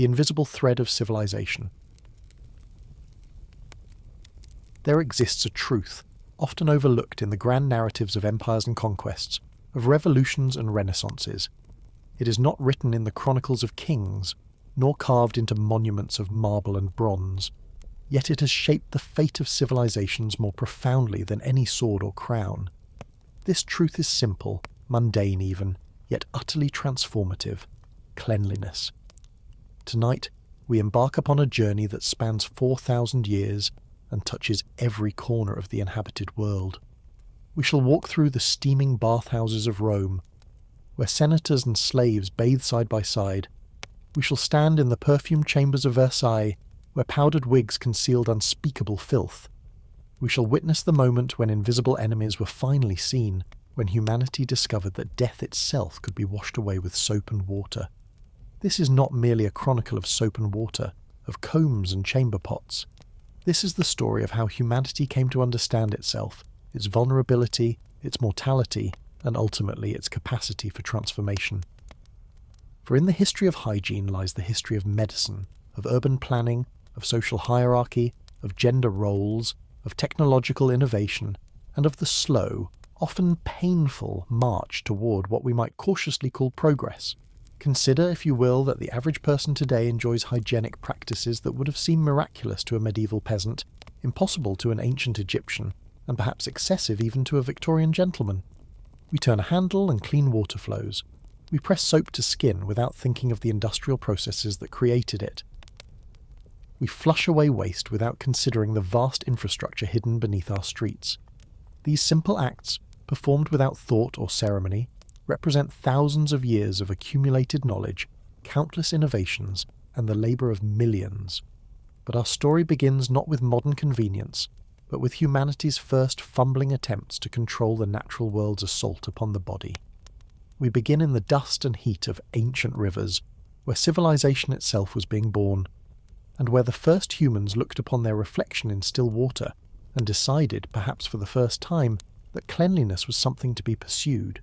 the invisible thread of civilization. There exists a truth, often overlooked in the grand narratives of empires and conquests, of revolutions and renaissances. It is not written in the chronicles of kings, nor carved into monuments of marble and bronze, yet it has shaped the fate of civilizations more profoundly than any sword or crown. This truth is simple, mundane even, yet utterly transformative: cleanliness. Tonight, we embark upon a journey that spans 4,000 years and touches every corner of the inhabited world. We shall walk through the steaming bathhouses of Rome, where senators and slaves bathe side by side. We shall stand in the perfumed chambers of Versailles, where powdered wigs concealed unspeakable filth. We shall witness the moment when invisible enemies were finally seen, when humanity discovered that death itself could be washed away with soap and water. This is not merely a chronicle of soap and water, of combs and chamber pots. This is the story of how humanity came to understand itself, its vulnerability, its mortality, and ultimately its capacity for transformation. For in the history of hygiene lies the history of medicine, of urban planning, of social hierarchy, of gender roles, of technological innovation, and of the slow, often painful march toward what we might cautiously call progress. Consider, if you will, that the average person today enjoys hygienic practices that would have seemed miraculous to a medieval peasant, impossible to an ancient Egyptian, and perhaps excessive even to a Victorian gentleman. We turn a handle and clean water flows. We press soap to skin without thinking of the industrial processes that created it. We flush away waste without considering the vast infrastructure hidden beneath our streets. These simple acts, performed without thought or ceremony, represent thousands of years of accumulated knowledge, countless innovations, and the labour of millions. But our story begins not with modern convenience, but with humanity's first fumbling attempts to control the natural world's assault upon the body. We begin in the dust and heat of ancient rivers, where civilization itself was being born, and where the first humans looked upon their reflection in still water and decided, perhaps for the first time, that cleanliness was something to be pursued.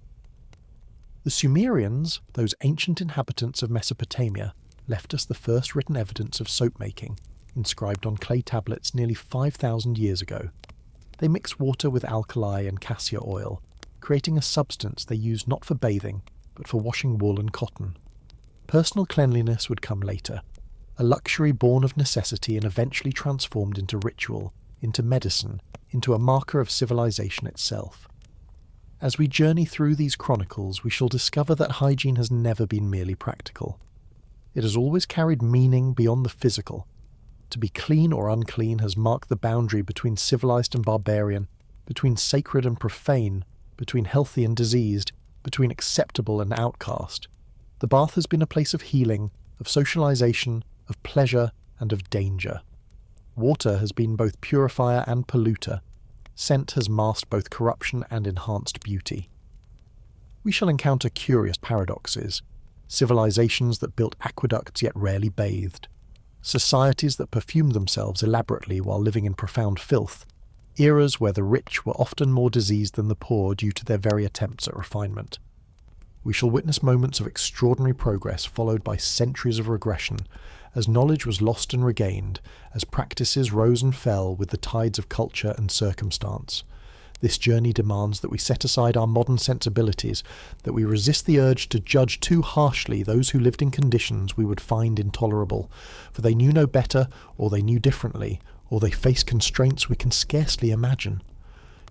The Sumerians, those ancient inhabitants of Mesopotamia, left us the first written evidence of soap making, inscribed on clay tablets nearly 5,000 years ago. They mixed water with alkali and cassia oil, creating a substance they used not for bathing, but for washing wool and cotton. Personal cleanliness would come later, a luxury born of necessity and eventually transformed into ritual, into medicine, into a marker of civilization itself. As we journey through these chronicles, we shall discover that hygiene has never been merely practical. It has always carried meaning beyond the physical. To be clean or unclean has marked the boundary between civilized and barbarian, between sacred and profane, between healthy and diseased, between acceptable and outcast. The bath has been a place of healing, of socialization, of pleasure, and of danger. Water has been both purifier and polluter. Scent has masked both corruption and enhanced beauty. We shall encounter curious paradoxes: civilizations that built aqueducts yet rarely bathed, societies that perfumed themselves elaborately while living in profound filth, eras where the rich were often more diseased than the poor due to their very attempts at refinement. We shall witness moments of extraordinary progress followed by centuries of regression, as knowledge was lost and regained, as practices rose and fell with the tides of culture and circumstance. This journey demands that we set aside our modern sensibilities, that we resist the urge to judge too harshly those who lived in conditions we would find intolerable, for they knew no better, or they knew differently, or they faced constraints we can scarcely imagine.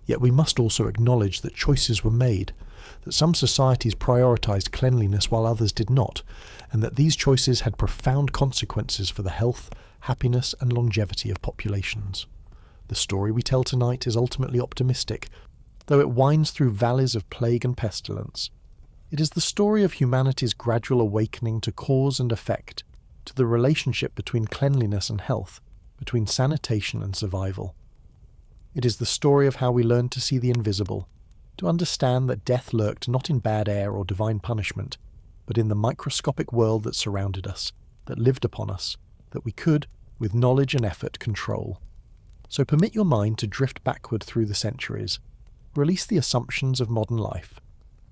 Yet we must also acknowledge that choices were made, that some societies prioritized cleanliness while others did not, and that these choices had profound consequences for the health, happiness, and longevity of populations. The story we tell tonight is ultimately optimistic, though it winds through valleys of plague and pestilence. It is the story of humanity's gradual awakening to cause and effect, to the relationship between cleanliness and health, between sanitation and survival. It is the story of how we learned to see the invisible, to understand that death lurked not in bad air or divine punishment, but in the microscopic world that surrounded us, that lived upon us, that we could, with knowledge and effort, control. So permit your mind to drift backward through the centuries. Release the assumptions of modern life.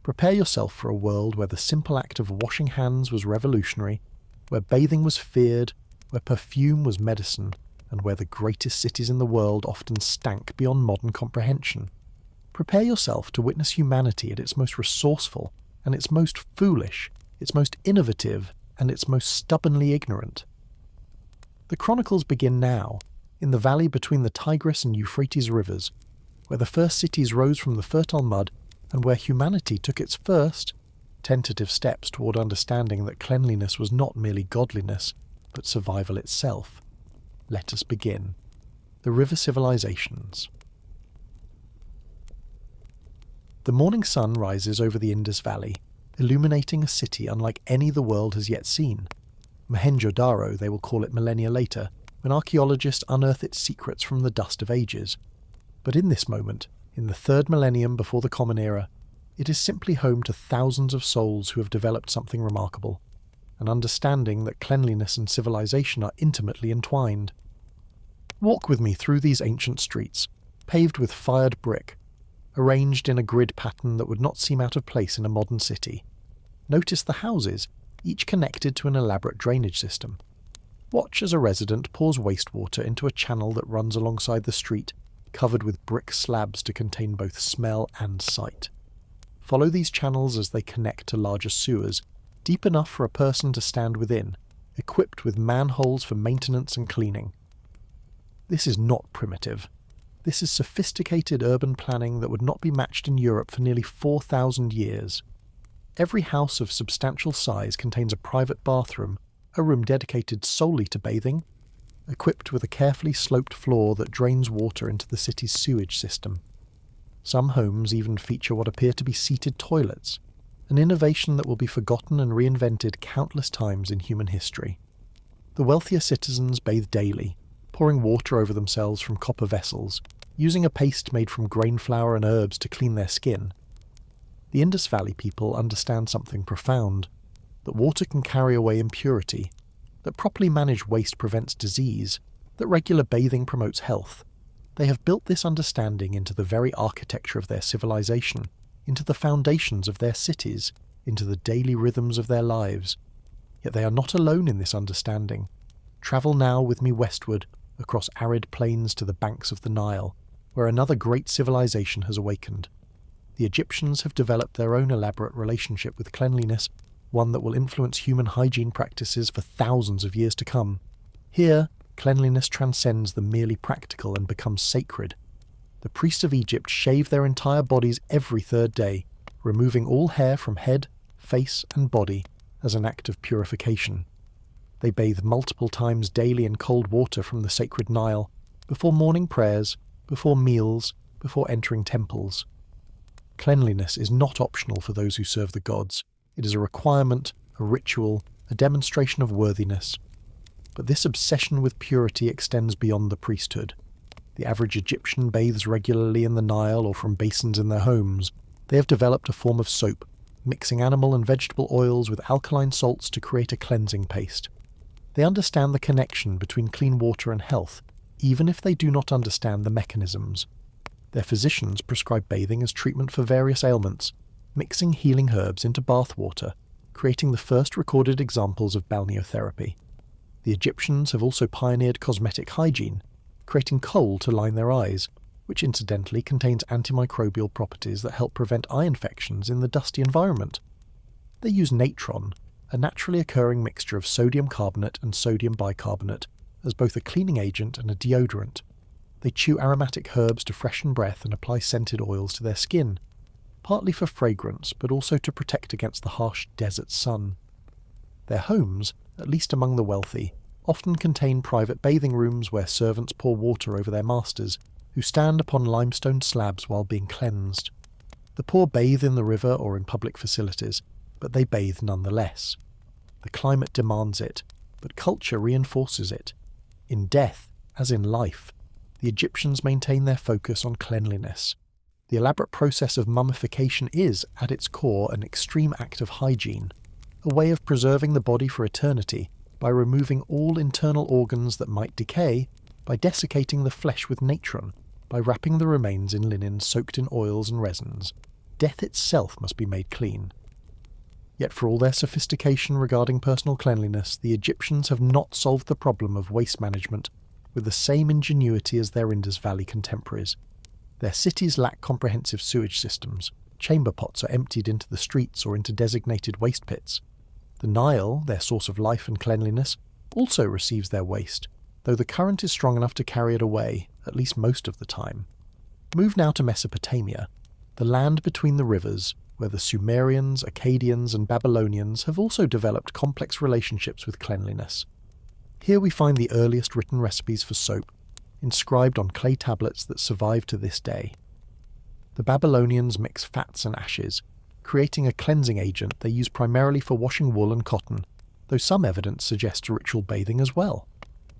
Prepare yourself for a world where the simple act of washing hands was revolutionary, where bathing was feared, where perfume was medicine, and where the greatest cities in the world often stank beyond modern comprehension. Prepare yourself to witness humanity at its most resourceful and its most foolish, its most innovative and its most stubbornly ignorant. The chronicles begin now, in the valley between the Tigris and Euphrates rivers, where the first cities rose from the fertile mud and where humanity took its first, tentative steps toward understanding that cleanliness was not merely godliness, but survival itself. Let us begin. The river civilizations. The morning sun rises over the Indus Valley, illuminating a city unlike any the world has yet seen. Mohenjo-daro, they will call it millennia later, when archaeologists unearth its secrets from the dust of ages. But in this moment, in the third millennium before the Common Era, it is simply home to thousands of souls who have developed something remarkable, an understanding that cleanliness and civilization are intimately entwined. Walk with me through these ancient streets, paved with fired brick, arranged in a grid pattern that would not seem out of place in a modern city. Notice the houses, each connected to an elaborate drainage system. Watch as a resident pours wastewater into a channel that runs alongside the street, covered with brick slabs to contain both smell and sight. Follow these channels as they connect to larger sewers, deep enough for a person to stand within, equipped with manholes for maintenance and cleaning. This is not primitive. This is sophisticated urban planning that would not be matched in Europe for nearly 4,000 years. Every house of substantial size contains a private bathroom, a room dedicated solely to bathing, equipped with a carefully sloped floor that drains water into the city's sewage system. Some homes even feature what appear to be seated toilets, an innovation that will be forgotten and reinvented countless times in human history. The wealthier citizens bathe daily, pouring water over themselves from copper vessels, using a paste made from grain flour and herbs to clean their skin. The Indus Valley people understand something profound, that water can carry away impurity, that properly managed waste prevents disease, that regular bathing promotes health. They have built this understanding into the very architecture of their civilization, into the foundations of their cities, into the daily rhythms of their lives. Yet they are not alone in this understanding. Travel now with me westward, across arid plains to the banks of the Nile, where another great civilization has awakened. The Egyptians have developed their own elaborate relationship with cleanliness, one that will influence human hygiene practices for thousands of years to come. Here, cleanliness transcends the merely practical and becomes sacred. The priests of Egypt shave their entire bodies every third day, removing all hair from head, face, and body as an act of purification. They bathe multiple times daily in cold water from the sacred Nile, before morning prayers, before meals, before entering temples. Cleanliness is not optional for those who serve the gods. It is a requirement, a ritual, a demonstration of worthiness. But this obsession with purity extends beyond the priesthood. The average Egyptian bathes regularly in the Nile or from basins in their homes. They have developed a form of soap, mixing animal and vegetable oils with alkaline salts to create a cleansing paste. They understand the connection between clean water and health, even if they do not understand the mechanisms. Their physicians prescribe bathing as treatment for various ailments, mixing healing herbs into bath water, creating the first recorded examples of balneotherapy. The Egyptians have also pioneered cosmetic hygiene, creating kohl to line their eyes, which incidentally contains antimicrobial properties that help prevent eye infections in the dusty environment. They use natron, a naturally occurring mixture of sodium carbonate and sodium bicarbonate, as both a cleaning agent and a deodorant. They chew aromatic herbs to freshen breath and apply scented oils to their skin, partly for fragrance but also to protect against the harsh desert sun. Their homes, at least among the wealthy, often contain private bathing rooms where servants pour water over their masters, who stand upon limestone slabs while being cleansed. The poor bathe in the river or in public facilities, but they bathe nonetheless. The climate demands it, but culture reinforces it. In death, as in life, the Egyptians maintain their focus on cleanliness. The elaborate process of mummification is, at its core, an extreme act of hygiene, a way of preserving the body for eternity by removing all internal organs that might decay, by desiccating the flesh with natron, by wrapping the remains in linen soaked in oils and resins. Death itself must be made clean. Yet for all their sophistication regarding personal cleanliness, the Egyptians have not solved the problem of waste management with the same ingenuity as their Indus Valley contemporaries. Their cities lack comprehensive sewage systems. Chamber pots are emptied into the streets or into designated waste pits. The Nile, their source of life and cleanliness, also receives their waste, though the current is strong enough to carry it away, at least most of the time. Move now to Mesopotamia, the land between the rivers, where the Sumerians, Akkadians and Babylonians have also developed complex relationships with cleanliness. Here we find the earliest written recipes for soap, inscribed on clay tablets that survive to this day. The Babylonians mix fats and ashes, creating a cleansing agent they use primarily for washing wool and cotton, though some evidence suggests ritual bathing as well.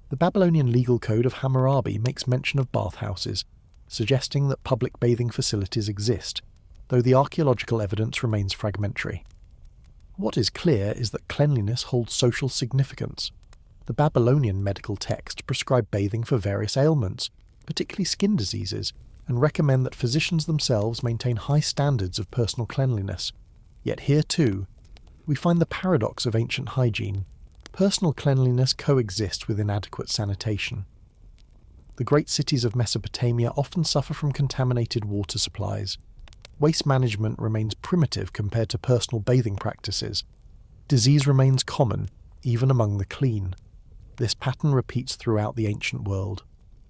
The Babylonian legal code of Hammurabi makes mention of bathhouses, suggesting that public bathing facilities exist, though the archaeological evidence remains fragmentary. What is clear is that cleanliness holds social significance. The Babylonian medical text prescribe bathing for various ailments, particularly skin diseases, and recommend that physicians themselves maintain high standards of personal cleanliness. Yet here too, we find the paradox of ancient hygiene. Personal cleanliness coexists with inadequate sanitation. The great cities of Mesopotamia often suffer from contaminated water supplies. Waste management remains primitive compared to personal bathing practices. Disease remains common, even among the clean. This pattern repeats throughout the ancient world.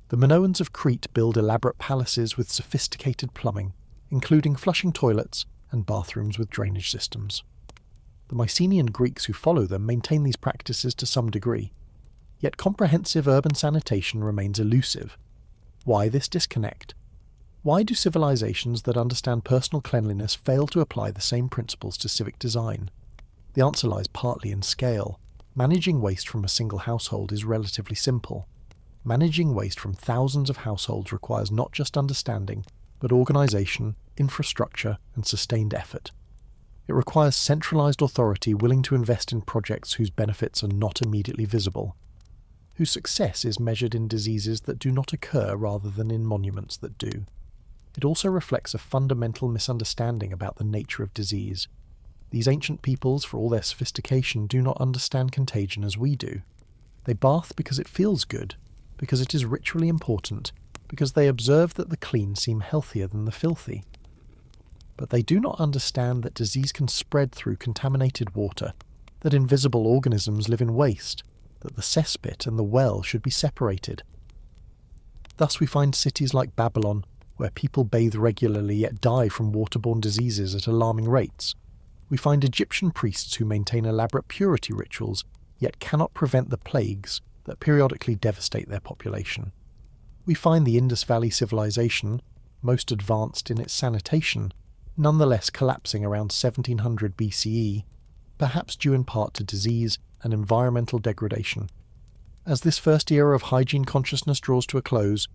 The Minoans of Crete build elaborate palaces with sophisticated plumbing, including flushing toilets and bathrooms with drainage systems. The Mycenaean Greeks who follow them maintain these practices to some degree. Yet comprehensive urban sanitation remains elusive. Why this disconnect? Why do civilizations that understand personal cleanliness fail to apply the same principles to civic design? The answer lies partly in scale. Managing waste from a single household is relatively simple. Managing waste from thousands of households requires not just understanding, but organization, infrastructure, and sustained effort. It requires centralized authority willing to invest in projects whose benefits are not immediately visible, whose success is measured in diseases that do not occur rather than in monuments that do. It also reflects a fundamental misunderstanding about the nature of disease. These ancient peoples, for all their sophistication, do not understand contagion as we do. They bath because it feels good, because it is ritually important, because they observe that the clean seem healthier than the filthy. But they do not understand that disease can spread through contaminated water, that invisible organisms live in waste, that the cesspit and the well should be separated. Thus we find cities like Babylon, where people bathe regularly yet die from waterborne diseases at alarming rates. We find Egyptian priests who maintain elaborate purity rituals, yet cannot prevent the plagues that periodically devastate their population. We find the Indus Valley civilization, most advanced in its sanitation, nonetheless collapsing around 1700 BCE, perhaps due in part to disease and environmental degradation. As this first era of hygiene consciousness draws to a close,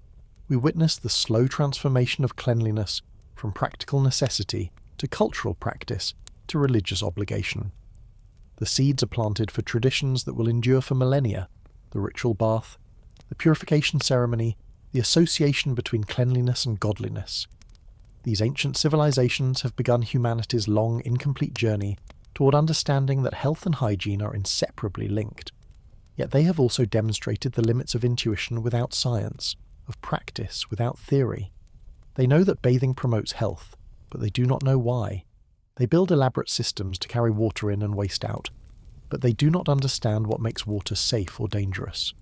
we witness the slow transformation of cleanliness from practical necessity to cultural practice to religious obligation. The seeds are planted for traditions that will endure for millennia: the ritual bath, the purification ceremony, the association between cleanliness and godliness. These ancient civilizations have begun humanity's long, incomplete journey toward understanding that health and hygiene are inseparably linked. Yet they have also demonstrated the limits of intuition without science, of practice without theory. They know that bathing promotes health, but they do not know why. They build elaborate systems to carry water in and waste out, but they do not understand what makes water safe or dangerous.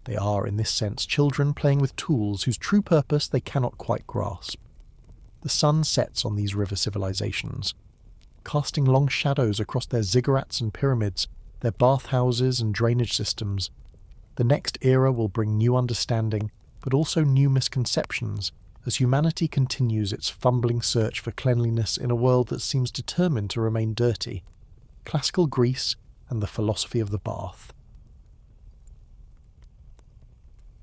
They are, in this sense, children playing with tools whose true purpose they cannot quite grasp. The sun sets on these river civilizations, casting long shadows across their ziggurats and pyramids, their bathhouses and drainage systems. The next era will bring new understanding, but also new misconceptions, as humanity continues its fumbling search for cleanliness in a world that seems determined to remain dirty. Classical Greece and the philosophy of the bath.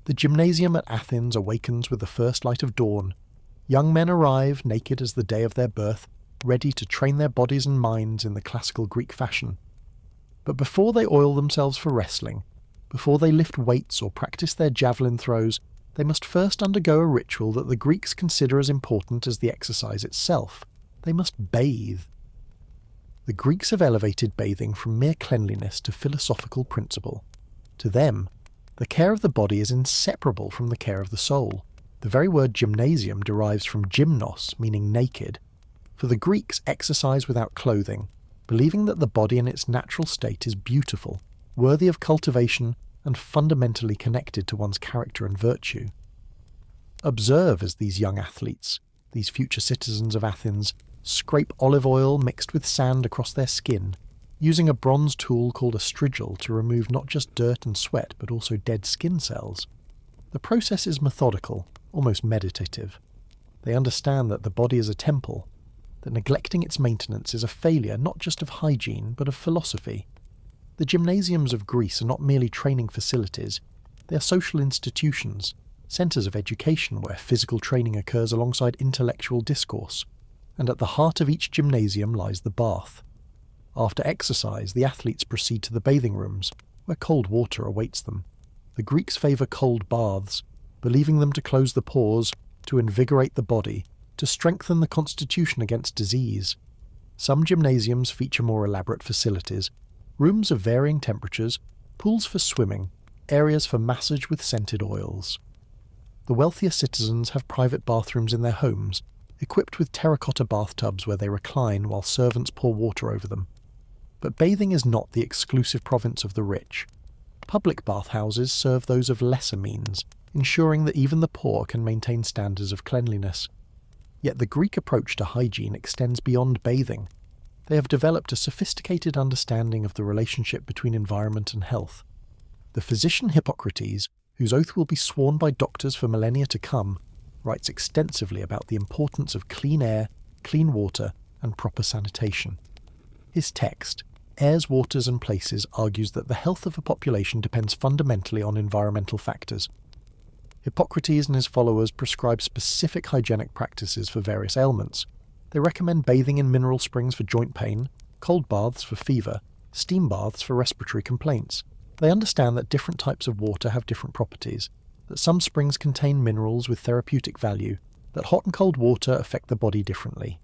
The gymnasium at Athens awakens with the first light of dawn. Young men arrive, naked as the day of their birth, ready to train their bodies and minds in the classical Greek fashion. But before they oil themselves for wrestling, before they lift weights or practice their javelin throws, they must first undergo a ritual that the Greeks consider as important as the exercise itself. They must bathe. The Greeks have elevated bathing from mere cleanliness to philosophical principle. To them, the care of the body is inseparable from the care of the soul. The very word gymnasium derives from gymnos, meaning naked. For the Greeks, exercise without clothing, believing that the body in its natural state is beautiful, worthy of cultivation, and fundamentally connected to one's character and virtue. Observe as these young athletes, these future citizens of Athens, scrape olive oil mixed with sand across their skin, using a bronze tool called a strigil to remove not just dirt and sweat but also dead skin cells. The process is methodical, almost meditative. They understand that the body is a temple, that neglecting its maintenance is a failure not just of hygiene but of philosophy. The gymnasiums of Greece are not merely training facilities, they are social institutions, centres of education where physical training occurs alongside intellectual discourse, and at the heart of each gymnasium lies the bath. After exercise, the athletes proceed to the bathing rooms, where cold water awaits them. The Greeks favour cold baths, believing them to close the pores, to invigorate the body, to strengthen the constitution against disease. Some gymnasiums feature more elaborate facilities, rooms of varying temperatures, pools for swimming, areas for massage with scented oils. The wealthier citizens have private bathrooms in their homes, equipped with terracotta bathtubs where they recline while servants pour water over them. But bathing is not the exclusive province of the rich. Public bathhouses serve those of lesser means, ensuring that even the poor can maintain standards of cleanliness. Yet the Greek approach to hygiene extends beyond bathing. They have developed a sophisticated understanding of the relationship between environment and health. The physician Hippocrates, whose oath will be sworn by doctors for millennia to come, writes extensively about the importance of clean air, clean water, and proper sanitation. His text, Airs, Waters and Places, argues that the health of a population depends fundamentally on environmental factors. Hippocrates and his followers prescribe specific hygienic practices for various ailments. They recommend bathing in mineral springs for joint pain, cold baths for fever, steam baths for respiratory complaints. They understand that different types of water have different properties, that some springs contain minerals with therapeutic value, that hot and cold water affect the body differently.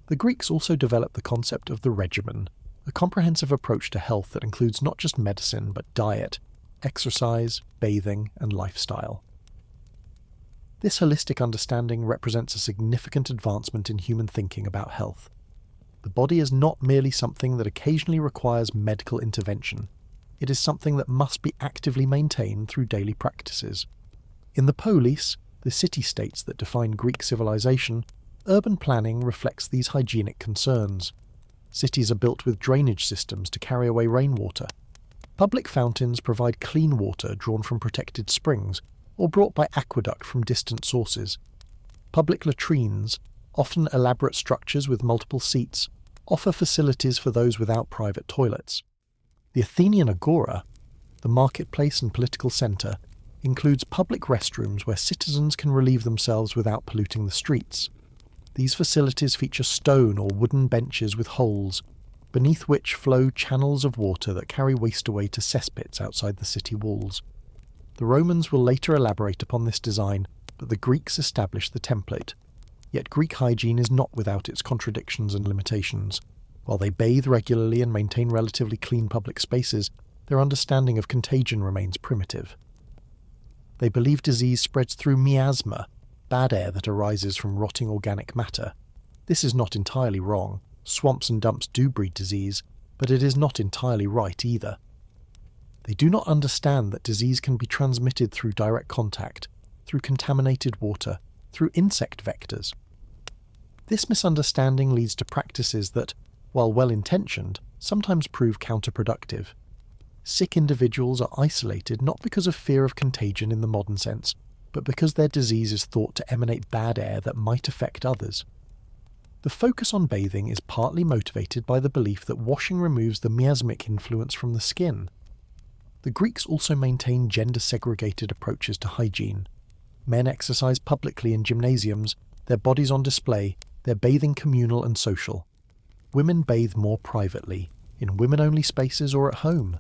The Greeks also developed the concept of the regimen, a comprehensive approach to health that includes not just medicine but diet, exercise, bathing, and lifestyle. This holistic understanding represents a significant advancement in human thinking about health. The body is not merely something that occasionally requires medical intervention. It is something that must be actively maintained through daily practices. In the polis, the city-states that define Greek civilization, urban planning reflects these hygienic concerns. Cities are built with drainage systems to carry away rainwater. Public fountains provide clean water drawn from protected springs, or brought by aqueduct from distant sources. Public latrines, often elaborate structures with multiple seats, offer facilities for those without private toilets. The Athenian agora, the marketplace and political centre, includes public restrooms where citizens can relieve themselves without polluting the streets. These facilities feature stone or wooden benches with holes, beneath which flow channels of water that carry waste away to cesspits outside the city walls. The Romans will later elaborate upon this design, but the Greeks established the template. Yet Greek hygiene is not without its contradictions and limitations. While they bathe regularly and maintain relatively clean public spaces, their understanding of contagion remains primitive. They believe disease spreads through miasma, bad air that arises from rotting organic matter. This is not entirely wrong. Swamps and dumps do breed disease, but it is not entirely right either. They do not understand that disease can be transmitted through direct contact, through contaminated water, through insect vectors. This misunderstanding leads to practices that, while well-intentioned, sometimes prove counterproductive. Sick individuals are isolated not because of fear of contagion in the modern sense, but because their disease is thought to emanate bad air that might affect others. The focus on bathing is partly motivated by the belief that washing removes the miasmic influence from the skin. The Greeks also maintain gender-segregated approaches to hygiene. Men exercise publicly in gymnasiums, their bodies on display, their bathing communal and social. Women bathe more privately, in women-only spaces or at home.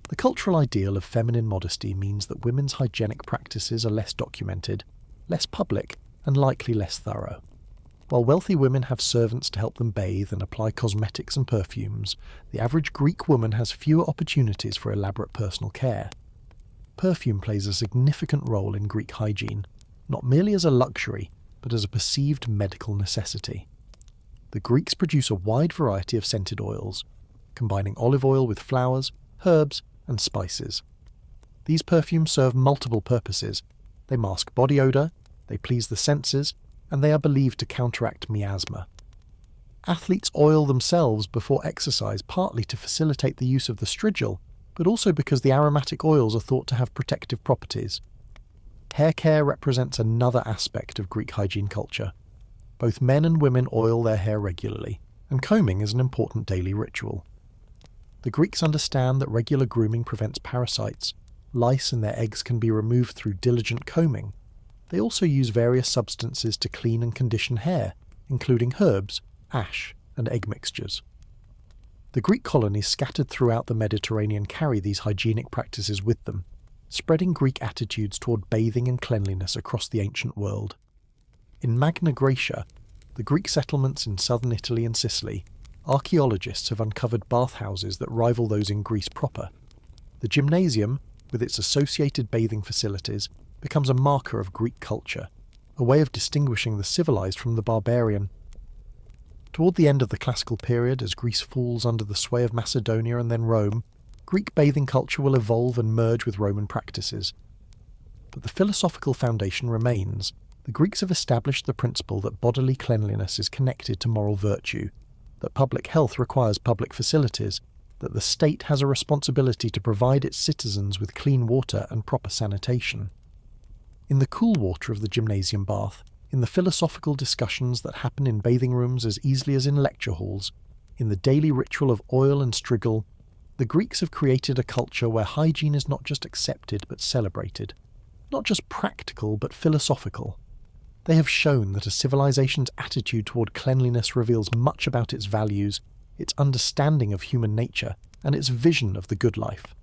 The cultural ideal of feminine modesty means that women's hygienic practices are less documented, less public, and likely less thorough. While wealthy women have servants to help them bathe and apply cosmetics and perfumes, the average Greek woman has fewer opportunities for elaborate personal care. Perfume plays a significant role in Greek hygiene, not merely as a luxury, but as a perceived medical necessity. The Greeks produce a wide variety of scented oils, combining olive oil with flowers, herbs, and spices. These perfumes serve multiple purposes. They mask body odour, they please the senses, and they are believed to counteract miasma. Athletes oil themselves before exercise partly to facilitate the use of the strigil, but also because the aromatic oils are thought to have protective properties. Hair care represents another aspect of Greek hygiene culture. Both men and women oil their hair regularly, and combing is an important daily ritual. The Greeks understand that regular grooming prevents parasites. Lice and their eggs can be removed through diligent combing. They also use various substances to clean and condition hair, including herbs, ash, and egg mixtures. The Greek colonies scattered throughout the Mediterranean carry these hygienic practices with them, spreading Greek attitudes toward bathing and cleanliness across the ancient world. In Magna Graecia, the Greek settlements in southern Italy and Sicily, archaeologists have uncovered bathhouses that rival those in Greece proper. The gymnasium, with its associated bathing facilities, becomes a marker of Greek culture, a way of distinguishing the civilized from the barbarian. Toward the end of the classical period, as Greece falls under the sway of Macedonia and then Rome, Greek bathing culture will evolve and merge with Roman practices. But the philosophical foundation remains. The Greeks have established the principle that bodily cleanliness is connected to moral virtue, that public health requires public facilities, that the state has a responsibility to provide its citizens with clean water and proper sanitation. In the cool water of the gymnasium bath, in the philosophical discussions that happen in bathing rooms as easily as in lecture halls, in the daily ritual of oil and strigil, the Greeks have created a culture where hygiene is not just accepted but celebrated, not just practical but philosophical. They have shown that a civilization's attitude toward cleanliness reveals much about its values, its understanding of human nature, and its vision of the good life.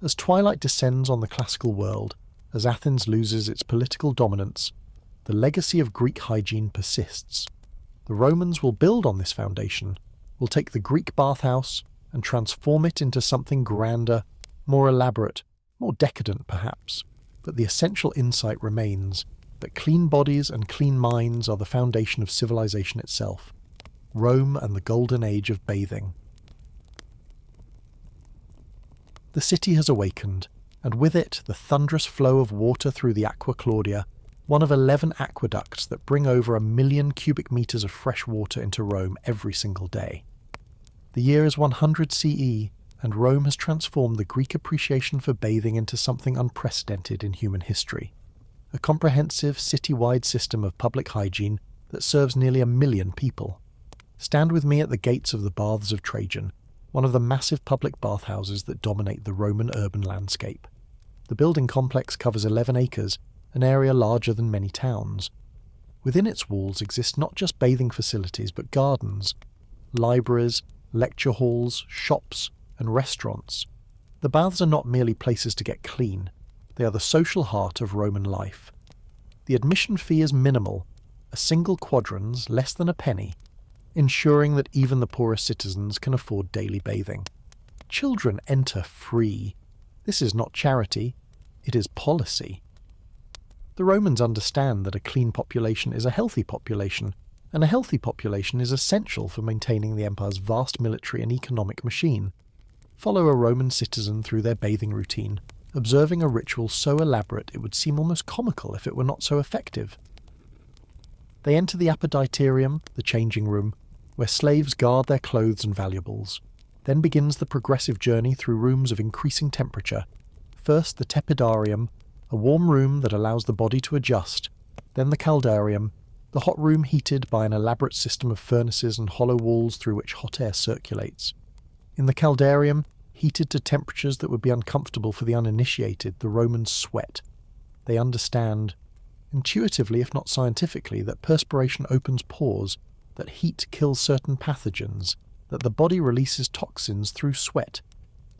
As twilight descends on the classical world, as Athens loses its political dominance, the legacy of Greek hygiene persists. The Romans will build on this foundation, will take the Greek bathhouse and transform it into something grander, more elaborate, more decadent perhaps, but the essential insight remains that clean bodies and clean minds are the foundation of civilization itself. Rome and the golden age of bathing. The city has awakened, and with it the thunderous flow of water through the Aqua Claudia, one of 11 aqueducts that bring over 1 million cubic meters of fresh water into Rome every single day. The year is 100 CE, and Rome has transformed the Greek appreciation for bathing into something unprecedented in human history. A comprehensive city-wide system of public hygiene that serves nearly 1 million people. Stand with me at the gates of the Baths of Trajan, one of the massive public bathhouses that dominate the Roman urban landscape. The building complex covers 11 acres, an area larger than many towns. Within its walls exist not just bathing facilities but gardens, libraries, lecture halls, shops, and restaurants. The baths are not merely places to get clean, they are the social heart of Roman life. The admission fee is minimal, a single quadrans, less than a penny, ensuring that even the poorest citizens can afford daily bathing. Children enter free. This is not charity, it is policy. The Romans understand that a clean population is a healthy population, and a healthy population is essential for maintaining the empire's vast military and economic machine. Follow a Roman citizen through their bathing routine, observing a ritual so elaborate it would seem almost comical if it were not so effective. They enter the apoditerium, the changing room, where slaves guard their clothes and valuables. Then begins the progressive journey through rooms of increasing temperature. First the tepidarium, a warm room that allows the body to adjust, then the caldarium, the hot room heated by an elaborate system of furnaces and hollow walls through which hot air circulates. In the caldarium, heated to temperatures that would be uncomfortable for the uninitiated, the Romans sweat. They understand, intuitively if not scientifically, that perspiration opens pores, that heat kills certain pathogens, that the body releases toxins through sweat.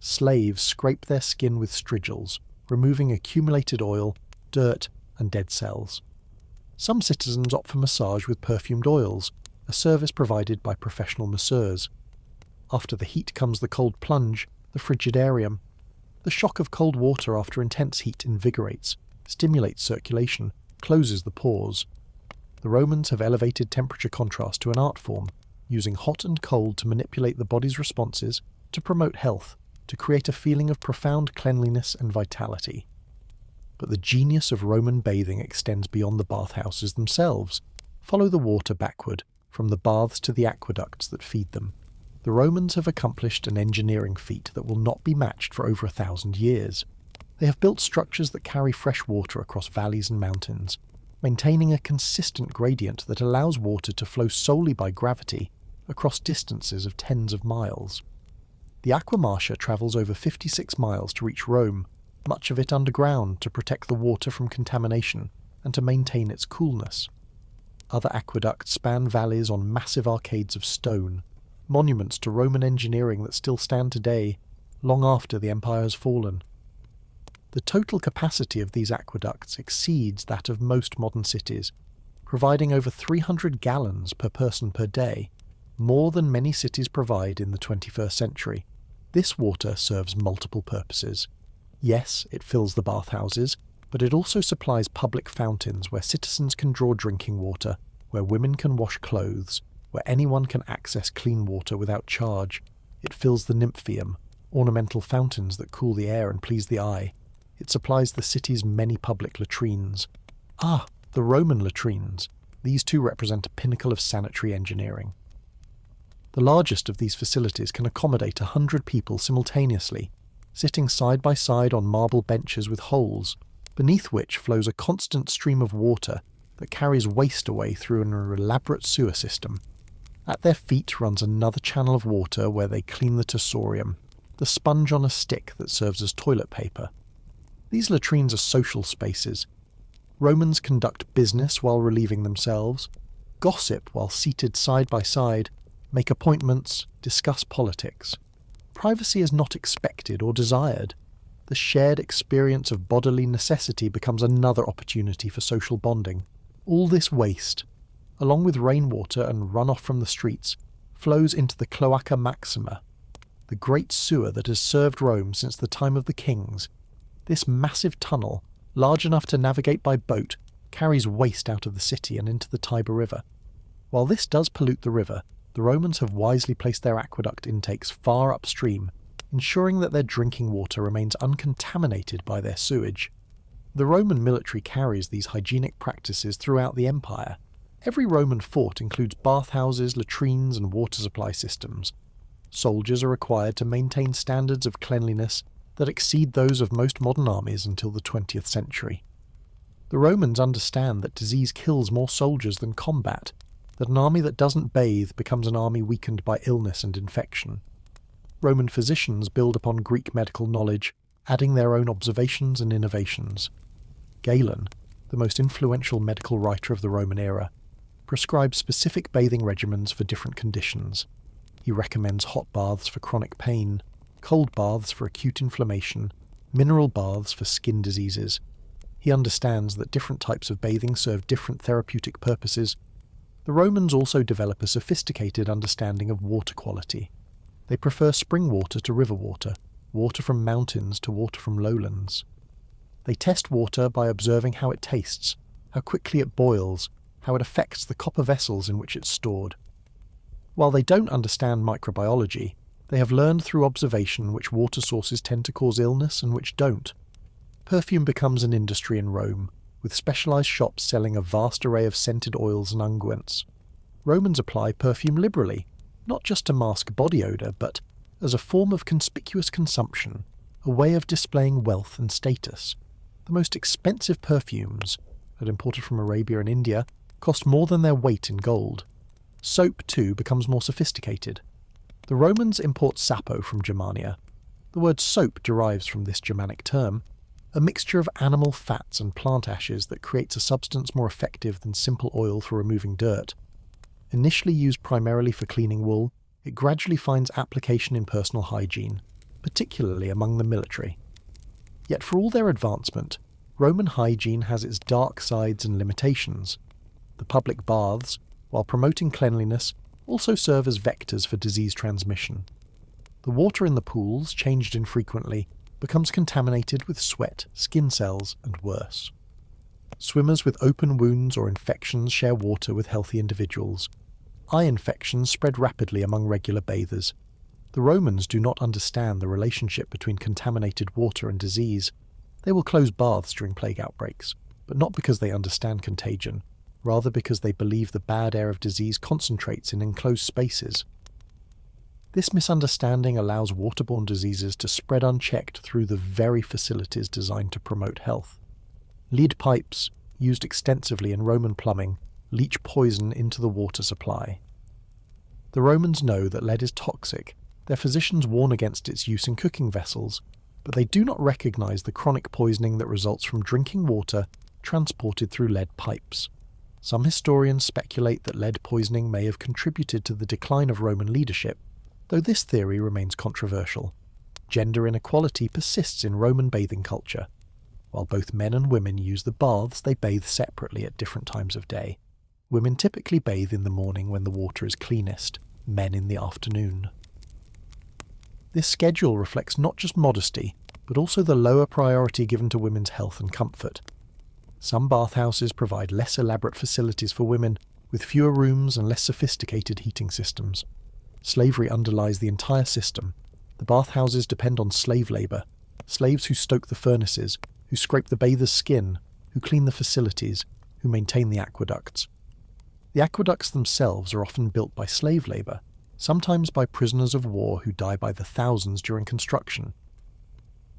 Slaves scrape their skin with strigils, removing accumulated oil, dirt, and dead cells. Some citizens opt for massage with perfumed oils, a service provided by professional masseurs. After the heat comes the cold plunge, the frigidarium. The shock of cold water after intense heat invigorates, stimulates circulation, closes the pores. The Romans have elevated temperature contrast to an art form, using hot and cold to manipulate the body's responses, to promote health, to create a feeling of profound cleanliness and vitality. But the genius of Roman bathing extends beyond the bathhouses themselves. Follow the water backward, from the baths to the aqueducts that feed them. The Romans have accomplished an engineering feat that will not be matched for over 1,000 years. They have built structures that carry fresh water across valleys and mountains, maintaining a consistent gradient that allows water to flow solely by gravity across distances of tens of miles. The Aqua Marcia travels over 56 miles to reach Rome, much of it underground to protect the water from contamination and to maintain its coolness. Other aqueducts span valleys on massive arcades of stone, monuments to Roman engineering that still stand today, long after the empire has fallen. The total capacity of these aqueducts exceeds that of most modern cities, providing over 300 gallons per person per day, more than many cities provide in the 21st century. This water serves multiple purposes. Yes, it fills the bathhouses, but it also supplies public fountains where citizens can draw drinking water, where women can wash clothes, where anyone can access clean water without charge. It fills the nymphaeum, ornamental fountains that cool the air and please the eye. It supplies the city's many public latrines. Ah, the Roman latrines. These two represent a pinnacle of sanitary engineering. The largest of these facilities can accommodate 100 people simultaneously, sitting side by side on marble benches with holes, beneath which flows a constant stream of water that carries waste away through an elaborate sewer system. At their feet runs another channel of water where they clean the tursorium, the sponge on a stick that serves as toilet paper. These latrines are social spaces. Romans conduct business while relieving themselves, gossip while seated side by side, make appointments, discuss politics. Privacy is not expected or desired. The shared experience of bodily necessity becomes another opportunity for social bonding. All this waste, along with rainwater and runoff from the streets, flows into the Cloaca Maxima, the great sewer that has served Rome since the time of the kings. This massive tunnel, large enough to navigate by boat, carries waste out of the city and into the Tiber River. While this does pollute the river, the Romans have wisely placed their aqueduct intakes far upstream, ensuring that their drinking water remains uncontaminated by their sewage. The Roman military carries these hygienic practices throughout the empire. Every Roman fort includes bathhouses, latrines, and water supply systems. Soldiers are required to maintain standards of cleanliness that exceed those of most modern armies until the 20th century. The Romans understand that disease kills more soldiers than combat, that an army that doesn't bathe becomes an army weakened by illness and infection. Roman physicians build upon Greek medical knowledge, adding their own observations and innovations. Galen, the most influential medical writer of the Roman era, prescribes specific bathing regimens for different conditions. He recommends hot baths for chronic pain, cold baths for acute inflammation, mineral baths for skin diseases. He understands that different types of bathing serve different therapeutic purposes. The Romans also develop a sophisticated understanding of water quality. They prefer spring water to river water, water from mountains to water from lowlands. They test water by observing how it tastes, how quickly it boils, how it affects the copper vessels in which it's stored. While they don't understand microbiology, they have learned through observation which water sources tend to cause illness and which don't. Perfume becomes an industry in Rome, with specialized shops selling a vast array of scented oils and unguents. Romans apply perfume liberally, not just to mask body odor, but as a form of conspicuous consumption, a way of displaying wealth and status. The most expensive perfumes, that imported from Arabia and India, cost more than their weight in gold. Soap, too, becomes more sophisticated. The Romans import sapo from Germania. The word soap derives from this Germanic term, a mixture of animal fats and plant ashes that creates a substance more effective than simple oil for removing dirt. Initially used primarily for cleaning wool, it gradually finds application in personal hygiene, particularly among the military. Yet for all their advancement, Roman hygiene has its dark sides and limitations. The public baths, while promoting cleanliness, also serve as vectors for disease transmission. The water in the pools, changed infrequently, becomes contaminated with sweat, skin cells, and worse. Swimmers with open wounds or infections share water with healthy individuals. Eye infections spread rapidly among regular bathers. The Romans do not understand the relationship between contaminated water and disease. They will close baths during plague outbreaks, but not because they understand contagion, rather because they believe the bad air of disease concentrates in enclosed spaces. This misunderstanding allows waterborne diseases to spread unchecked through the very facilities designed to promote health. Lead pipes, used extensively in Roman plumbing, leach poison into the water supply. The Romans know that lead is toxic. Their physicians warn against its use in cooking vessels, but they do not recognize the chronic poisoning that results from drinking water transported through lead pipes. Some historians speculate that lead poisoning may have contributed to the decline of Roman leadership, though this theory remains controversial. Gender inequality persists in Roman bathing culture. While both men and women use the baths, they bathe separately at different times of day. Women typically bathe in the morning when the water is cleanest, men in the afternoon. This schedule reflects not just modesty, but also the lower priority given to women's health and comfort. Some bathhouses provide less elaborate facilities for women, with fewer rooms and less sophisticated heating systems. Slavery underlies the entire system. The bathhouses depend on slave labour, slaves who stoke the furnaces, who scrape the bather's skin, who clean the facilities, who maintain the aqueducts. The aqueducts themselves are often built by slave labour, sometimes by prisoners of war who die by the thousands during construction.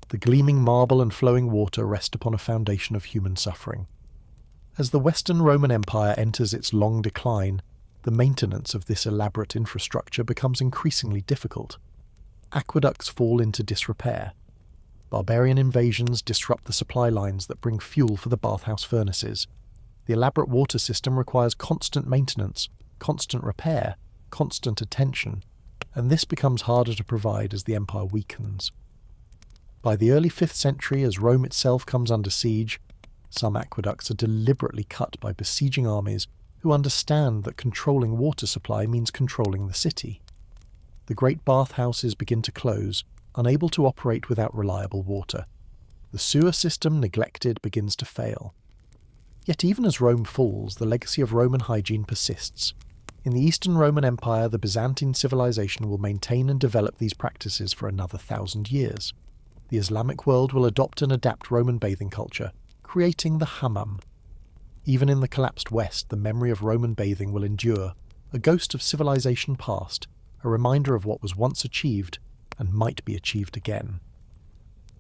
The gleaming marble and flowing water rest upon a foundation of human suffering. As the Western Roman Empire enters its long decline, the maintenance of this elaborate infrastructure becomes increasingly difficult. Aqueducts fall into disrepair. Barbarian invasions disrupt the supply lines that bring fuel for the bathhouse furnaces. The elaborate water system requires constant maintenance, constant repair, constant attention, and this becomes harder to provide as the empire weakens. By the early 5th century, as Rome itself comes under siege, some aqueducts are deliberately cut by besieging armies who understand that controlling water supply means controlling the city. The great bathhouses begin to close, unable to operate without reliable water. The sewer system, neglected, begins to fail. Yet even as Rome falls, the legacy of Roman hygiene persists. In the Eastern Roman Empire, the Byzantine civilization will maintain and develop these practices for another 1,000 years. The Islamic world will adopt and adapt Roman bathing culture, creating the hammam. Even in the collapsed West, the memory of Roman bathing will endure, a ghost of civilization past, a reminder of what was once achieved and might be achieved again.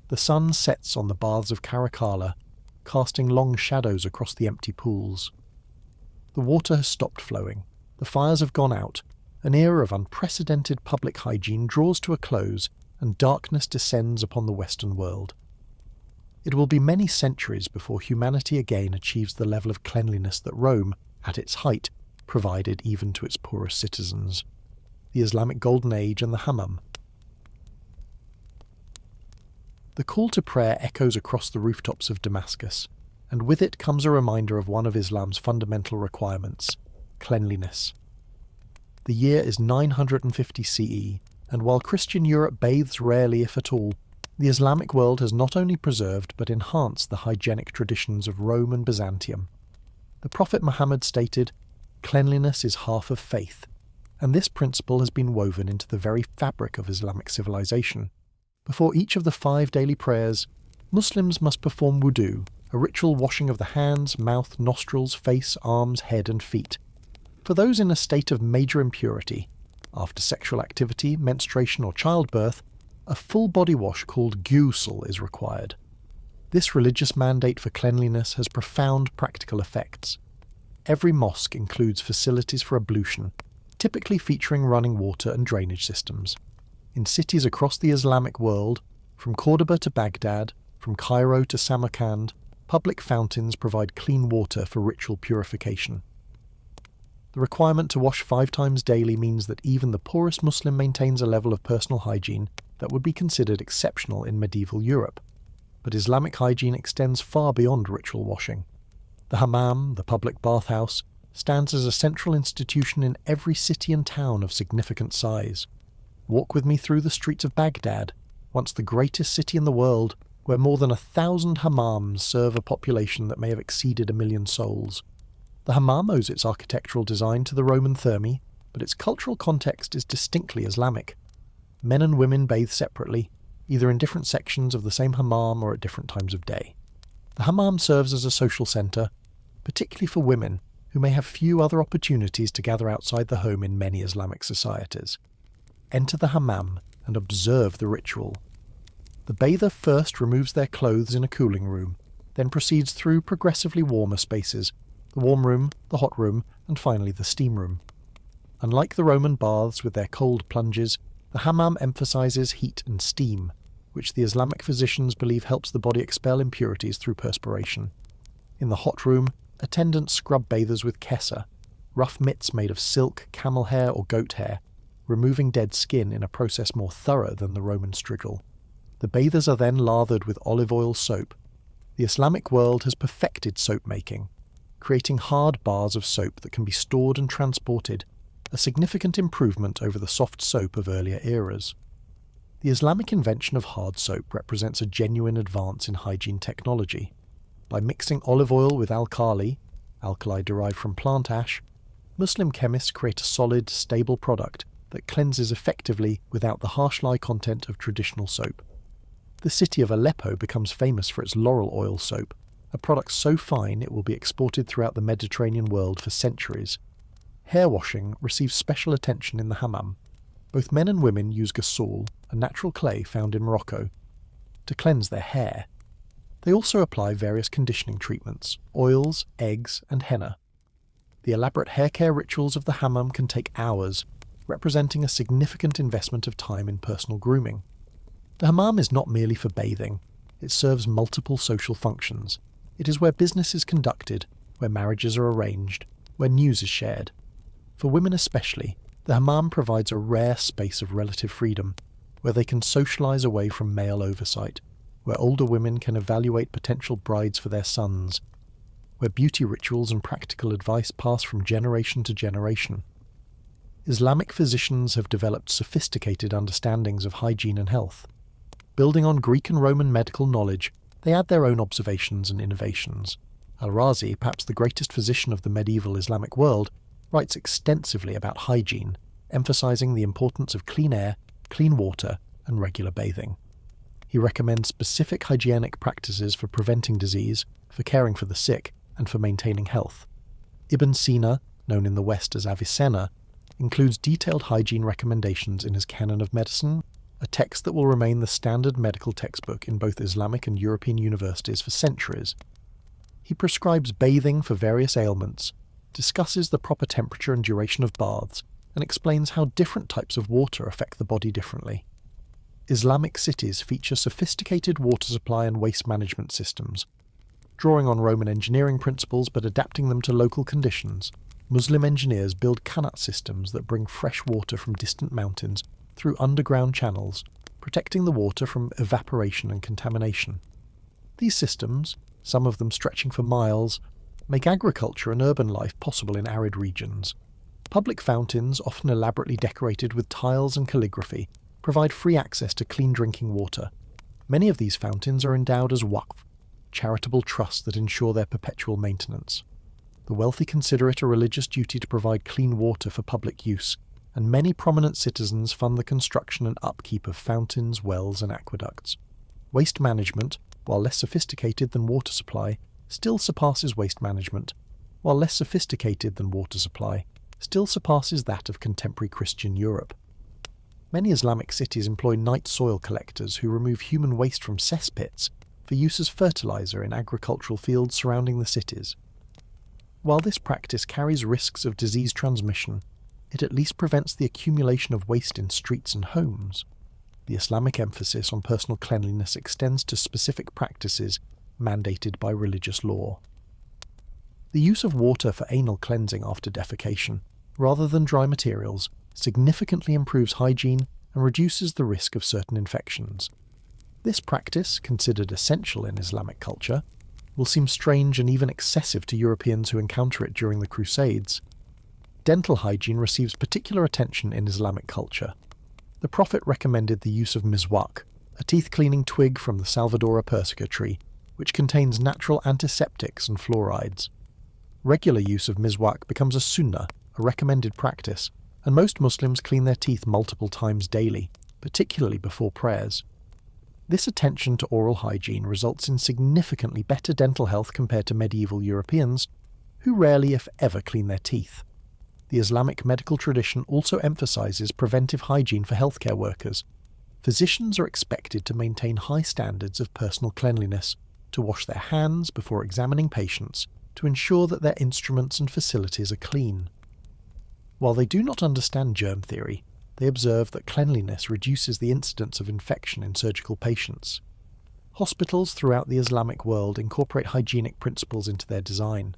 The sun sets on the baths of Caracalla, casting long shadows across the empty pools. The water has stopped flowing, the fires have gone out, an era of unprecedented public hygiene draws to a close, and darkness descends upon the Western world. It will be many centuries before humanity again achieves the level of cleanliness that Rome, at its height, provided even to its poorest citizens. The Islamic Golden Age and the hammam. The call to prayer echoes across the rooftops of Damascus, and with it comes a reminder of one of Islam's fundamental requirements: cleanliness. The year is 950 CE, and while Christian Europe bathes rarely if at all, the Islamic world has not only preserved but enhanced the hygienic traditions of Rome and Byzantium. The Prophet Muhammad stated, "Cleanliness is half of faith," and this principle has been woven into the very fabric of Islamic civilization. Before each of the 5 daily prayers, Muslims must perform wudu, a ritual washing of the hands, mouth, nostrils, face, arms, head and feet. For those in a state of major impurity, after sexual activity, menstruation or childbirth, a full body wash called ghusl is required. This religious mandate for cleanliness has profound practical effects. Every mosque includes facilities for ablution, typically featuring running water and drainage systems. In cities across the Islamic world, from Cordoba to Baghdad, from Cairo to Samarkand, public fountains provide clean water for ritual purification. The requirement to wash 5 times daily means that even the poorest Muslim maintains a level of personal hygiene that would be considered exceptional in medieval Europe. but Islamic hygiene extends far beyond ritual washing. The hammam, the public bathhouse, stands as a central institution in every city and town of significant size. Walk with me through the streets of Baghdad, once the greatest city in the world, where more than 1,000 hammams serve a population that may have exceeded 1 million souls. The hammam owes its architectural design to the Roman thermae, but its cultural context is distinctly Islamic. Men and women bathe separately, either in different sections of the same hammam or at different times of day. The hammam serves as a social centre, particularly for women who may have few other opportunities to gather outside the home in many Islamic societies. Enter the hammam and observe the ritual. The bather first removes their clothes in a cooling room, then proceeds through progressively warmer spaces, the warm room, the hot room, and finally the steam room. Unlike the Roman baths with their cold plunges, the hammam emphasizes heat and steam, which the Islamic physicians believe helps the body expel impurities through perspiration. In the hot room, attendants scrub bathers with kessa, rough mitts made of silk, camel hair, or goat hair, removing dead skin in a process more thorough than the Roman striggle. The bathers are then lathered with olive oil soap. The Islamic world has perfected soap making, creating hard bars of soap that can be stored and transported, a significant improvement over the soft soap of earlier eras. The Islamic invention of hard soap represents a genuine advance in hygiene technology. By mixing olive oil with alkali, alkali derived from plant ash, Muslim chemists create a solid, stable product that cleanses effectively without the harsh lye content of traditional soap. The city of Aleppo becomes famous for its laurel oil soap, a product so fine it will be exported throughout the Mediterranean world for centuries. Hair washing receives special attention in the hammam. Both men and women use ghusl, a natural clay found in Morocco, to cleanse their hair. They also apply various conditioning treatments, oils, eggs, and henna. The elaborate hair care rituals of the hammam can take hours, representing a significant investment of time in personal grooming. The hammam is not merely for bathing. It serves multiple social functions. It is where business is conducted, where marriages are arranged, where news is shared. For women especially, the hammam provides a rare space of relative freedom, where they can socialise away from male oversight, where older women can evaluate potential brides for their sons, where beauty rituals and practical advice pass from generation to generation. Islamic physicians have developed sophisticated understandings of hygiene and health. Building on Greek and Roman medical knowledge, they add their own observations and innovations. Al-Razi, perhaps the greatest physician of the medieval Islamic world, writes extensively about hygiene, emphasizing the importance of clean air, clean water, and regular bathing. He recommends specific hygienic practices for preventing disease, for caring for the sick, and for maintaining health. Ibn Sina, known in the West as Avicenna, includes detailed hygiene recommendations in his Canon of Medicine, a text that will remain the standard medical textbook in both Islamic and European universities for centuries. He prescribes bathing for various ailments, discusses the proper temperature and duration of baths, and explains how different types of water affect the body differently. Islamic cities feature sophisticated water supply and waste management systems. Drawing on Roman engineering principles but adapting them to local conditions, Muslim engineers build qanat systems that bring fresh water from distant mountains through underground channels, protecting the water from evaporation and contamination. These systems, some of them stretching for miles, make agriculture and urban life possible in arid regions. Public fountains, often elaborately decorated with tiles and calligraphy, provide free access to clean drinking water. Many of these fountains are endowed as waqf, charitable trusts that ensure their perpetual maintenance. The wealthy consider it a religious duty to provide clean water for public use, and many prominent citizens fund the construction and upkeep of fountains, wells, and aqueducts. Waste management, while less sophisticated than water supply, still surpasses waste management, while less sophisticated than water supply, still surpasses that of contemporary Christian Europe. Many Islamic cities employ night soil collectors who remove human waste from cesspits for use as fertilizer in agricultural fields surrounding the cities. While this practice carries risks of disease transmission, it at least prevents the accumulation of waste in streets and homes. The Islamic emphasis on personal cleanliness extends to specific practices mandated by religious law. The use of water for anal cleansing after defecation, rather than dry materials, significantly improves hygiene and reduces the risk of certain infections. This practice, considered essential in Islamic culture, will seem strange and even excessive to Europeans who encounter it during the Crusades. Dental hygiene receives particular attention in Islamic culture. The Prophet recommended the use of miswak, a teeth-cleaning twig from the Salvadora persica tree, which contains natural antiseptics and fluorides. Regular use of miswak becomes a sunnah, a recommended practice, and most Muslims clean their teeth multiple times daily, particularly before prayers. This attention to oral hygiene results in significantly better dental health compared to medieval Europeans, who rarely if ever clean their teeth. The Islamic medical tradition also emphasizes preventive hygiene for healthcare workers. Physicians are expected to maintain high standards of personal cleanliness, to wash their hands before examining patients, to ensure that their instruments and facilities are clean. While they do not understand germ theory, they observe that cleanliness reduces the incidence of infection in surgical patients. Hospitals throughout the Islamic world incorporate hygienic principles into their design.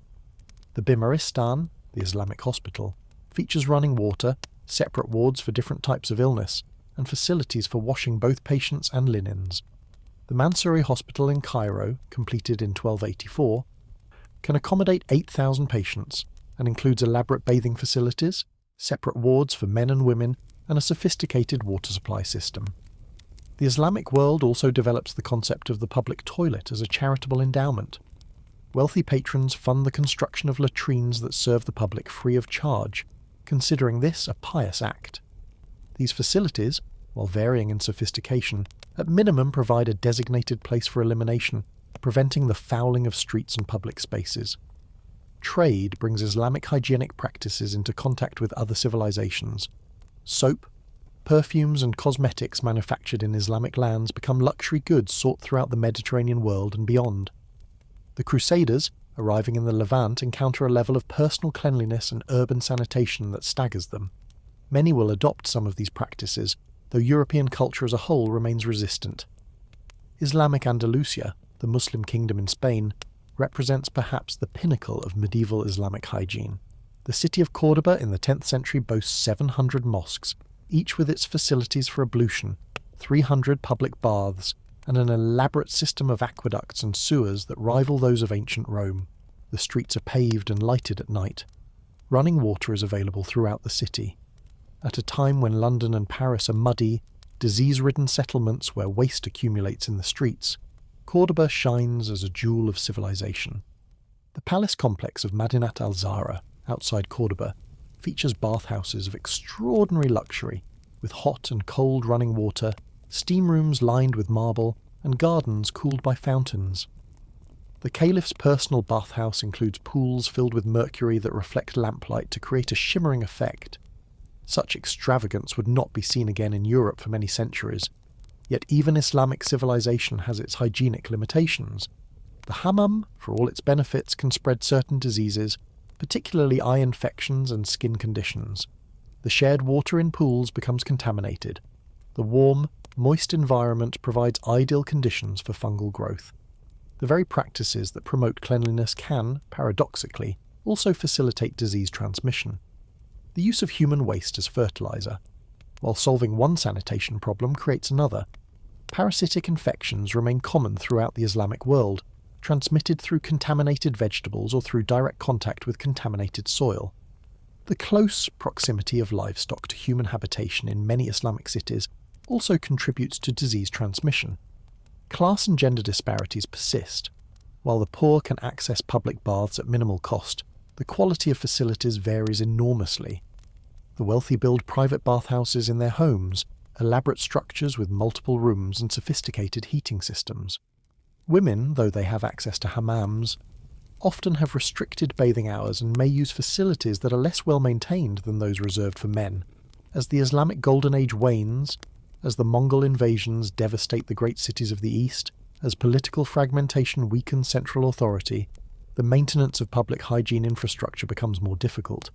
The Bimaristan, the Islamic hospital, features running water, separate wards for different types of illness, and facilities for washing both patients and linens. The Mansouri Hospital in Cairo, completed in 1284, can accommodate 8,000 patients and includes elaborate bathing facilities, separate wards for men and women, and a sophisticated water supply system. The Islamic world also develops the concept of the public toilet as a charitable endowment. Wealthy patrons fund the construction of latrines that serve the public free of charge, considering this a pious act. These facilities, while varying in sophistication, at minimum provide a designated place for elimination, preventing the fouling of streets and public spaces. Trade brings Islamic hygienic practices into contact with other civilizations. Soap, perfumes and cosmetics manufactured in Islamic lands become luxury goods sought throughout the Mediterranean world and beyond. The Crusaders, arriving in the Levant, encounter a level of personal cleanliness and urban sanitation that staggers them. Many will adopt some of these practices, though European culture as a whole remains resistant. Islamic Andalusia, the Muslim kingdom in Spain, represents perhaps the pinnacle of medieval Islamic hygiene. The city of Córdoba in the 10th century boasts 700 mosques, each with its facilities for ablution, 300 public baths, and an elaborate system of aqueducts and sewers that rival those of ancient Rome. The streets are paved and lighted at night. Running water is available throughout the city. At a time when London and Paris are muddy, disease-ridden settlements where waste accumulates in the streets, Córdoba shines as a jewel of civilization. The palace complex of Madinat al-Zahra, outside Córdoba, features bathhouses of extraordinary luxury, with hot and cold running water, steam rooms lined with marble, and gardens cooled by fountains. The caliph's personal bathhouse includes pools filled with mercury that reflect lamplight to create a shimmering effect. Such extravagance would not be seen again in Europe for many centuries, yet even Islamic civilization has its hygienic limitations. The hammam, for all its benefits, can spread certain diseases, particularly eye infections and skin conditions. The shared water in pools becomes contaminated. The warm, moist environment provides ideal conditions for fungal growth. The very practices that promote cleanliness can, paradoxically, also facilitate disease transmission. The use of human waste as fertilizer, while solving one sanitation problem, creates another. Parasitic infections remain common throughout the Islamic world, transmitted through contaminated vegetables or through direct contact with contaminated soil. The close proximity of livestock to human habitation in many Islamic cities also contributes to disease transmission. Class and gender disparities persist. While the poor can access public baths at minimal cost, the quality of facilities varies enormously. The wealthy build private bathhouses in their homes, elaborate structures with multiple rooms and sophisticated heating systems. Women, though they have access to hammams, often have restricted bathing hours and may use facilities that are less well maintained than those reserved for men. As the Islamic Golden Age wanes, as the Mongol invasions devastate the great cities of the East, as political fragmentation weakens central authority, the maintenance of public hygiene infrastructure becomes more difficult.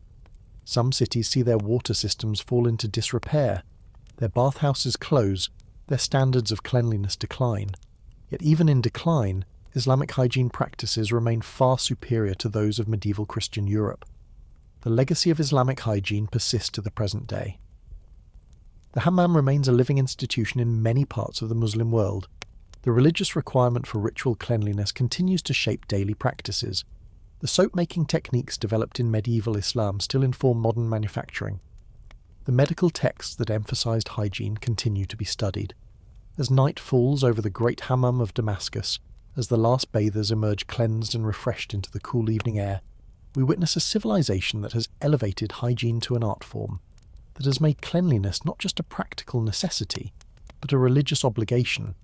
Some cities see their water systems fall into disrepair, their bathhouses close, their standards of cleanliness decline. Yet even in decline, Islamic hygiene practices remain far superior to those of medieval Christian Europe. The legacy of Islamic hygiene persists to the present day. The hammam remains a living institution in many parts of the Muslim world. The religious requirement for ritual cleanliness continues to shape daily practices. The soap-making techniques developed in medieval Islam still inform modern manufacturing. The medical texts that emphasized hygiene continue to be studied. As night falls over the great hammam of Damascus, as the last bathers emerge cleansed and refreshed into the cool evening air, we witness a civilization that has elevated hygiene to an art form, that has made cleanliness not just a practical necessity, but a religious obligation,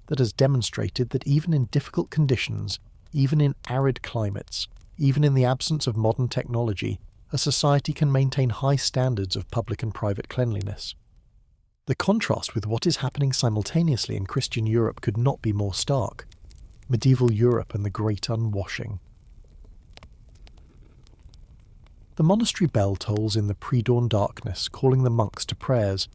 that has demonstrated that even in difficult conditions, even in arid climates, even in the absence of modern technology, a society can maintain high standards of public and private cleanliness. The contrast with what is happening simultaneously in Christian Europe could not be more stark. Medieval Europe and the Great Unwashing. The monastery bell tolls in the pre-dawn darkness, calling the monks to prayers.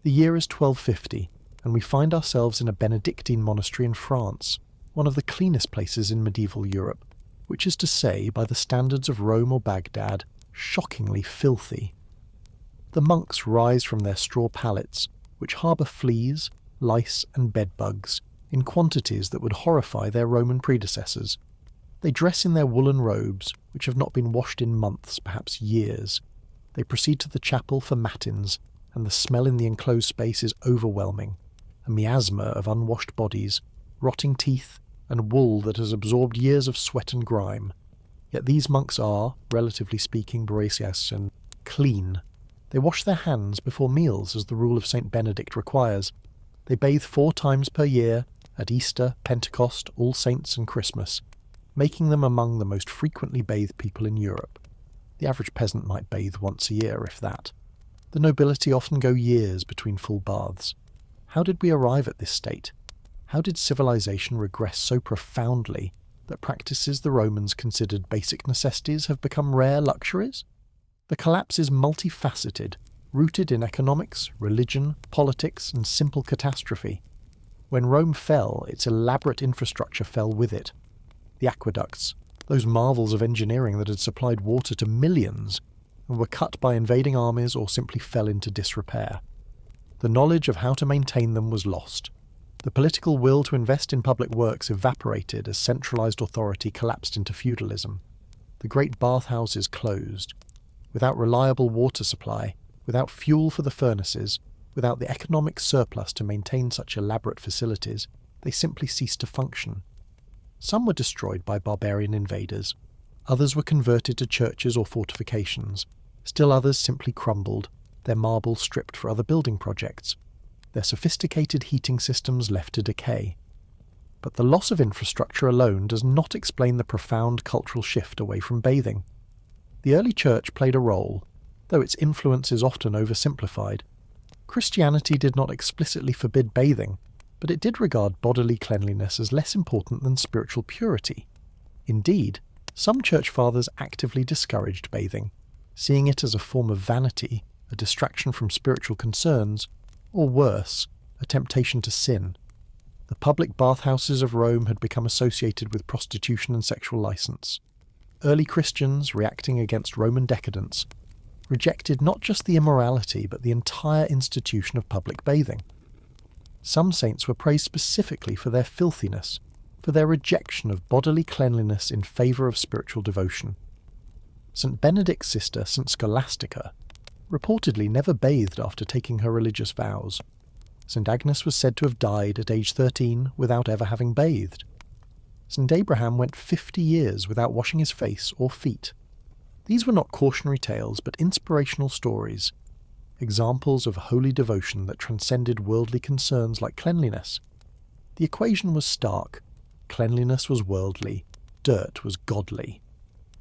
The year is 1250, and we find ourselves in a Benedictine monastery in France, one of the cleanest places in medieval Europe, which is to say, by the standards of Rome or Baghdad, shockingly filthy. The monks rise from their straw pallets, which harbour fleas, lice and bedbugs, in quantities that would horrify their Roman predecessors. They dress in their woolen robes, which have not been washed in months, perhaps years. They proceed to the chapel for matins, and the smell in the enclosed space is overwhelming, a miasma of unwashed bodies, rotting teeth, and wool that has absorbed years of sweat and grime. Yet these monks are, relatively speaking, bracious and clean. They wash their hands before meals, as the rule of St. Benedict requires. They bathe 4 times per year, at Easter, Pentecost, All Saints and Christmas, making them among the most frequently bathed people in Europe. The average peasant might bathe once a year, if that. The nobility often go years between full baths. How did we arrive at this state? How did civilization regress so profoundly that practices the Romans considered basic necessities have become rare luxuries? The collapse is multifaceted, rooted in economics, religion, politics, and simple catastrophe. When Rome fell, its elaborate infrastructure fell with it. The aqueducts, those marvels of engineering that had supplied water to millions, and were cut by invading armies or simply fell into disrepair. The knowledge of how to maintain them was lost. The political will to invest in public works evaporated as centralized authority collapsed into feudalism. The great bathhouses closed. Without reliable water supply, without fuel for the furnaces, without the economic surplus to maintain such elaborate facilities, they simply ceased to function. Some were destroyed by barbarian invaders. Others were converted to churches or fortifications. Still others simply crumbled, their marble stripped for other building projects, their sophisticated heating systems left to decay. But the loss of infrastructure alone does not explain the profound cultural shift away from bathing. The early church played a role, though its influence is often oversimplified. Christianity did not explicitly forbid bathing, but it did regard bodily cleanliness as less important than spiritual purity. Indeed, some church fathers actively discouraged bathing, seeing it as a form of vanity, a distraction from spiritual concerns, or worse, a temptation to sin. The public bathhouses of Rome had become associated with prostitution and sexual license. Early Christians, reacting against Roman decadence, rejected not just the immorality but the entire institution of public bathing. Some saints were praised specifically for their filthiness, for their rejection of bodily cleanliness in favour of spiritual devotion. St. Benedict's sister, St. Scholastica, reportedly never bathed after taking her religious vows. St. Agnes was said to have died at age 13 without ever having bathed. St. Abraham went 50 years without washing his face or feet. These were not cautionary tales but inspirational stories, examples of holy devotion that transcended worldly concerns like cleanliness. The equation was stark. Cleanliness was worldly, dirt was godly.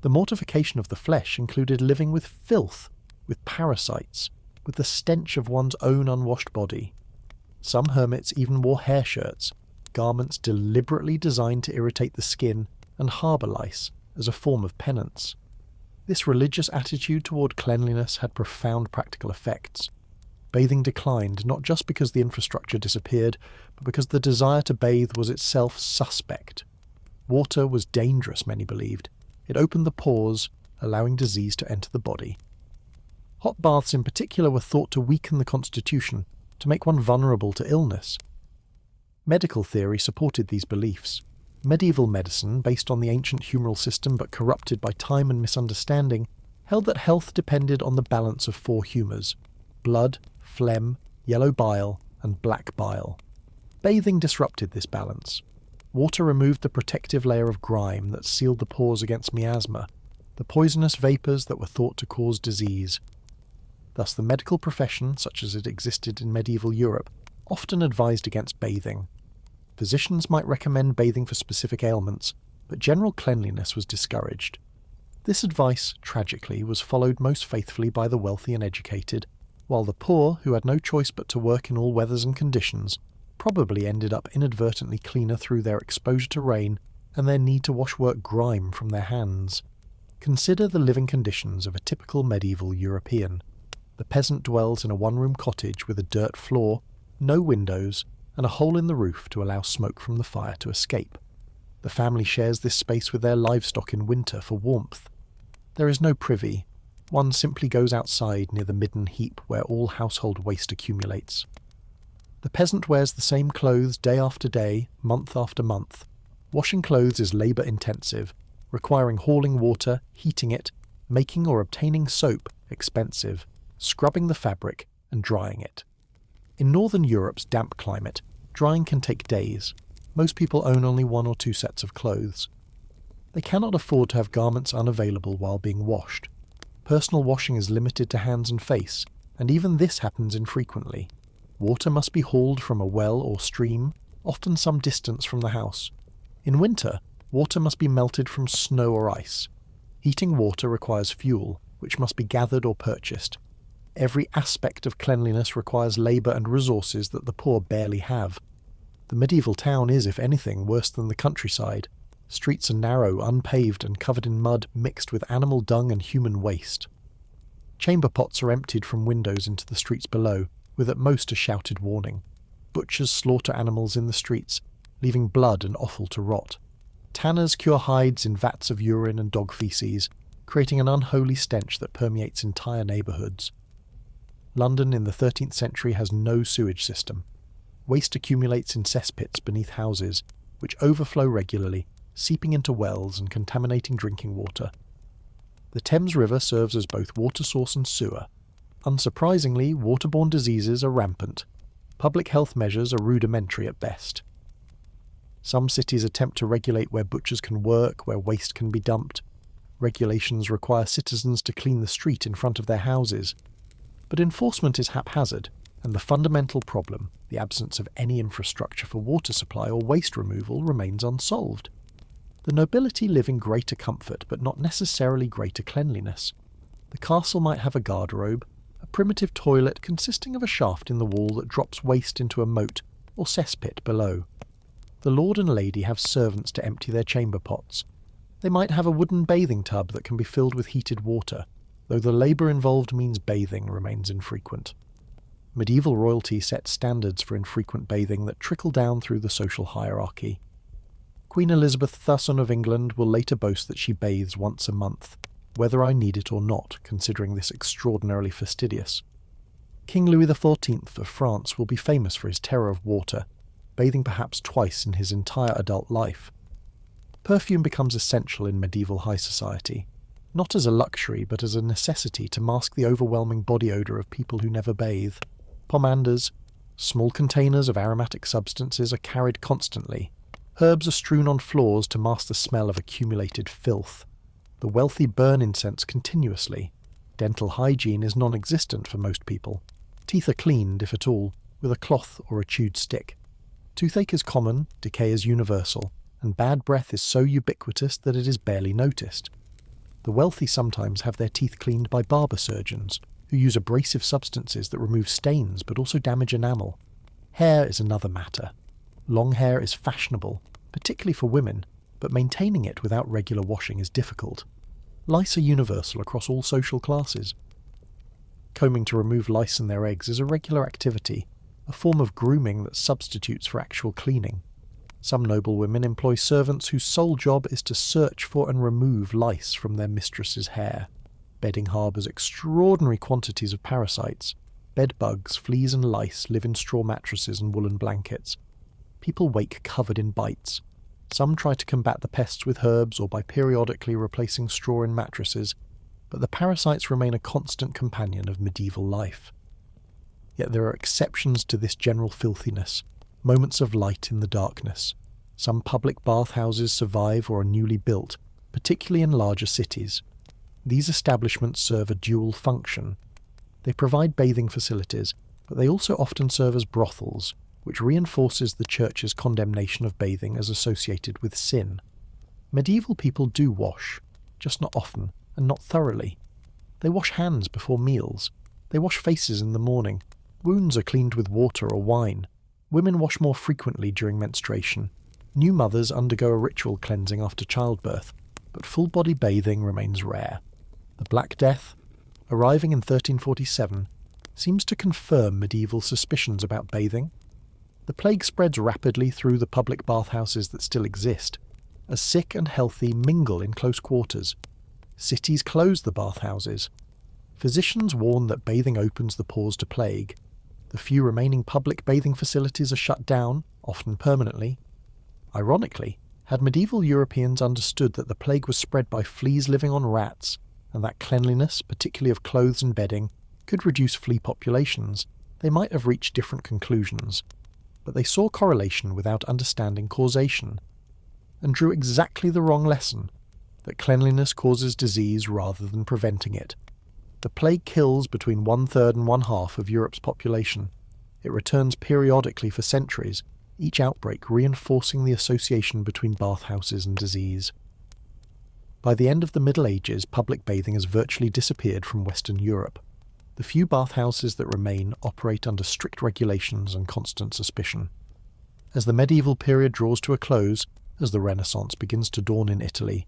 The mortification of the flesh included living with filth, with parasites, with the stench of one's own unwashed body. Some hermits even wore hair shirts, garments deliberately designed to irritate the skin and harbour lice as a form of penance. This religious attitude toward cleanliness had profound practical effects. Bathing declined not just because the infrastructure disappeared, but because the desire to bathe was itself suspect. Water was dangerous, many believed. It opened the pores, allowing disease to enter the body. Hot baths in particular were thought to weaken the constitution, to make one vulnerable to illness. Medical theory supported these beliefs. Medieval medicine, based on the ancient humoral system but corrupted by time and misunderstanding, held that health depended on the balance of four humours: blood, phlegm, yellow bile, and black bile. Bathing disrupted this balance. Water removed the protective layer of grime that sealed the pores against miasma, the poisonous vapours that were thought to cause disease. Thus the medical profession, such as it existed in medieval Europe, often advised against bathing. Physicians might recommend bathing for specific ailments, but general cleanliness was discouraged. This advice, tragically, was followed most faithfully by the wealthy and educated, while the poor, who had no choice but to work in all weathers and conditions, probably ended up inadvertently cleaner through their exposure to rain and their need to wash work grime from their hands. Consider the living conditions of a typical medieval European. The peasant dwells in a one-room cottage with a dirt floor, no windows, and a hole in the roof to allow smoke from the fire to escape. The family shares this space with their livestock in winter for warmth. There is no privy. One simply goes outside near the midden heap where all household waste accumulates. The peasant wears the same clothes day after day, month after month. Washing clothes is labour-intensive, requiring hauling water, heating it, making or obtaining soap, expensive, scrubbing the fabric, and drying it. In northern Europe's damp climate, drying can take days. Most people own only 1 or 2 sets of clothes. They cannot afford to have garments unavailable while being washed. Personal washing is limited to hands and face, and even this happens infrequently. Water must be hauled from a well or stream, often some distance from the house. In winter, water must be melted from snow or ice. Heating water requires fuel, which must be gathered or purchased. Every aspect of cleanliness requires labour and resources that the poor barely have. The medieval town is, if anything, worse than the countryside. Streets are narrow, unpaved, and covered in mud mixed with animal dung and human waste. Chamber pots are emptied from windows into the streets below, with at most a shouted warning. Butchers slaughter animals in the streets, leaving blood and offal to rot. Tanners cure hides in vats of urine and dog feces, creating an unholy stench that permeates entire neighbourhoods. London in the 13th century has no sewage system. Waste accumulates in cesspits beneath houses, which overflow regularly, seeping into wells and contaminating drinking water. The Thames River serves as both water source and sewer. Unsurprisingly, waterborne diseases are rampant. Public health measures are rudimentary at best. Some cities attempt to regulate where butchers can work, where waste can be dumped. Regulations require citizens to clean the street in front of their houses. But enforcement is haphazard, and the fundamental problem, the absence of any infrastructure for water supply or waste removal, remains unsolved. The nobility live in greater comfort, but not necessarily greater cleanliness. The castle might have a garderobe, a primitive toilet consisting of a shaft in the wall that drops waste into a moat or cesspit below. The lord and lady have servants to empty their chamber pots. They might have a wooden bathing tub that can be filled with heated water, though the labour involved means bathing remains infrequent. Medieval royalty set standards for infrequent bathing that trickle down through the social hierarchy. Queen Elizabeth III of England will later boast that she bathes once a month, whether I need it or not, considering this extraordinarily fastidious. King Louis XIV of France will be famous for his terror of water, bathing perhaps twice in his entire adult life. Perfume becomes essential in medieval high society, not as a luxury but as a necessity to mask the overwhelming body odour of people who never bathe. Pomanders, small containers of aromatic substances, are carried constantly. Herbs are strewn on floors to mask the smell of accumulated filth. The wealthy burn incense continuously. Dental hygiene is non-existent for most people. Teeth are cleaned, if at all, with a cloth or a chewed stick. Toothache is common, decay is universal, and bad breath is so ubiquitous that it is barely noticed. The wealthy sometimes have their teeth cleaned by barber surgeons, who use abrasive substances that remove stains but also damage enamel. Hair is another matter. Long hair is fashionable, particularly for women, but maintaining it without regular washing is difficult. Lice are universal across all social classes. Combing to remove lice in their eggs is a regular activity, a form of grooming that substitutes for actual cleaning. Some noble women employ servants whose sole job is to search for and remove lice from their mistress's hair. Bedding harbours extraordinary quantities of parasites. Bed bugs, fleas and lice live in straw mattresses and woolen blankets. people wake covered in bites. Some try to combat the pests with herbs or by periodically replacing straw in mattresses, but the parasites remain a constant companion of medieval life. Yet there are exceptions to this general filthiness, moments of light in the darkness. Some public bathhouses survive or are newly built, particularly in larger cities. These establishments serve a dual function. They provide bathing facilities, but they also often serve as brothels, which reinforces the Church's condemnation of bathing as associated with sin. Medieval people do wash, just not often, and not thoroughly. They wash hands before meals. They wash faces in the morning. Wounds are cleaned with water or wine. Women wash more frequently during menstruation. New mothers undergo a ritual cleansing after childbirth, but full-body bathing remains rare. The Black Death, arriving in 1347, seems to confirm medieval suspicions about bathing. The plague spreads rapidly through the public bathhouses that still exist, as sick and healthy mingle in close quarters. Cities close the bathhouses. Physicians warn that bathing opens the pores to plague. The few remaining public bathing facilities are shut down, often permanently. Ironically, had medieval Europeans understood that the plague was spread by fleas living on rats, and that cleanliness, particularly of clothes and bedding, could reduce flea populations, they might have reached different conclusions. But they saw correlation without understanding causation, and drew exactly the wrong lesson, that cleanliness causes disease rather than preventing it. The plague kills between 1/3 and 1/2 of Europe's population. It returns periodically for centuries, each outbreak reinforcing the association between bathhouses and disease. By the end of the Middle Ages, public bathing has virtually disappeared from Western Europe. The few bathhouses that remain operate under strict regulations and constant suspicion. As the medieval period draws to a close, as the Renaissance begins to dawn in Italy,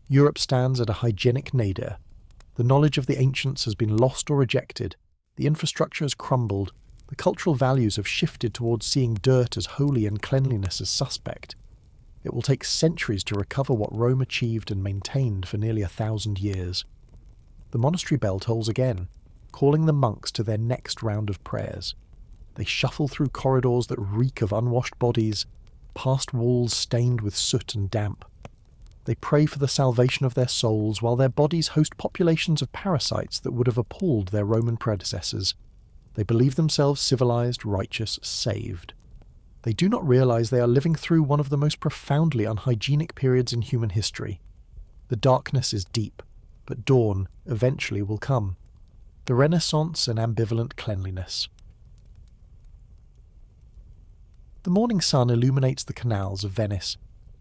Europe stands at a hygienic nadir. The knowledge of the ancients has been lost or rejected, the infrastructure has crumbled, the cultural values have shifted towards seeing dirt as holy and cleanliness as suspect. It will take centuries to recover what Rome achieved and maintained for nearly 1,000 years. The monastery bell tolls again, calling the monks to their next round of prayers. They shuffle through corridors that reek of unwashed bodies, past walls stained with soot and damp. They pray for the salvation of their souls while their bodies host populations of parasites that would have appalled their Roman predecessors. They believe themselves civilized, righteous, saved. They do not realize they are living through one of the most profoundly unhygienic periods in human history. The darkness is deep, but dawn eventually will come. The Renaissance and ambivalent cleanliness. The morning sun illuminates the canals of Venice,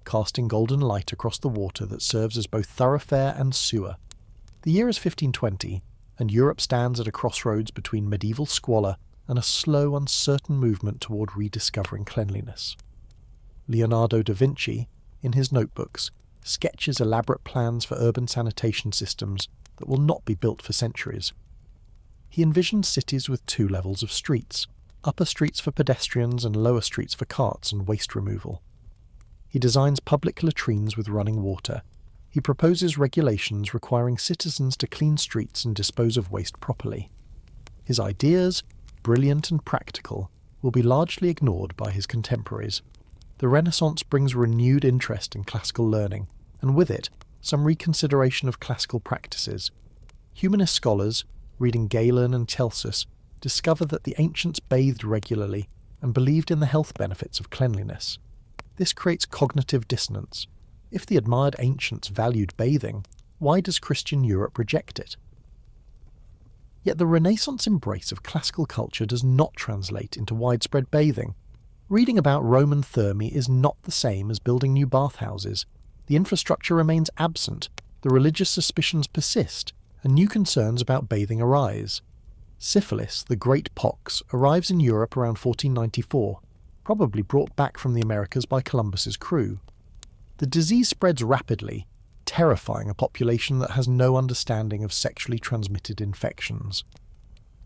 casting golden light across the water that serves as both thoroughfare and sewer. The year is 1520, and Europe stands at a crossroads between medieval squalor and a slow, uncertain movement toward rediscovering cleanliness. Leonardo da Vinci, in his notebooks, sketches elaborate plans for urban sanitation systems that will not be built for centuries. He envisioned cities with 2 levels of streets, upper streets for pedestrians and lower streets for carts and waste removal. He designs public latrines with running water. He proposes regulations requiring citizens to clean streets and dispose of waste properly. His ideas, brilliant and practical, will be largely ignored by his contemporaries. The Renaissance brings renewed interest in classical learning, and with it, some reconsideration of classical practices. Humanist scholars, reading Galen and Celsus, discover that the ancients bathed regularly and believed in the health benefits of cleanliness. This creates cognitive dissonance. If the admired ancients valued bathing, why does Christian Europe reject it? Yet the Renaissance embrace of classical culture does not translate into widespread bathing. Reading about Roman thermae is not the same as building new bathhouses. The infrastructure remains absent, the religious suspicions persist, and new concerns about bathing arise. Syphilis, the Great Pox, arrives in Europe around 1494, probably brought back from the Americas by Columbus's crew. The disease spreads rapidly, terrifying a population that has no understanding of sexually transmitted infections.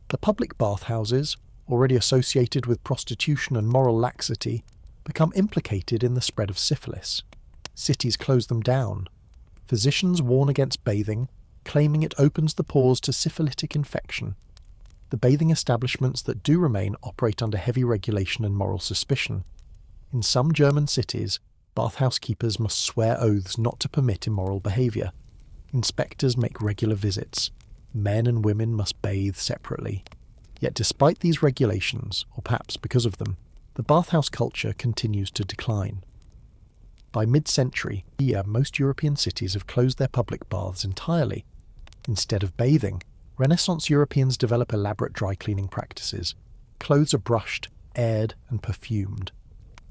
The public bathhouses, already associated with prostitution and moral laxity, become implicated in the spread of syphilis. Cities close them down. Physicians warn against bathing, claiming it opens the pores to syphilitic infection. The bathing establishments that do remain operate under heavy regulation and moral suspicion. In some German cities, bathhouse keepers must swear oaths not to permit immoral behaviour. Inspectors make regular visits. Men and women must bathe separately. Yet despite these regulations, or perhaps because of them, the bathhouse culture continues to decline. By mid-century, most European cities have closed their public baths entirely. Instead of bathing, Renaissance Europeans develop elaborate dry cleaning practices. Clothes are brushed, aired, and perfumed.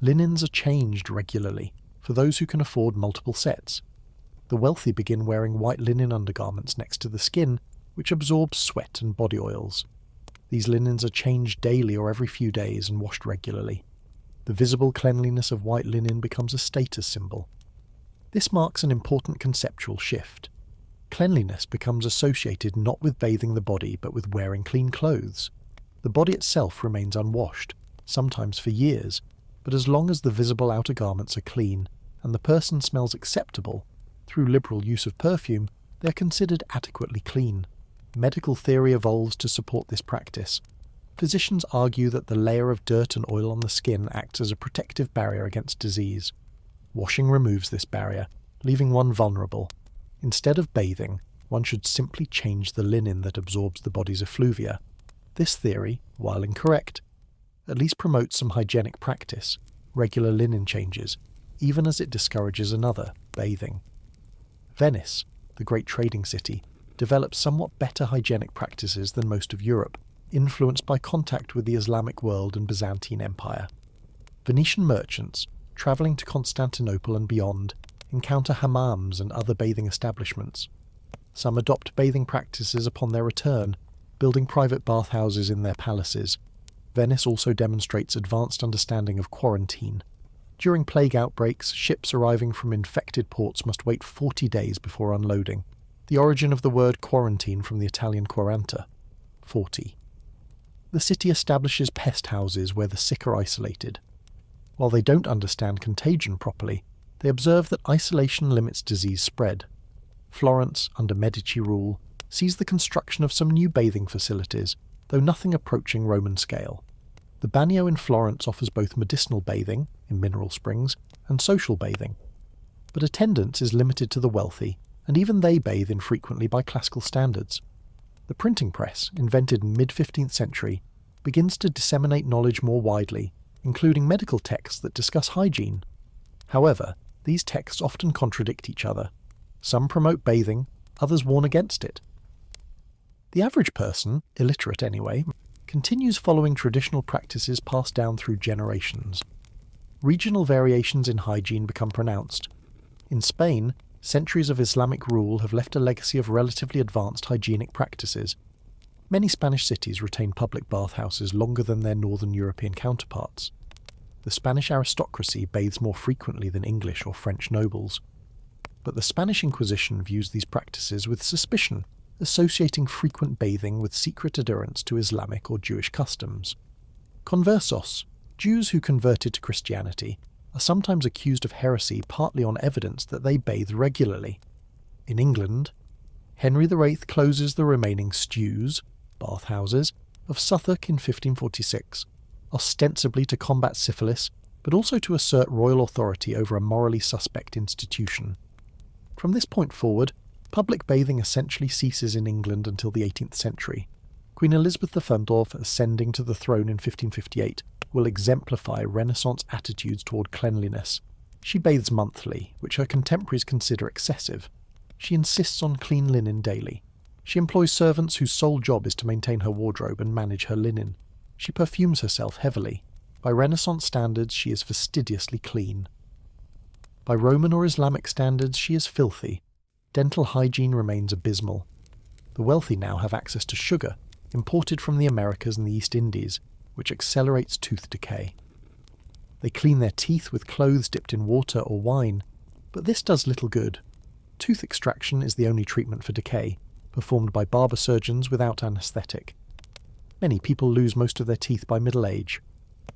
Linens are changed regularly, for those who can afford multiple sets. The wealthy begin wearing white linen undergarments next to the skin, which absorbs sweat and body oils. These linens are changed daily or every few days and washed regularly. The visible cleanliness of white linen becomes a status symbol. This marks an important conceptual shift. Cleanliness becomes associated not with bathing the body but with wearing clean clothes. The body itself remains unwashed, sometimes for years, but as long as the visible outer garments are clean and the person smells acceptable, through liberal use of perfume, they are considered adequately clean. Medical theory evolves to support this practice. Physicians argue that the layer of dirt and oil on the skin acts as a protective barrier against disease. Washing removes this barrier, leaving one vulnerable. Instead of bathing, one should simply change the linen that absorbs the body's effluvia. This theory, while incorrect, at least promotes some hygienic practice, regular linen changes, even as it discourages another, bathing. Venice, the great trading city, developed somewhat better hygienic practices than most of Europe, influenced by contact with the Islamic world and Byzantine Empire. Venetian merchants, travelling to Constantinople and beyond, encounter hammams and other bathing establishments. Some adopt bathing practices upon their return, building private bathhouses in their palaces. Venice also demonstrates advanced understanding of quarantine. During plague outbreaks, ships arriving from infected ports must wait 40 days before unloading. The origin of the word quarantine from the Italian quaranta, 40. The city establishes pest houses where the sick are isolated. While they don't understand contagion properly, they observe that isolation limits disease spread. Florence, under Medici rule, sees the construction of some new bathing facilities, though nothing approaching Roman scale. The bagno in Florence offers both medicinal bathing, in mineral springs, and social bathing. But attendance is limited to the wealthy, and even they bathe infrequently by classical standards. The printing press, invented in mid-15th century, begins to disseminate knowledge more widely, including medical texts that discuss hygiene. However, these texts often contradict each other. Some promote bathing, others warn against it. The average person, illiterate anyway, continues following traditional practices passed down through generations. Regional variations in hygiene become pronounced. In Spain, centuries of Islamic rule have left a legacy of relatively advanced hygienic practices. Many Spanish cities retain public bathhouses longer than their northern European counterparts. The Spanish aristocracy bathes more frequently than English or French nobles. But the Spanish Inquisition views these practices with suspicion, associating frequent bathing with secret adherence to Islamic or Jewish customs. Conversos, Jews who converted to Christianity, are sometimes accused of heresy partly on evidence that they bathe regularly. In England, Henry VIII closes the remaining stews, bathhouses, of Southwark in 1546, ostensibly to combat syphilis, but also to assert royal authority over a morally suspect institution. From this point forward, public bathing essentially ceases in England until the 18th century. Queen Elizabeth I, ascending to the throne in 1558, will exemplify Renaissance attitudes toward cleanliness. She bathes monthly, which her contemporaries consider excessive. She insists on clean linen daily. She employs servants whose sole job is to maintain her wardrobe and manage her linen. She perfumes herself heavily. By Renaissance standards, she is fastidiously clean. By Roman or Islamic standards, she is filthy. Dental hygiene remains abysmal. The wealthy now have access to sugar, imported from the Americas and the East Indies, which accelerates tooth decay. They clean their teeth with clothes dipped in water or wine, but this does little good. Tooth extraction is the only treatment for decay, performed by barber surgeons without anaesthetic. Many people lose most of their teeth by middle age.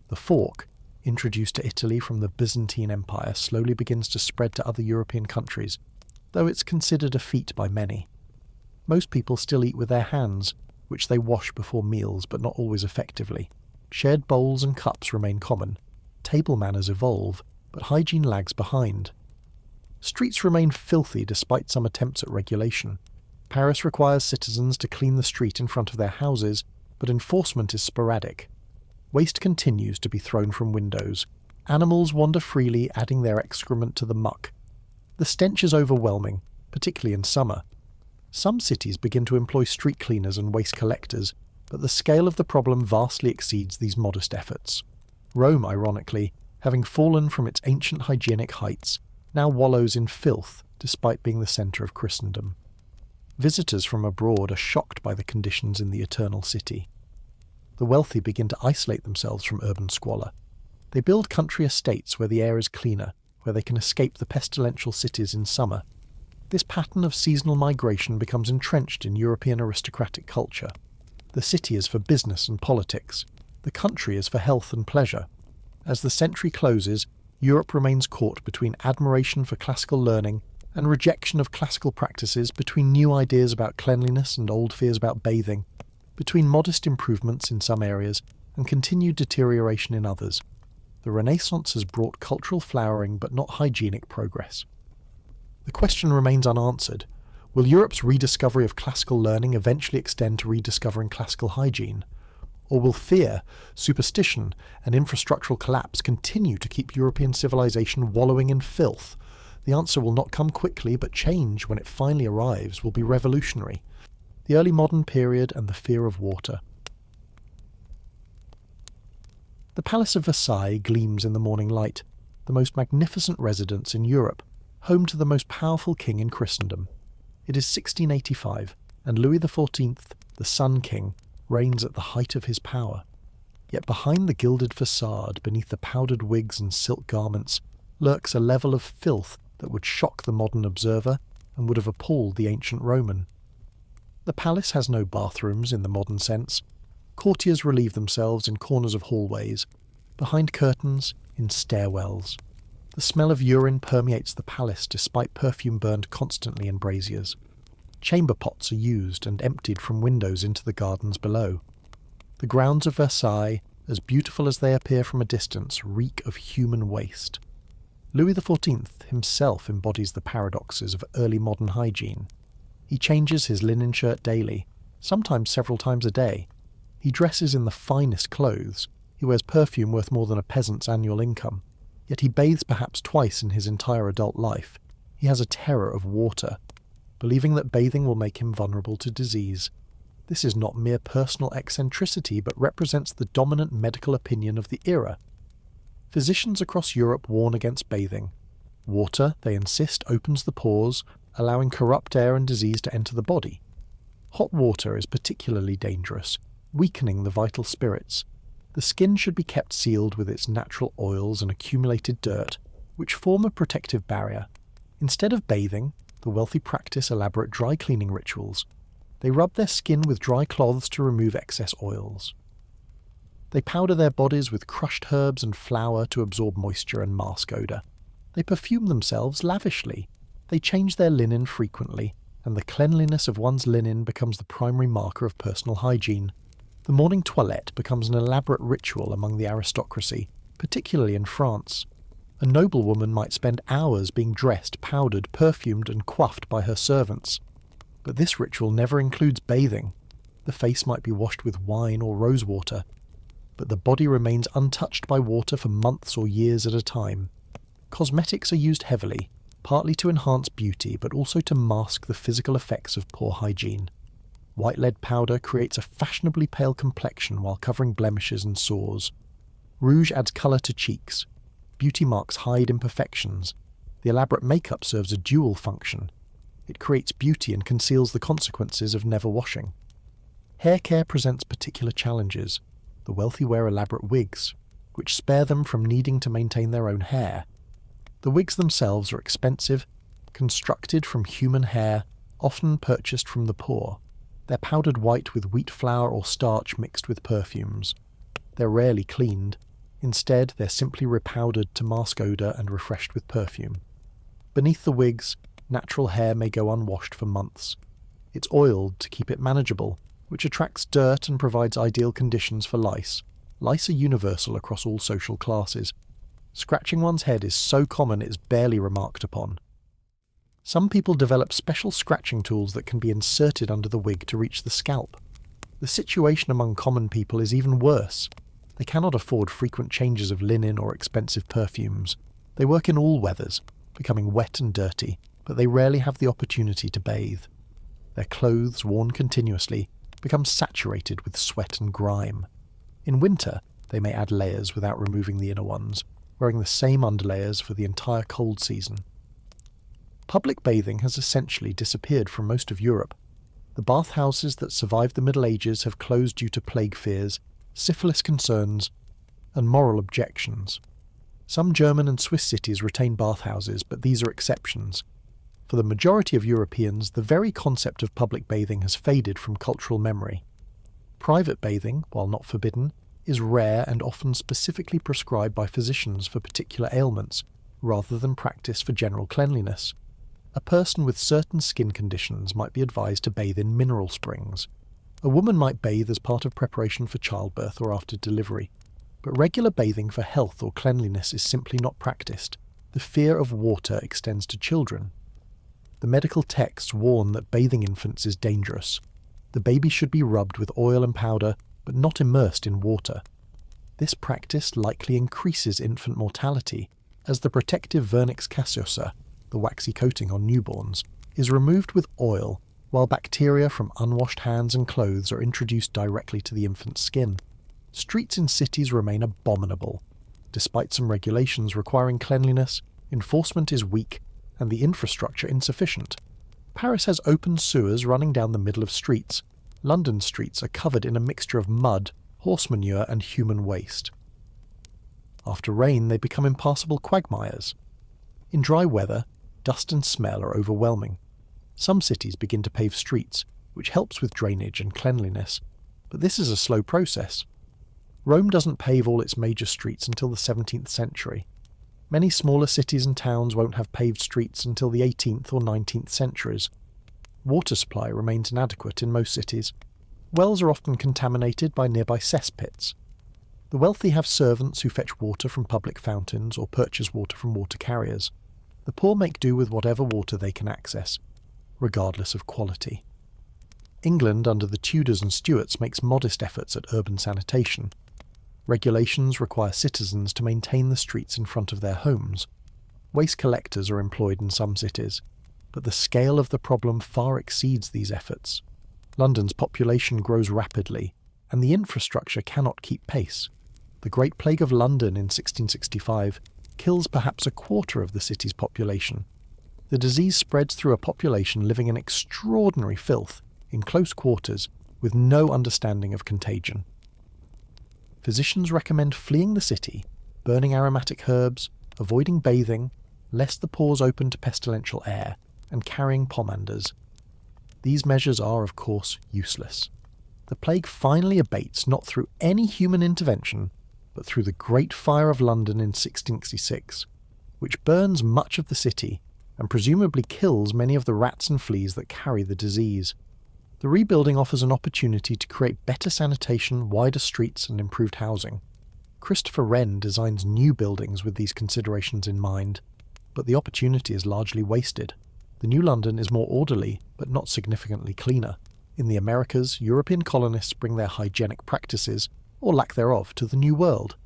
The fork, introduced to Italy from the Byzantine Empire, slowly begins to spread to other European countries, though it's considered a feat by many. Most people still eat with their hands, which they wash before meals but not always effectively. Shared bowls and cups remain common. table manners evolve, but hygiene lags behind. Streets remain filthy despite some attempts at regulation. Paris requires citizens to clean the street in front of their houses, but enforcement is sporadic. Waste continues to be thrown from windows. Animals wander freely, adding their excrement to the muck. The stench is overwhelming, particularly in summer. Some cities begin to employ street cleaners and waste collectors, but the scale of the problem vastly exceeds these modest efforts. Rome, ironically, having fallen from its ancient hygienic heights, now wallows in filth despite being the centre of Christendom. Visitors from abroad are shocked by the conditions in the Eternal City. The wealthy begin to isolate themselves from urban squalor. They build country estates where the air is cleaner, where they can escape the pestilential cities in summer. This pattern of seasonal migration becomes entrenched in European aristocratic culture. The city is for business and politics. The country is for health and pleasure. As the century closes, Europe remains caught between admiration for classical learning and rejection of classical practices, between new ideas about cleanliness and old fears about bathing, between modest improvements in some areas and continued deterioration in others. The Renaissance has brought cultural flowering but not hygienic progress. The question remains unanswered. Will Europe's rediscovery of classical learning eventually extend to rediscovering classical hygiene? Or will fear, superstition, and infrastructural collapse continue to keep European civilization wallowing in filth? The answer will not come quickly, but change, when it finally arrives, will be revolutionary. The early modern period and the fear of water. The Palace of Versailles gleams in the morning light, the most magnificent residence in Europe, home to the most powerful king in Christendom. It is 1685, and Louis XIV, the Sun King, reigns at the height of his power. Yet behind the gilded facade, beneath the powdered wigs and silk garments, lurks a level of filth that would shock the modern observer and would have appalled the ancient Roman. The palace has no bathrooms in the modern sense. Courtiers relieve themselves in corners of hallways, behind curtains, in stairwells. The smell of urine permeates the palace despite perfume burned constantly in braziers. Chamber pots are used and emptied from windows into the gardens below. The grounds of Versailles, as beautiful as they appear from a distance, reek of human waste. Louis XIV himself embodies the paradoxes of early modern hygiene. He changes his linen shirt daily, sometimes several times a day. He dresses in the finest clothes. He wears perfume worth more than a peasant's annual income. Yet he bathes perhaps twice in his entire adult life. He has a terror of water, believing that bathing will make him vulnerable to disease. This is not mere personal eccentricity, but represents the dominant medical opinion of the era. Physicians across Europe warn against bathing. Water, they insist, opens the pores, allowing corrupt air and disease to enter the body. Hot water is particularly dangerous, weakening the vital spirits. The skin should be kept sealed with its natural oils and accumulated dirt, which form a protective barrier. Instead of bathing, the wealthy practice elaborate dry cleaning rituals. They rub their skin with dry cloths to remove excess oils. They powder their bodies with crushed herbs and flour to absorb moisture and mask odour. They perfume themselves lavishly. They change their linen frequently, and the cleanliness of one's linen becomes the primary marker of personal hygiene. The morning toilette becomes an elaborate ritual among the aristocracy, particularly in France. A noblewoman might spend hours being dressed, powdered, perfumed, and coiffed by her servants. But this ritual never includes bathing. The face might be washed with wine or rosewater, but the body remains untouched by water for months or years at a time. Cosmetics are used heavily, partly to enhance beauty, but also to mask the physical effects of poor hygiene. White lead powder creates a fashionably pale complexion while covering blemishes and sores. Rouge adds colour to cheeks. Beauty marks hide imperfections. The elaborate makeup serves a dual function. It creates beauty and conceals the consequences of never washing. Hair care presents particular challenges. The wealthy wear elaborate wigs, which spare them from needing to maintain their own hair. The wigs themselves are expensive, constructed from human hair, often purchased from the poor. They're powdered white with wheat flour or starch mixed with perfumes. They're rarely cleaned. Instead, they're simply repowdered to mask odour and refreshed with perfume. Beneath the wigs, natural hair may go unwashed for months. It's oiled to keep it manageable, which attracts dirt and provides ideal conditions for lice. Lice are universal across all social classes. Scratching one's head is so common it is barely remarked upon. Some people develop special scratching tools that can be inserted under the wig to reach the scalp. The situation among common people is even worse. They cannot afford frequent changes of linen or expensive perfumes. They work in all weathers, becoming wet and dirty, but they rarely have the opportunity to bathe. Their clothes, worn continuously, become saturated with sweat and grime. In winter, they may add layers without removing the inner ones, wearing the same underlayers for the entire cold season. Public bathing has essentially disappeared from most of Europe. The bathhouses that survived the Middle Ages have closed due to plague fears, syphilis concerns, and moral objections. Some German and Swiss cities retain bathhouses, but these are exceptions. For the majority of Europeans, the very concept of public bathing has faded from cultural memory. Private bathing, while not forbidden, is rare and often specifically prescribed by physicians for particular ailments, rather than practiced for general cleanliness. A person with certain skin conditions might be advised to bathe in mineral springs. A woman might bathe as part of preparation for childbirth or after delivery, but regular bathing for health or cleanliness is simply not practiced. The fear of water extends to children. The medical texts warn that bathing infants is dangerous. The baby should be rubbed with oil and powder, but not immersed in water. This practice likely increases infant mortality, as the protective vernix caseosa, the waxy coating on newborns, is removed with oil, while bacteria from unwashed hands and clothes are introduced directly to the infant's skin. Streets in cities remain abominable. Despite some regulations requiring cleanliness, enforcement is weak and the infrastructure insufficient. Paris has open sewers running down the middle of streets. London streets are covered in a mixture of mud, horse manure and human waste. After rain, they become impassable quagmires. In dry weather, dust and smell are overwhelming. Some cities begin to pave streets, which helps with drainage and cleanliness, but this is a slow process. Rome doesn't pave all its major streets until the 17th century. Many smaller cities and towns won't have paved streets until the 18th or 19th centuries. Water supply remains inadequate in most cities. Wells are often contaminated by nearby cesspits. The wealthy have servants who fetch water from public fountains or purchase water from water carriers. The poor make do with whatever water they can access, regardless of quality. England under the Tudors and Stuarts makes modest efforts at urban sanitation. Regulations require citizens to maintain the streets in front of their homes. Waste collectors are employed in some cities, but the scale of the problem far exceeds these efforts. London's population grows rapidly, and the infrastructure cannot keep pace. The Great Plague of London in 1665 kills perhaps a quarter of the city's population. The disease spreads through a population living in extraordinary filth, in close quarters, with no understanding of contagion. Physicians recommend fleeing the city, burning aromatic herbs, avoiding bathing, lest the pores open to pestilential air, and carrying pomanders. These measures are, of course, useless. The plague finally abates not through any human intervention, but through the Great Fire of London in 1666, which burns much of the city and presumably kills many of the rats and fleas that carry the disease. The rebuilding offers an opportunity to create better sanitation, wider streets and improved housing. Christopher Wren designs new buildings with these considerations in mind, but the opportunity is largely wasted. The new London is more orderly, but not significantly cleaner. In the Americas, European colonists bring their hygienic practices, or lack thereof, to the New World.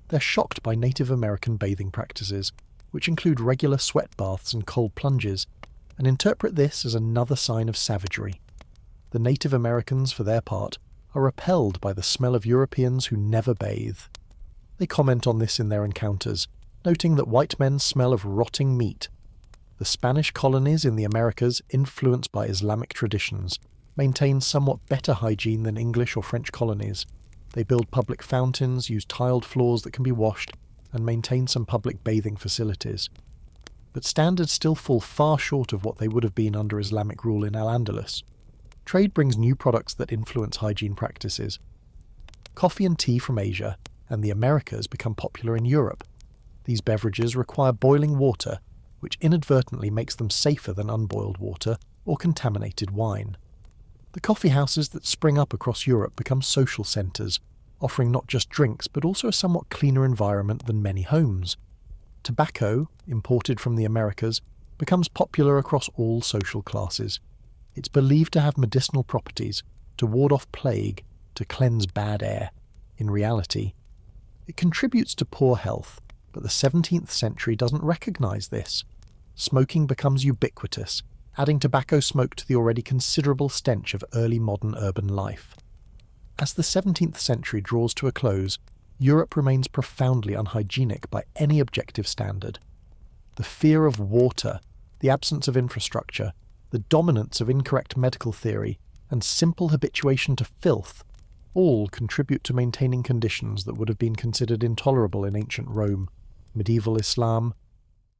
They're shocked by Native American bathing practices, which include regular sweat baths and cold plunges, and interpret this as another sign of savagery. The Native Americans, for their part, are repelled by the smell of Europeans who never bathe. They comment on this in their encounters, noting that white men smell of rotting meat. The Spanish colonies in the Americas, influenced by Islamic traditions, maintain somewhat better hygiene than English or French colonies. They build public fountains, use tiled floors that can be washed, and maintain some public bathing facilities. But standards still fall far short of what they would have been under Islamic rule in Al-Andalus. Trade brings new products that influence hygiene practices. Coffee and tea from Asia and the Americas become popular in Europe. These beverages require boiling water, which inadvertently makes them safer than unboiled water or contaminated wine. The coffee houses that spring up across Europe become social centres, offering not just drinks but also a somewhat cleaner environment than many homes. Tobacco, imported from the Americas, becomes popular across all social classes. It's believed to have medicinal properties, to ward off plague, to cleanse bad air. In reality, it contributes to poor health, but the 17th century doesn't recognise this. Smoking becomes ubiquitous, adding tobacco smoke to the already considerable stench of early modern urban life. As the 17th century draws to a close, Europe remains profoundly unhygienic by any objective standard. The fear of water, the absence of infrastructure, the dominance of incorrect medical theory, and simple habituation to filth all contribute to maintaining conditions that would have been considered intolerable in ancient Rome, medieval Islam,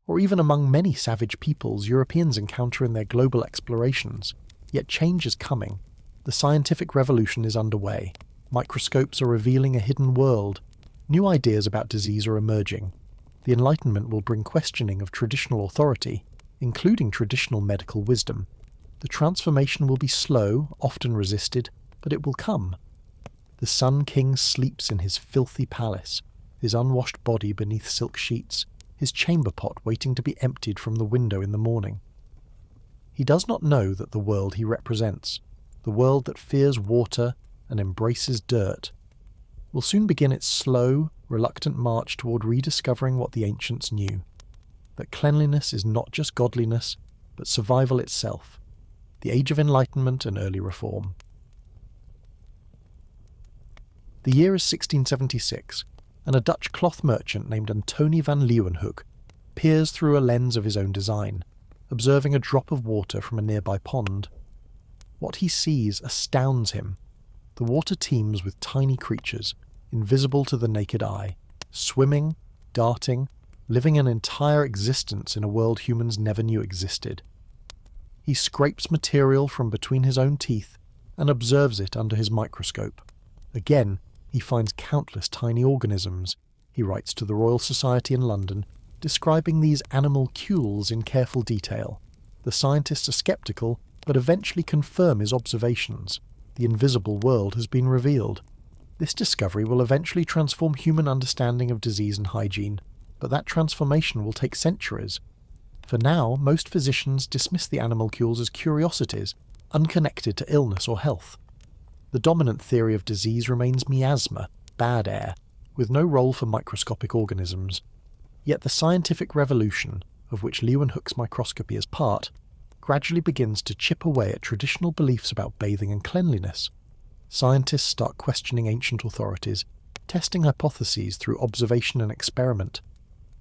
or even among many savage peoples Europeans encounter in their global explorations. Yet change is coming. The scientific revolution is underway. Microscopes are revealing a hidden world. New ideas about disease are emerging. The Enlightenment will bring questioning of traditional authority, including traditional medical wisdom. The transformation will be slow, often resisted, but it will come. The Sun King sleeps in his filthy palace, his unwashed body beneath silk sheets, his chamber pot waiting to be emptied from the window in the morning. He does not know that the world he represents, the world that fears water and embraces dirt, will soon begin its slow, reluctant march toward rediscovering what the ancients knew, that cleanliness is not just godliness, but survival itself, the Age of Enlightenment and early reform. The year is 1676, and a Dutch cloth merchant named Antony van Leeuwenhoek peers through a lens of his own design, observing a drop of water from a nearby pond. What he sees astounds him. The water teems with tiny creatures, invisible to the naked eye, swimming, darting, living an entire existence in a world humans never knew existed. He scrapes material from between his own teeth and observes it under his microscope. Again, he finds countless tiny organisms. He writes to the Royal Society in London, describing these animalcules in careful detail. The scientists are sceptical, but eventually confirm his observations. The invisible world has been revealed. This discovery will eventually transform human understanding of disease and hygiene, but that transformation will take centuries. For now, most physicians dismiss the animalcules as curiosities, unconnected to illness or health. The dominant theory of disease remains miasma, bad air, with no role for microscopic organisms. Yet the scientific revolution, of which Leeuwenhoek's microscopy is part, gradually begins to chip away at traditional beliefs about bathing and cleanliness. Scientists start questioning ancient authorities, testing hypotheses through observation and experiment.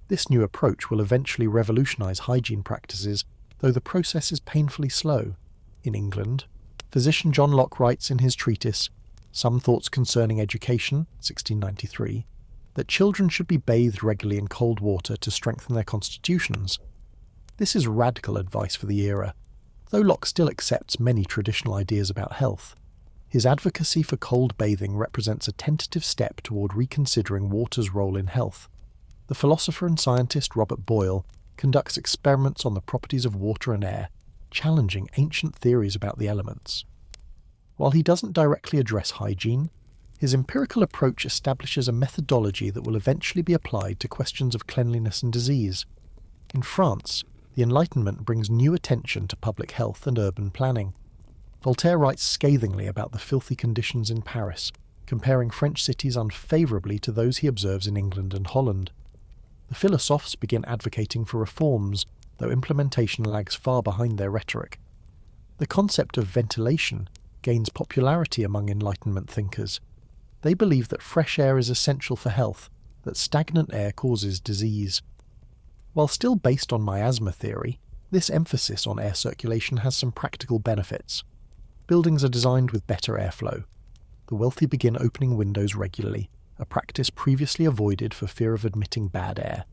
This new approach will eventually revolutionize hygiene practices, though the process is painfully slow. In England, physician John Locke writes in his treatise, Some Thoughts Concerning Education, 1693, that children should be bathed regularly in cold water to strengthen their constitutions. This is radical advice for the era, though Locke still accepts many traditional ideas about health. His advocacy for cold bathing represents a tentative step toward reconsidering water's role in health. The philosopher and scientist Robert Boyle conducts experiments on the properties of water and air, challenging ancient theories about the elements. While he doesn't directly address hygiene, his empirical approach establishes a methodology that will eventually be applied to questions of cleanliness and disease. In France, the Enlightenment brings new attention to public health and urban planning. Voltaire writes scathingly about the filthy conditions in Paris, comparing French cities unfavourably to those he observes in England and Holland. The philosophes begin advocating for reforms, though implementation lags far behind their rhetoric. The concept of ventilation gains popularity among Enlightenment thinkers. They believe that fresh air is essential for health, that stagnant air causes disease. While still based on miasma theory, this emphasis on air circulation has some practical benefits. Buildings are designed with better airflow. The wealthy begin opening windows regularly, a practice previously avoided for fear of admitting bad air.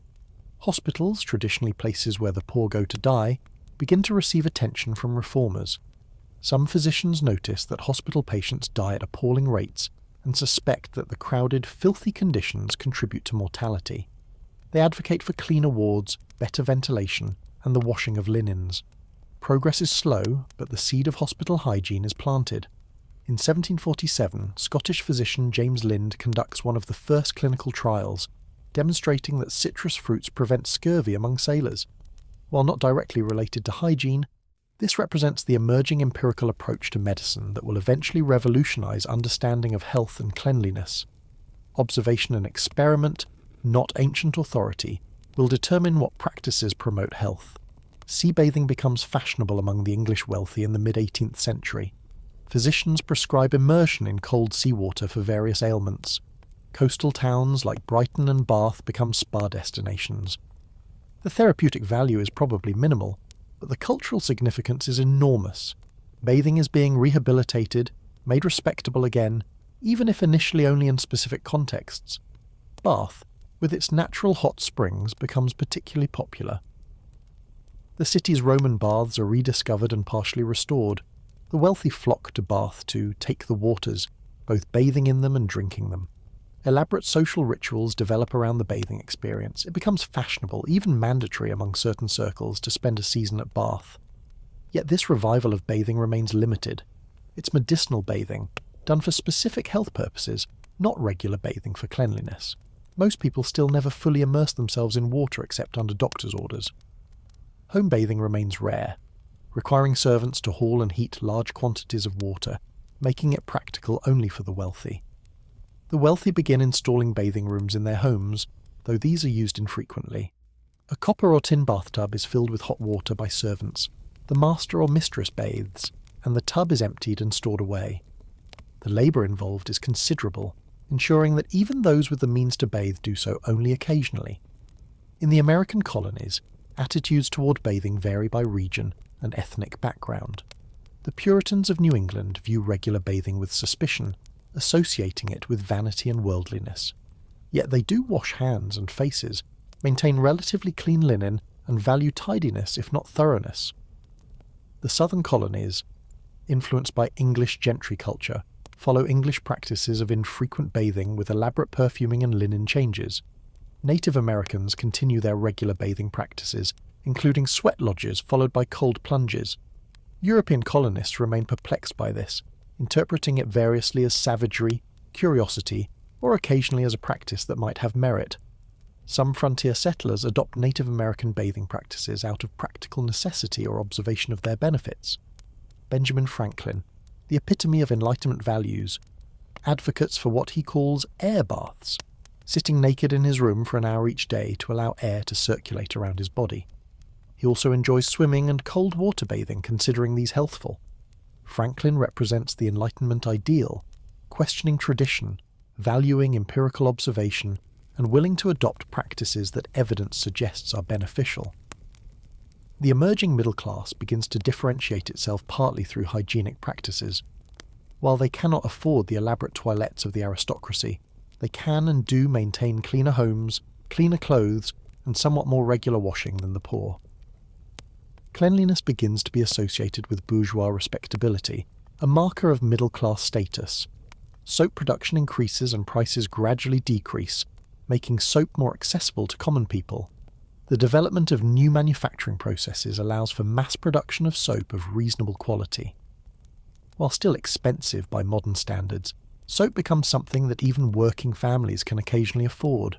Hospitals, traditionally places where the poor go to die, begin to receive attention from reformers. Some physicians notice that hospital patients die at appalling rates and suspect that the crowded, filthy conditions contribute to mortality. They advocate for cleaner wards, better ventilation, and the washing of linens. Progress is slow, but the seed of hospital hygiene is planted. In 1747, Scottish physician James Lind conducts one of the first clinical trials, demonstrating that citrus fruits prevent scurvy among sailors. While not directly related to hygiene, this represents the emerging empirical approach to medicine that will eventually revolutionize understanding of health and cleanliness. Observation and experiment, not ancient authority, will determine what practices promote health. Sea bathing becomes fashionable among the English wealthy in the mid-18th century. Physicians prescribe immersion in cold seawater for various ailments. Coastal towns like Brighton and Bath become spa destinations. The therapeutic value is probably minimal, but the cultural significance is enormous. Bathing is being rehabilitated, made respectable again, even if initially only in specific contexts. Bath, with its natural hot springs, becomes particularly popular. The city's Roman baths are rediscovered and partially restored. The wealthy flock to Bath to take the waters, both bathing in them and drinking them. Elaborate social rituals develop around the bathing experience. It becomes fashionable, even mandatory among certain circles, to spend a season at Bath. Yet this revival of bathing remains limited. It's medicinal bathing, done for specific health purposes, not regular bathing for cleanliness. Most people still never fully immerse themselves in water except under doctor's orders. Home bathing remains rare, requiring servants to haul and heat large quantities of water, making it practical only for the wealthy. The wealthy begin installing bathing rooms in their homes, though these are used infrequently. A copper or tin bathtub is filled with hot water by servants. The master or mistress bathes, and the tub is emptied and stored away. The labour involved is considerable, ensuring that even those with the means to bathe do so only occasionally. In the American colonies, attitudes toward bathing vary by region and ethnic background. The Puritans of New England view regular bathing with suspicion, associating it with vanity and worldliness. Yet they do wash hands and faces, maintain relatively clean linen, and value tidiness if not thoroughness. The southern colonies, influenced by English gentry culture, follow English practices of infrequent bathing with elaborate perfuming and linen changes. Native Americans continue their regular bathing practices, including sweat lodges followed by cold plunges. European colonists remain perplexed by this, interpreting it variously as savagery, curiosity, or occasionally as a practice that might have merit. Some frontier settlers adopt Native American bathing practices out of practical necessity or observation of their benefits. Benjamin Franklin, the epitome of Enlightenment values, advocates for what he calls air baths, sitting naked in his room for an hour each day to allow air to circulate around his body. He also enjoys swimming and cold water bathing, considering these healthful. Franklin represents the Enlightenment ideal, questioning tradition, valuing empirical observation, and willing to adopt practices that evidence suggests are beneficial. The emerging middle class begins to differentiate itself partly through hygienic practices. While they cannot afford the elaborate toilettes of the aristocracy, they can and do maintain cleaner homes, cleaner clothes, and somewhat more regular washing than the poor. Cleanliness begins to be associated with bourgeois respectability, a marker of middle-class status. Soap production increases and prices gradually decrease, making soap more accessible to common people. The development of new manufacturing processes allows for mass production of soap of reasonable quality. While still expensive by modern standards, soap becomes something that even working families can occasionally afford.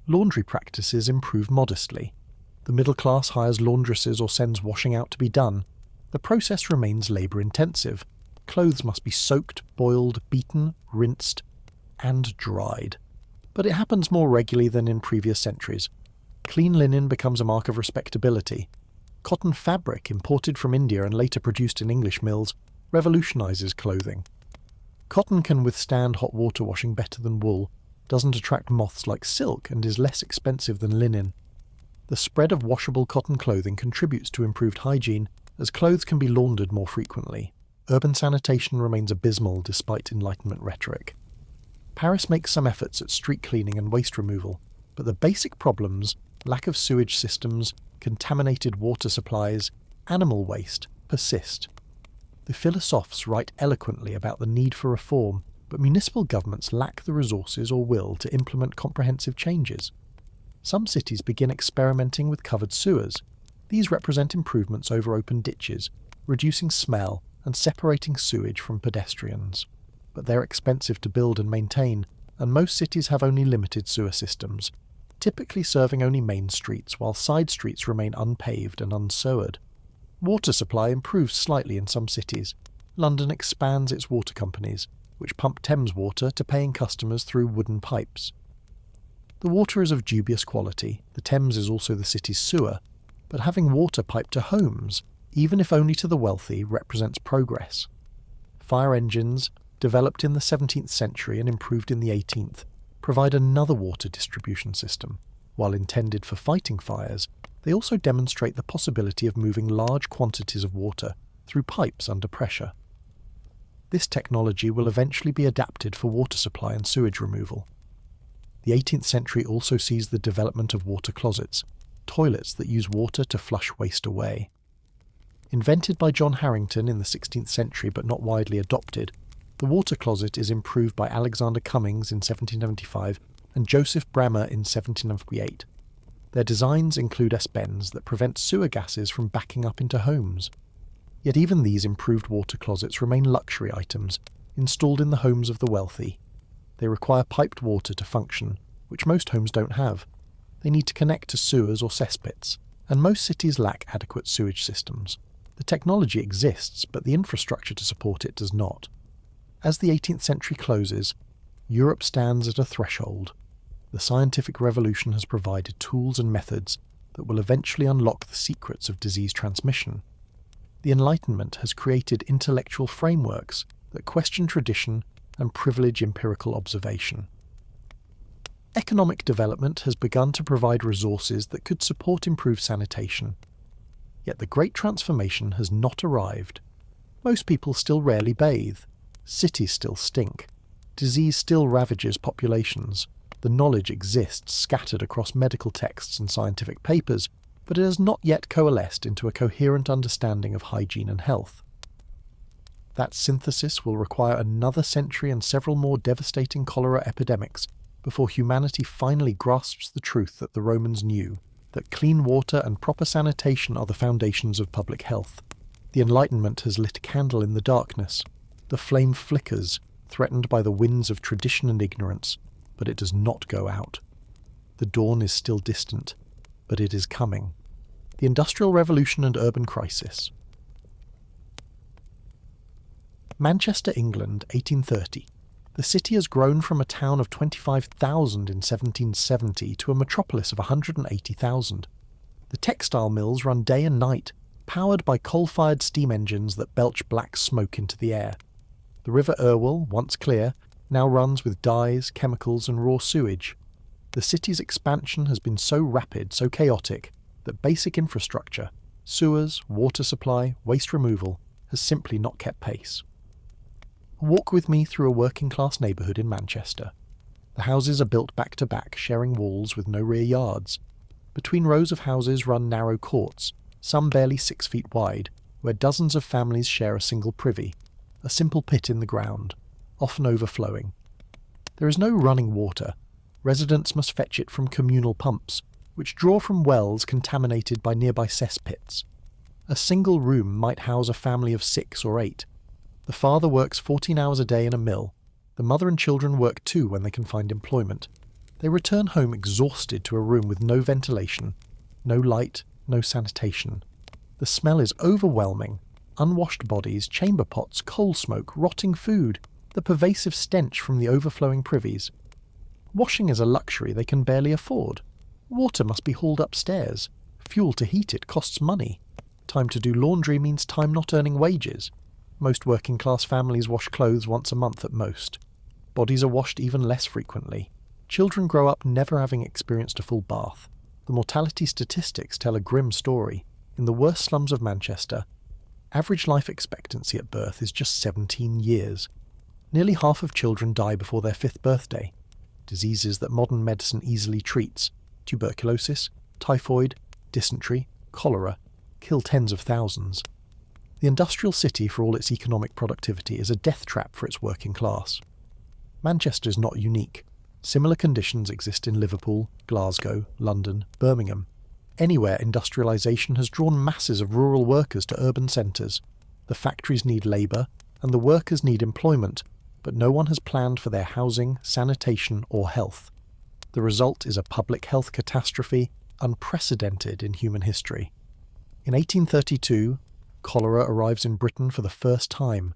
Laundry practices improve modestly. The middle class hires laundresses or sends washing out to be done. The process remains labour-intensive. Clothes must be soaked, boiled, beaten, rinsed, and dried. But it happens more regularly than in previous centuries. Clean linen becomes a mark of respectability. Cotton fabric, imported from India and later produced in English mills, revolutionises clothing. Cotton can withstand hot water washing better than wool, doesn't attract moths like silk, and is less expensive than linen. The spread of washable cotton clothing contributes to improved hygiene, as clothes can be laundered more frequently. Urban sanitation remains abysmal despite Enlightenment rhetoric. Paris makes some efforts at street cleaning and waste removal, but the basic problems, lack of sewage systems, contaminated water supplies, animal waste, persist. The philosophes write eloquently about the need for reform, but municipal governments lack the resources or will to implement comprehensive changes. Some cities begin experimenting with covered sewers. These represent improvements over open ditches, reducing smell and separating sewage from pedestrians. But they're expensive to build and maintain, and most cities have only limited sewer systems, typically serving only main streets while side streets remain unpaved and unsewered. Water supply improves slightly in some cities. London expands its water companies, which pump Thames water to paying customers through wooden pipes. The water is of dubious quality. The Thames is also the city's sewer, but having water piped to homes, even if only to the wealthy, represents progress. Fire engines, developed in the 17th century and improved in the 18th, provide another water distribution system. While intended for fighting fires, they also demonstrate the possibility of moving large quantities of water through pipes under pressure. This technology will eventually be adapted for water supply and sewage removal. The 18th century also sees the development of water closets, toilets that use water to flush waste away. Invented by John Harrington in the 16th century but not widely adopted, the water closet is improved by Alexander Cummings in 1775 and Joseph Bramah in 1798. Their designs include S-bends that prevent sewer gases from backing up into homes. Yet even these improved water closets remain luxury items, installed in the homes of the wealthy. They require piped water to function, which most homes don't have. They need to connect to sewers or cesspits, and most cities lack adequate sewage systems. The technology exists, but the infrastructure to support it does not. As the 18th century closes, Europe stands at a threshold. The scientific revolution has provided tools and methods that will eventually unlock the secrets of disease transmission. The Enlightenment has created intellectual frameworks that question tradition and privilege empirical observation. Economic development has begun to provide resources that could support improved sanitation. Yet the Great Transformation has not arrived. Most people still rarely bathe. Cities still stink. Disease still ravages populations. The knowledge exists scattered across medical texts and scientific papers, but it has not yet coalesced into a coherent understanding of hygiene and health. That synthesis will require another century and several more devastating cholera epidemics before humanity finally grasps the truth that the Romans knew, that clean water and proper sanitation are the foundations of public health. The Enlightenment has lit a candle in the darkness. The flame flickers, threatened by the winds of tradition and ignorance, but it does not go out. The dawn is still distant, but it is coming. The Industrial Revolution and Urban Crisis. Manchester, England, 1830. The city has grown from a town of 25,000 in 1770 to a metropolis of 180,000. The textile mills run day and night, powered by coal-fired steam engines that belch black smoke into the air. The River Irwell, once clear, now runs with dyes, chemicals and raw sewage. The city's expansion has been so rapid, so chaotic, that basic infrastructure, sewers, water supply, waste removal, has simply not kept pace. Walk with me through a working-class neighbourhood in Manchester. The houses are built back-to-back, sharing walls with no rear yards. Between rows of houses run narrow courts, some barely 6 feet wide, where dozens of families share a single privy, a simple pit in the ground, often overflowing. There is no running water. Residents must fetch it from communal pumps, which draw from wells contaminated by nearby cesspits. A single room might house a family of 6 or 8. The father works 14 hours a day in a mill. The mother and children work too when they can find employment. They return home exhausted to a room with no ventilation, no light, no sanitation. The smell is overwhelming. Unwashed bodies, chamber pots, coal smoke, rotting food, the pervasive stench from the overflowing privies. Washing is a luxury they can barely afford. Water must be hauled upstairs. Fuel to heat it costs money. Time to do laundry means time not earning wages. Most working-class families wash clothes once a month at most. Bodies are washed even less frequently. Children grow up never having experienced a full bath. The mortality statistics tell a grim story. In the worst slums of Manchester, average life expectancy at birth is just 17 years. Nearly half of children die before their 5th birthday. Diseases that modern medicine easily treats, tuberculosis, typhoid, dysentery, cholera, kill tens of thousands. The industrial city, for all its economic productivity, is a death trap for its working class. Manchester is not unique. Similar conditions exist in Liverpool, Glasgow, London, Birmingham. Anywhere industrialisation has drawn masses of rural workers to urban centres. The factories need labour, and the workers need employment, but no one has planned for their housing, sanitation or health. The result is a public health catastrophe unprecedented in human history. In 1832, cholera arrives in Britain for the first time.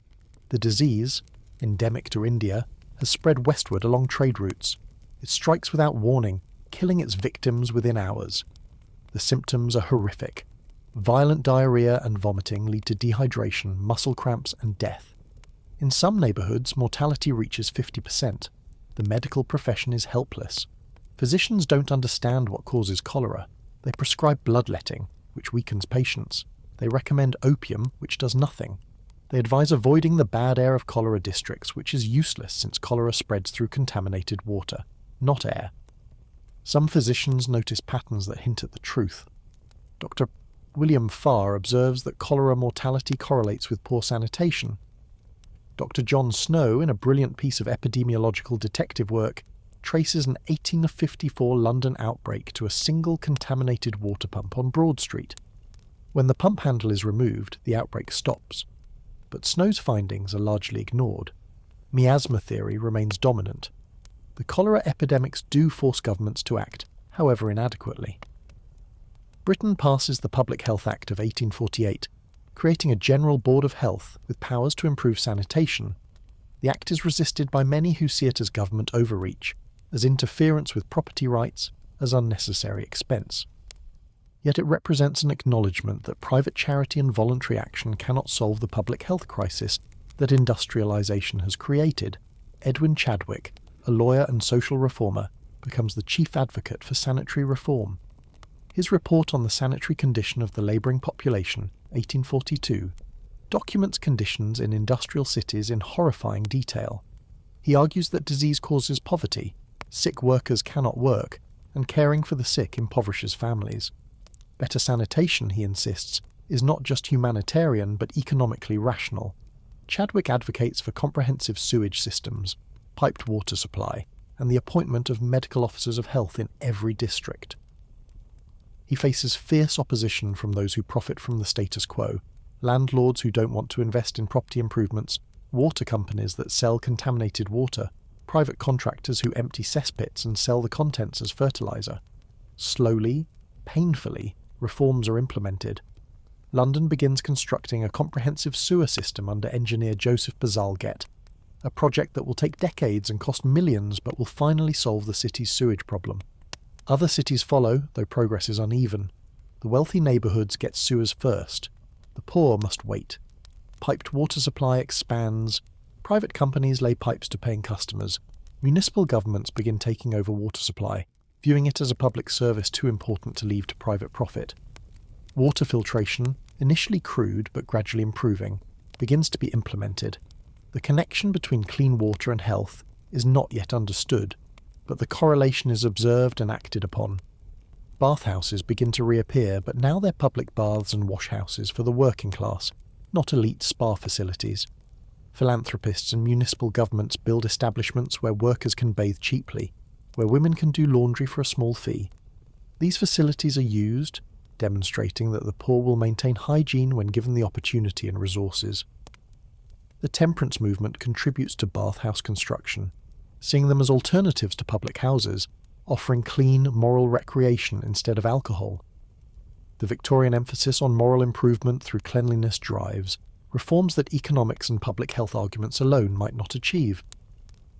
The disease, endemic to India, has spread westward along trade routes. It strikes without warning, killing its victims within hours. The symptoms are horrific. Violent diarrhea and vomiting lead to dehydration, muscle cramps and death. In some neighbourhoods, mortality reaches 50%. The medical profession is helpless. Physicians don't understand what causes cholera. They prescribe bloodletting, which weakens patients. They recommend opium, which does nothing. They advise avoiding the bad air of cholera districts, which is useless since cholera spreads through contaminated water, not air. Some physicians notice patterns that hint at the truth. Dr. William Farr observes that cholera mortality correlates with poor sanitation. Dr. John Snow, in a brilliant piece of epidemiological detective work, traces an 1854 London outbreak to a single contaminated water pump on Broad Street. When the pump handle is removed, the outbreak stops. But Snow's findings are largely ignored. Miasma theory remains dominant. The cholera epidemics do force governments to act, however inadequately. Britain passes the Public Health Act of 1848, creating a General Board of Health with powers to improve sanitation. The act is resisted by many who see it as government overreach, as interference with property rights, as unnecessary expense. Yet it represents an acknowledgement that private charity and voluntary action cannot solve the public health crisis that industrialisation has created. Edwin Chadwick, a lawyer and social reformer, becomes the chief advocate for sanitary reform. His report on the sanitary condition of the labouring population, 1842, documents conditions in industrial cities in horrifying detail. He argues that disease causes poverty, sick workers cannot work, and caring for the sick impoverishes families. Better sanitation, he insists, is not just humanitarian but economically rational. Chadwick advocates for comprehensive sewage systems, piped water supply, and the appointment of medical officers of health in every district. He faces fierce opposition from those who profit from the status quo, landlords who don't want to invest in property improvements, water companies that sell contaminated water, private contractors who empty cesspits and sell the contents as fertiliser. Slowly, painfully, reforms are implemented. London begins constructing a comprehensive sewer system under engineer Joseph Bazalgette, a project that will take decades and cost millions but will finally solve the city's sewage problem. Other cities follow, though progress is uneven. The wealthy neighbourhoods get sewers first. The poor must wait. Piped water supply expands. Private companies lay pipes to paying customers. Municipal governments begin taking over water supply, viewing it as a public service too important to leave to private profit. Water filtration, initially crude but gradually improving, begins to be implemented. The connection between clean water and health is not yet understood, but the correlation is observed and acted upon. Bathhouses begin to reappear, but now they're public baths and washhouses for the working class, not elite spa facilities. Philanthropists and municipal governments build establishments where workers can bathe cheaply, where women can do laundry for a small fee. These facilities are used, demonstrating that the poor will maintain hygiene when given the opportunity and resources. The temperance movement contributes to bathhouse construction, seeing them as alternatives to public houses, offering clean, moral recreation instead of alcohol. The Victorian emphasis on moral improvement through cleanliness drives reforms that economics and public health arguments alone might not achieve.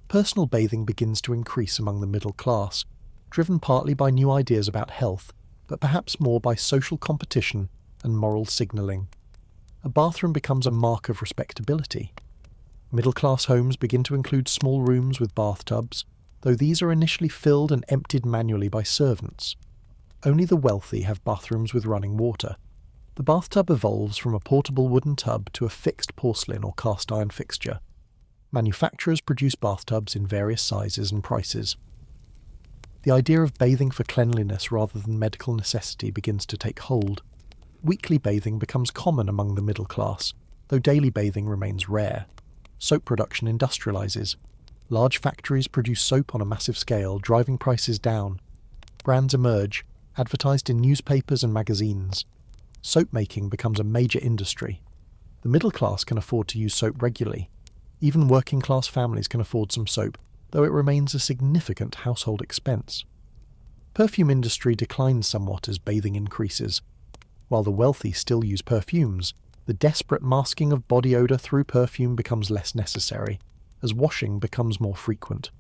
Personal bathing begins to increase among the middle class, driven partly by new ideas about health, but perhaps more by social competition and moral signalling. A bathroom becomes a mark of respectability. Middle-class homes begin to include small rooms with bathtubs, though these are initially filled and emptied manually by servants. Only the wealthy have bathrooms with running water. The bathtub evolves from a portable wooden tub to a fixed porcelain or cast iron fixture. Manufacturers produce bathtubs in various sizes and prices. The idea of bathing for cleanliness rather than medical necessity begins to take hold. Weekly bathing becomes common among the middle class, though daily bathing remains rare. Soap production industrialises. Large factories produce soap on a massive scale, driving prices down. Brands emerge, advertised in newspapers and magazines. Soap making becomes a major industry. The middle class can afford to use soap regularly. Even working class families can afford some soap, though it remains a significant household expense. Perfume industry declines somewhat as bathing increases. While the wealthy still use perfumes, the desperate masking of body odour through perfume becomes less necessary, as washing becomes more frequent.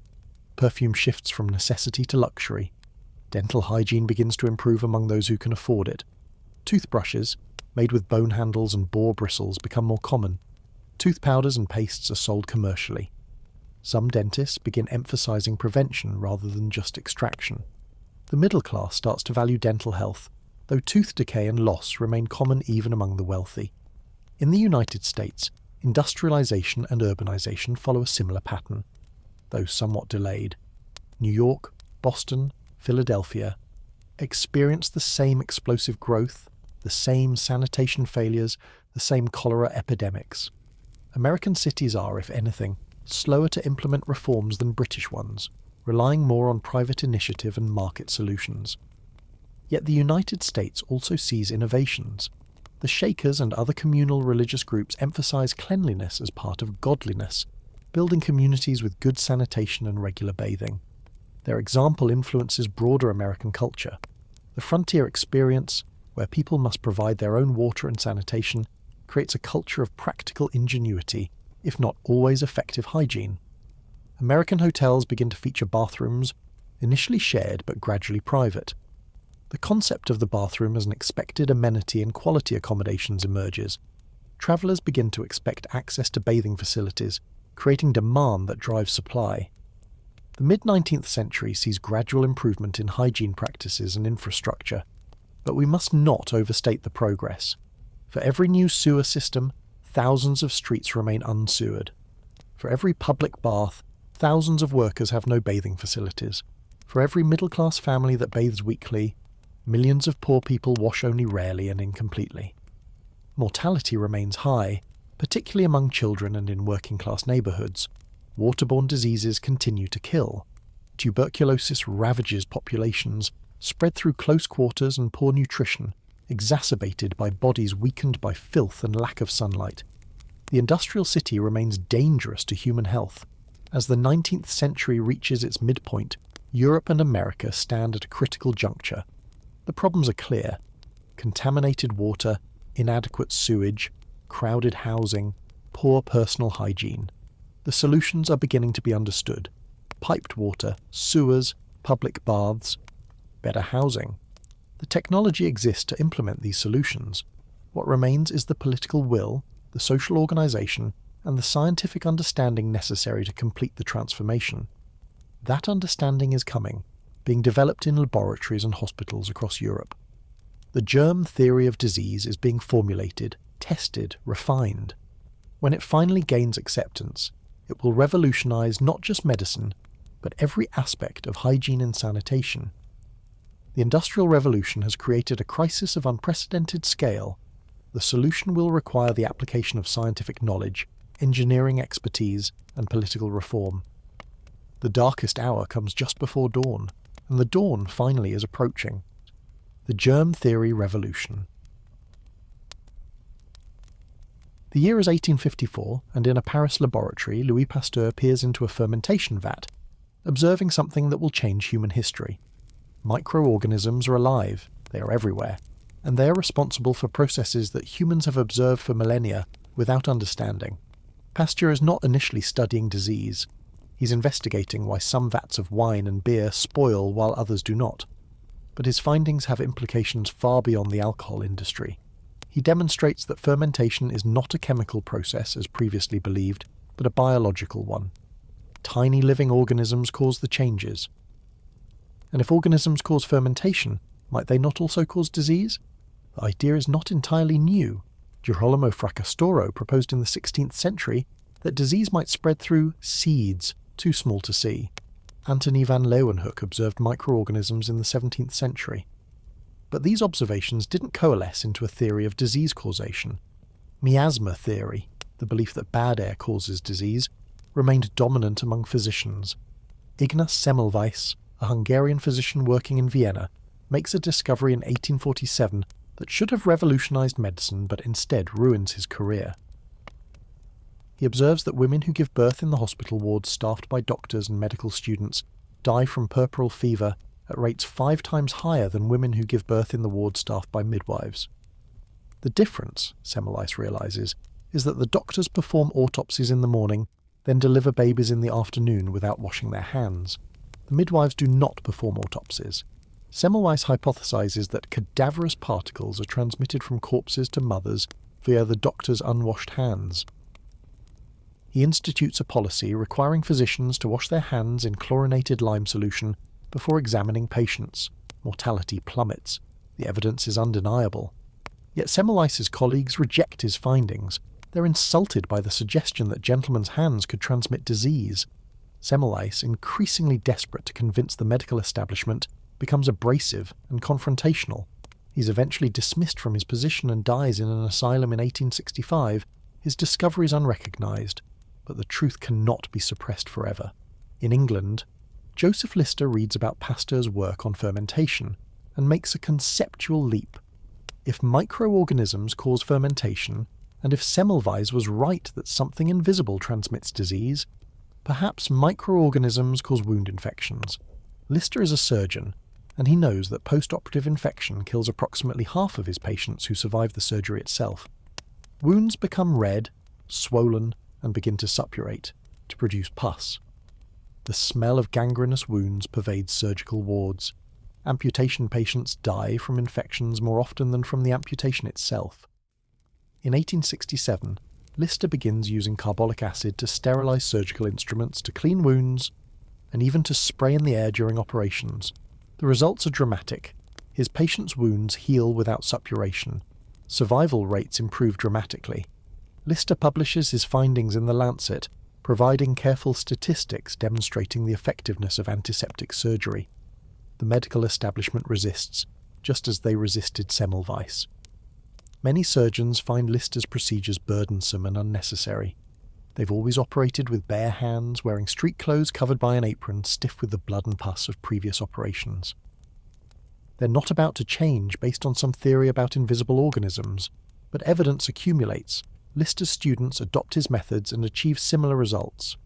Perfume shifts from necessity to luxury. Dental hygiene begins to improve among those who can afford it. Toothbrushes, made with bone handles and boar bristles, become more common. Tooth powders and pastes are sold commercially. Some dentists begin emphasizing prevention rather than just extraction. The middle class starts to value dental health, though tooth decay and loss remain common even among the wealthy. In the United States, industrialization and urbanization follow a similar pattern, though somewhat delayed. New York, Boston, Philadelphia experience the same explosive growth, the same sanitation failures, the same cholera epidemics. American cities are, if anything, slower to implement reforms than British ones, relying more on private initiative and market solutions. Yet the United States also sees innovations. The Shakers and other communal religious groups emphasize cleanliness as part of godliness, building communities with good sanitation and regular bathing. Their example influences broader American culture. The frontier experience, where people must provide their own water and sanitation, creates a culture of practical ingenuity, if not always effective hygiene. American hotels begin to feature bathrooms, initially shared but gradually private. The concept of the bathroom as an expected amenity in quality accommodations emerges. Travellers begin to expect access to bathing facilities, creating demand that drives supply. The mid-19th century sees gradual improvement in hygiene practices and infrastructure, but we must not overstate the progress. For every new sewer system, thousands of streets remain unsewered. For every public bath, thousands of workers have no bathing facilities. For every middle-class family that bathes weekly, millions of poor people wash only rarely and incompletely. Mortality remains high, particularly among children and in working-class neighbourhoods. Waterborne diseases continue to kill. Tuberculosis ravages populations, spread through close quarters and poor nutrition, exacerbated by bodies weakened by filth and lack of sunlight. The industrial city remains dangerous to human health. As the 19th century reaches its midpoint, Europe and America stand at a critical juncture. The problems are clear: contaminated water, inadequate sewage, crowded housing, poor personal hygiene. The solutions are beginning to be understood: piped water, sewers, public baths, better housing. The technology exists to implement these solutions. What remains is the political will, the social organisation, and the scientific understanding necessary to complete the transformation. That understanding is coming, being developed in laboratories and hospitals across Europe. The germ theory of disease is being formulated, tested, refined. When it finally gains acceptance, it will revolutionise not just medicine, but every aspect of hygiene and sanitation. The Industrial Revolution has created a crisis of unprecedented scale. The solution will require the application of scientific knowledge, engineering expertise, and political reform. The darkest hour comes just before dawn, and the dawn finally is approaching. The germ theory revolution. The year is 1854, and in a Paris laboratory, Louis Pasteur peers into a fermentation vat, observing something that will change human history. Microorganisms are alive, they are everywhere, and they are responsible for processes that humans have observed for millennia without understanding. Pasteur is not initially studying disease. He's investigating why some vats of wine and beer spoil while others do not. But his findings have implications far beyond the alcohol industry. He demonstrates that fermentation is not a chemical process as previously believed, but a biological one. Tiny living organisms cause the changes. And if organisms cause fermentation, might they not also cause disease? The idea is not entirely new. Girolamo Fracastoro proposed in the 16th century that disease might spread through seeds, too small to see. Antony van Leeuwenhoek observed microorganisms in the 17th century. But these observations didn't coalesce into a theory of disease causation. Miasma theory, the belief that bad air causes disease, remained dominant among physicians. Ignaz Semmelweis, a Hungarian physician working in Vienna, makes a discovery in 1847 that should have revolutionized medicine but instead ruins his career. He observes that women who give birth in the hospital wards staffed by doctors and medical students die from puerperal fever at rates 5 times higher than women who give birth in the ward staffed by midwives. The difference, Semmelweis realizes, is that the doctors perform autopsies in the morning, then deliver babies in the afternoon without washing their hands. The midwives do not perform autopsies. Semmelweis hypothesizes that cadaverous particles are transmitted from corpses to mothers via the doctor's unwashed hands. He institutes a policy requiring physicians to wash their hands in chlorinated lime solution before examining patients. Mortality plummets. The evidence is undeniable. Yet Semmelweis's colleagues reject his findings. They're insulted by the suggestion that gentlemen's hands could transmit disease. Semmelweis, increasingly desperate to convince the medical establishment, becomes abrasive and confrontational. He's eventually dismissed from his position and dies in an asylum in 1865. His discovery is unrecognised, but the truth cannot be suppressed forever. In England, Joseph Lister reads about Pasteur's work on fermentation and makes a conceptual leap. If microorganisms cause fermentation, and if Semmelweis was right that something invisible transmits disease, perhaps microorganisms cause wound infections. Lister is a surgeon, and he knows that post-operative infection kills approximately half of his patients who survive the surgery itself. Wounds become red, swollen, and begin to suppurate, to produce pus. The smell of gangrenous wounds pervades surgical wards. Amputation patients die from infections more often than from the amputation itself. In 1867, Lister begins using carbolic acid to sterilize surgical instruments, to clean wounds, and even to spray in the air during operations. The results are dramatic. His patients' wounds heal without suppuration. Survival rates improve dramatically. Lister publishes his findings in The Lancet, providing careful statistics demonstrating the effectiveness of antiseptic surgery. The medical establishment resists, just as they resisted Semmelweis. Many surgeons find Lister's procedures burdensome and unnecessary. They've always operated with bare hands, wearing street clothes covered by an apron, stiff with the blood and pus of previous operations. They're not about to change based on some theory about invisible organisms, but evidence accumulates. Lister's students adopt his methods and achieve similar results.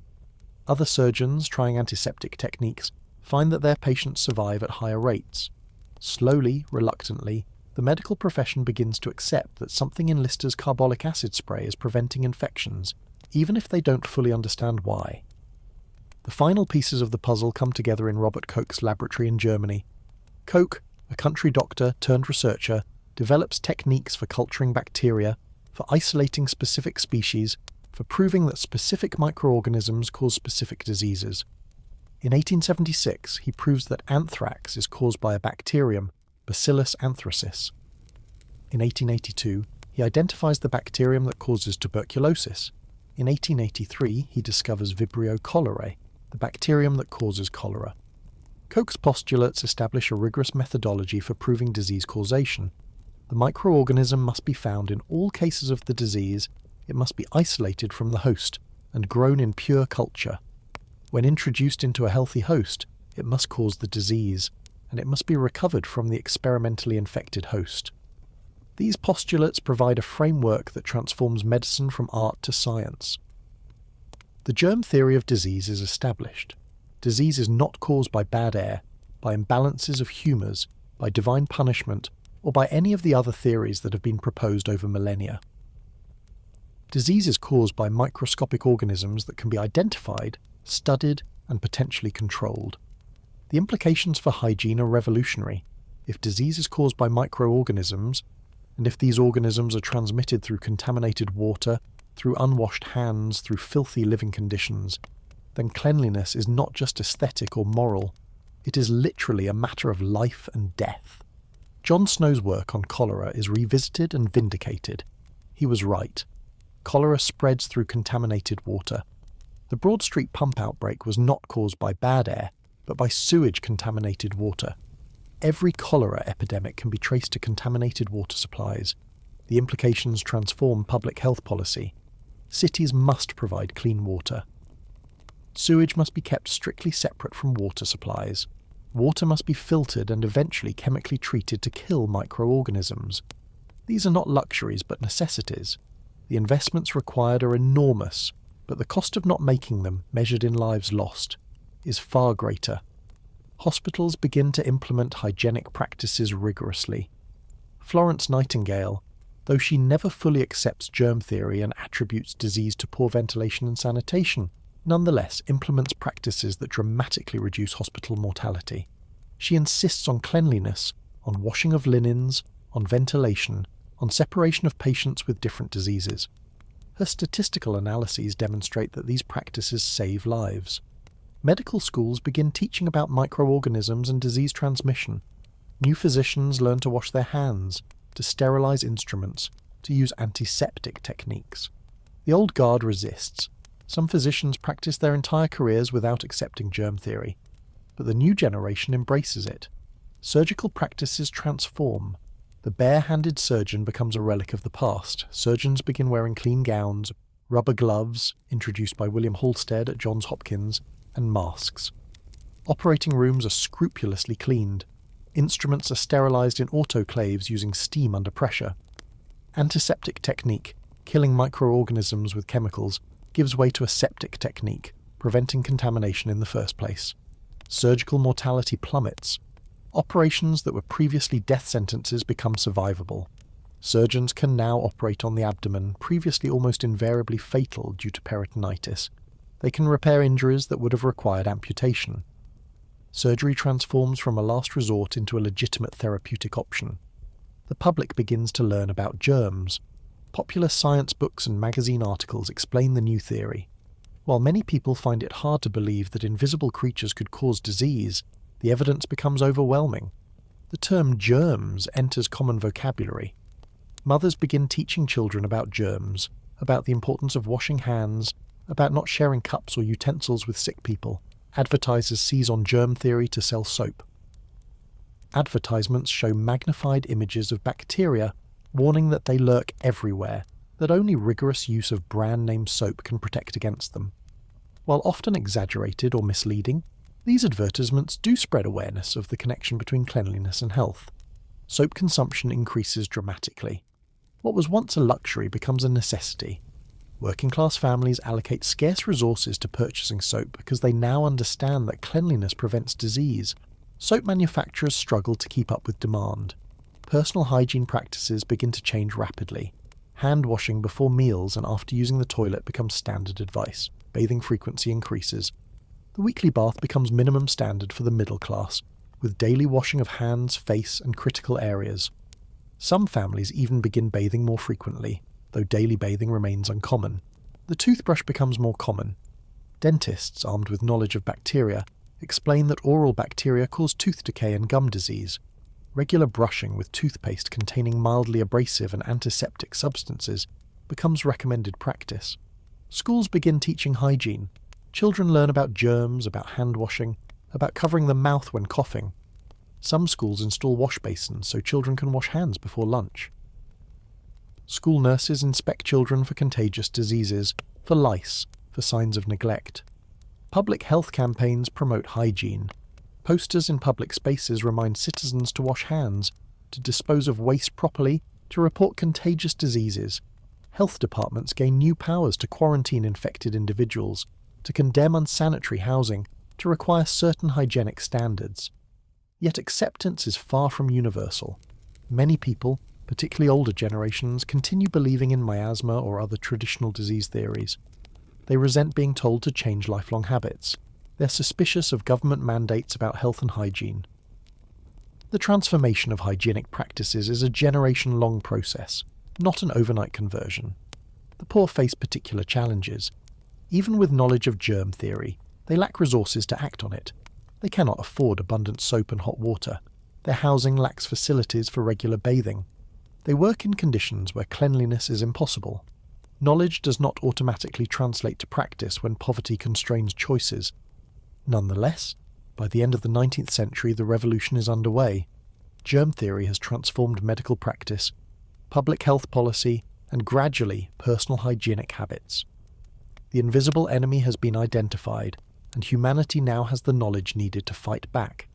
Other surgeons trying antiseptic techniques find that their patients survive at higher rates. Slowly, reluctantly, the medical profession begins to accept that something in Lister's carbolic acid spray is preventing infections, even if they don't fully understand why. The final pieces of the puzzle come together in Robert Koch's laboratory in Germany. Koch, a country doctor turned researcher, develops techniques for culturing bacteria, for isolating specific species, for proving that specific microorganisms cause specific diseases. In 1876, he proves that anthrax is caused by a bacterium, Bacillus anthracis. In 1882, he identifies the bacterium that causes tuberculosis. In 1883, he discovers Vibrio cholerae, the bacterium that causes cholera. Koch's postulates establish a rigorous methodology for proving disease causation. The microorganism must be found in all cases of the disease, it must be isolated from the host, and grown in pure culture. When introduced into a healthy host, it must cause the disease, and it must be recovered from the experimentally infected host. These postulates provide a framework that transforms medicine from art to science. The germ theory of disease is established. Disease is not caused by bad air, by imbalances of humours, by divine punishment, or by any of the other theories that have been proposed over millennia. Disease is caused by microscopic organisms that can be identified, studied, and potentially controlled. The implications for hygiene are revolutionary. If disease is caused by microorganisms, and if these organisms are transmitted through contaminated water, through unwashed hands, through filthy living conditions, then cleanliness is not just aesthetic or moral, it is literally a matter of life and death. John Snow's work on cholera is revisited and vindicated. He was right. Cholera spreads through contaminated water. The Broad Street pump outbreak was not caused by bad air, but by sewage-contaminated water. Every cholera epidemic can be traced to contaminated water supplies. The implications transform public health policy. Cities must provide clean water. Sewage must be kept strictly separate from water supplies. Water must be filtered and eventually chemically treated to kill microorganisms. These are not luxuries but necessities. The investments required are enormous. but the cost of not making them, measured in lives lost, is far greater. Hospitals begin to implement hygienic practices rigorously. Florence Nightingale, though she never fully accepts germ theory and attributes disease to poor ventilation and sanitation, nonetheless implements practices that dramatically reduce hospital mortality. She insists on cleanliness, on washing of linens, on ventilation, on separation of patients with different diseases. Her statistical analyses demonstrate that these practices save lives. Medical schools begin teaching about microorganisms and disease transmission. New physicians learn to wash their hands, to sterilize instruments, to use antiseptic techniques. The old guard resists. Some physicians practice their entire careers without accepting germ theory, but the new generation embraces it. Surgical practices transform. The bare-handed surgeon becomes a relic of the past. Surgeons begin wearing clean gowns, rubber gloves, introduced by William Halsted at Johns Hopkins, and masks. Operating rooms are scrupulously cleaned. Instruments are sterilized in autoclaves using steam under pressure. Antiseptic technique, killing microorganisms with chemicals, gives way to a septic technique, preventing contamination in the first place. Surgical mortality plummets. Operations that were previously death sentences become survivable. Surgeons can now operate on the abdomen, previously almost invariably fatal due to peritonitis. They can repair injuries that would have required amputation. Surgery transforms from a last resort into a legitimate therapeutic option. The public begins to learn about germs. Popular science books and magazine articles explain the new theory. While many people find it hard to believe that invisible creatures could cause disease, the evidence becomes overwhelming. The term germs enters common vocabulary. Mothers begin teaching children about germs, about the importance of washing hands, about not sharing cups or utensils with sick people. Advertisers seize on germ theory to sell soap. Advertisements show magnified images of bacteria, warning that they lurk everywhere, that only rigorous use of brand-name soap can protect against them. While often exaggerated or misleading, these advertisements do spread awareness of the connection between cleanliness and health. Soap consumption increases dramatically. What was once a luxury becomes a necessity. Working-class families allocate scarce resources to purchasing soap because they now understand that cleanliness prevents disease. Soap manufacturers struggle to keep up with demand. Personal hygiene practices begin to change rapidly. Hand washing before meals and after using the toilet becomes standard advice. Bathing frequency increases. The weekly bath becomes minimum standard for the middle class, with daily washing of hands, face, and critical areas. Some families even begin bathing more frequently, though daily bathing remains uncommon. The toothbrush becomes more common. Dentists, armed with knowledge of bacteria, explain that oral bacteria cause tooth decay and gum disease. Regular brushing with toothpaste containing mildly abrasive and antiseptic substances becomes recommended practice. Schools begin teaching hygiene. Children learn about germs, about hand washing, about covering the mouth when coughing. Some schools install wash basins so children can wash hands before lunch. School nurses inspect children for contagious diseases, for lice, for signs of neglect. Public health campaigns promote hygiene. Posters in public spaces remind citizens to wash hands, to dispose of waste properly, to report contagious diseases. Health departments gain new powers to quarantine infected individuals, to condemn unsanitary housing, to require certain hygienic standards. Yet acceptance is far from universal. Many people, particularly older generations, continue believing in miasma or other traditional disease theories. They resent being told to change lifelong habits. They're suspicious of government mandates about health and hygiene. The transformation of hygienic practices is a generation-long process, not an overnight conversion. The poor face particular challenges. Even with knowledge of germ theory, they lack resources to act on it. They cannot afford abundant soap and hot water. Their housing lacks facilities for regular bathing. They work in conditions where cleanliness is impossible. Knowledge does not automatically translate to practice when poverty constrains choices. Nonetheless, by the end of the 19th century, the revolution is underway. Germ theory has transformed medical practice, public health policy, and gradually personal hygienic habits. The invisible enemy has been identified, and humanity now has the knowledge needed to fight back.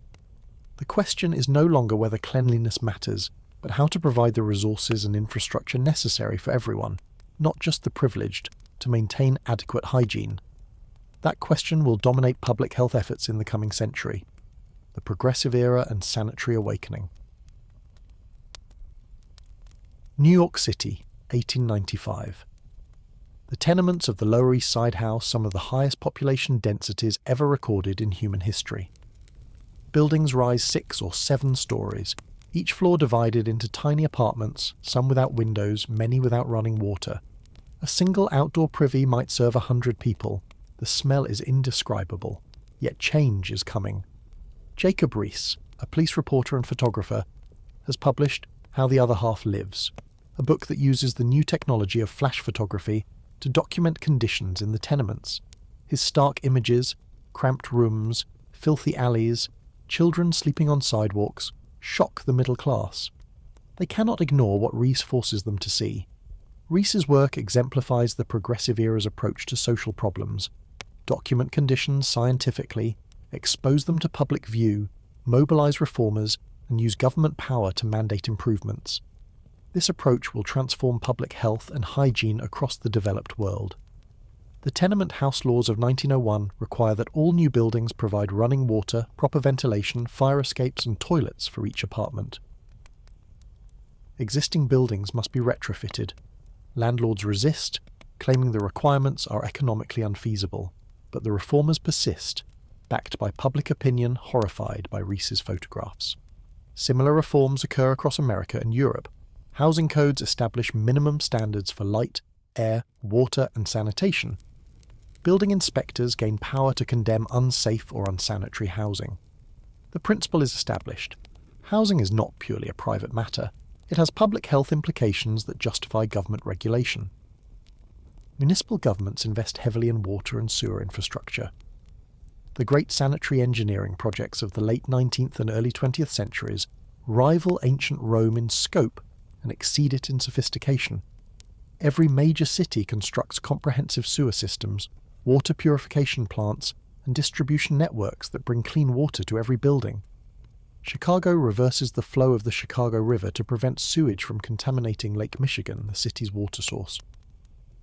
The question is no longer whether cleanliness matters, but how to provide the resources and infrastructure necessary for everyone, not just the privileged, to maintain adequate hygiene? That question will dominate public health efforts in the coming century. The Progressive Era and Sanitary Awakening. New York City, 1895. The tenements of the Lower East Side house some of the highest population densities ever recorded in human history. Buildings rise 6 or 7 stories, each floor divided into tiny apartments, some without windows, many without running water. A single outdoor privy might serve 100 people. The smell is indescribable, yet change is coming. Jacob Riis, a police reporter and photographer, has published How the Other Half Lives, a book that uses the new technology of flash photography to document conditions in the tenements. His stark images, cramped rooms, filthy alleys, children sleeping on sidewalks, shock the middle class. They cannot ignore what Riis forces them to see. Riis's work exemplifies the Progressive Era's approach to social problems: document conditions scientifically, expose them to public view, mobilize reformers, and use government power to mandate improvements. This approach will transform public health and hygiene across the developed world. The tenement house laws of 1901 require that all new buildings provide running water, proper ventilation, fire escapes, and toilets for each apartment. Existing buildings must be retrofitted. Landlords resist, claiming the requirements are economically unfeasible, but the reformers persist, backed by public opinion horrified by Riis's photographs. Similar reforms occur across America and Europe. Housing codes establish minimum standards for light, air, water, and sanitation. Building inspectors gain power to condemn unsafe or unsanitary housing. The principle is established. Housing is not purely a private matter. It has public health implications that justify government regulation. Municipal governments invest heavily in water and sewer infrastructure. The great sanitary engineering projects of the late 19th and early 20th centuries rival ancient Rome in scope and exceed it in sophistication. Every major city constructs comprehensive sewer systems, water purification plants, and distribution networks that bring clean water to every building. Chicago reverses the flow of the Chicago River to prevent sewage from contaminating Lake Michigan, the city's water source.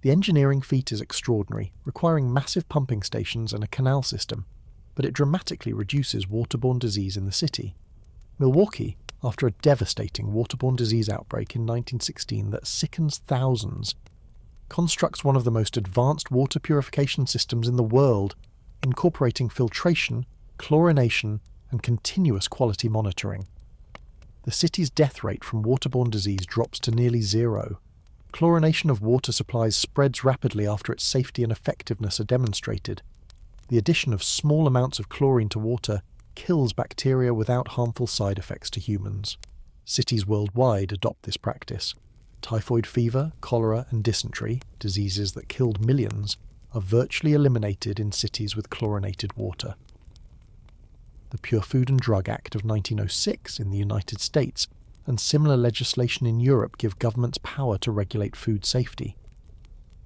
The engineering feat is extraordinary, requiring massive pumping stations and a canal system, but it dramatically reduces waterborne disease in the city. Milwaukee, after a devastating waterborne disease outbreak in 1916 that sickens thousands, constructs one of the most advanced water purification systems in the world, incorporating filtration, chlorination, and continuous quality monitoring. The city's death rate from waterborne disease drops to nearly 0. Chlorination of water supplies spreads rapidly after its safety and effectiveness are demonstrated. The addition of small amounts of chlorine to water kills bacteria without harmful side effects to humans. Cities worldwide adopt this practice. Typhoid fever, cholera, and dysentery, diseases that killed millions, are virtually eliminated in cities with chlorinated water. The Pure Food and Drug Act of 1906 in the United States and similar legislation in Europe give governments power to regulate food safety.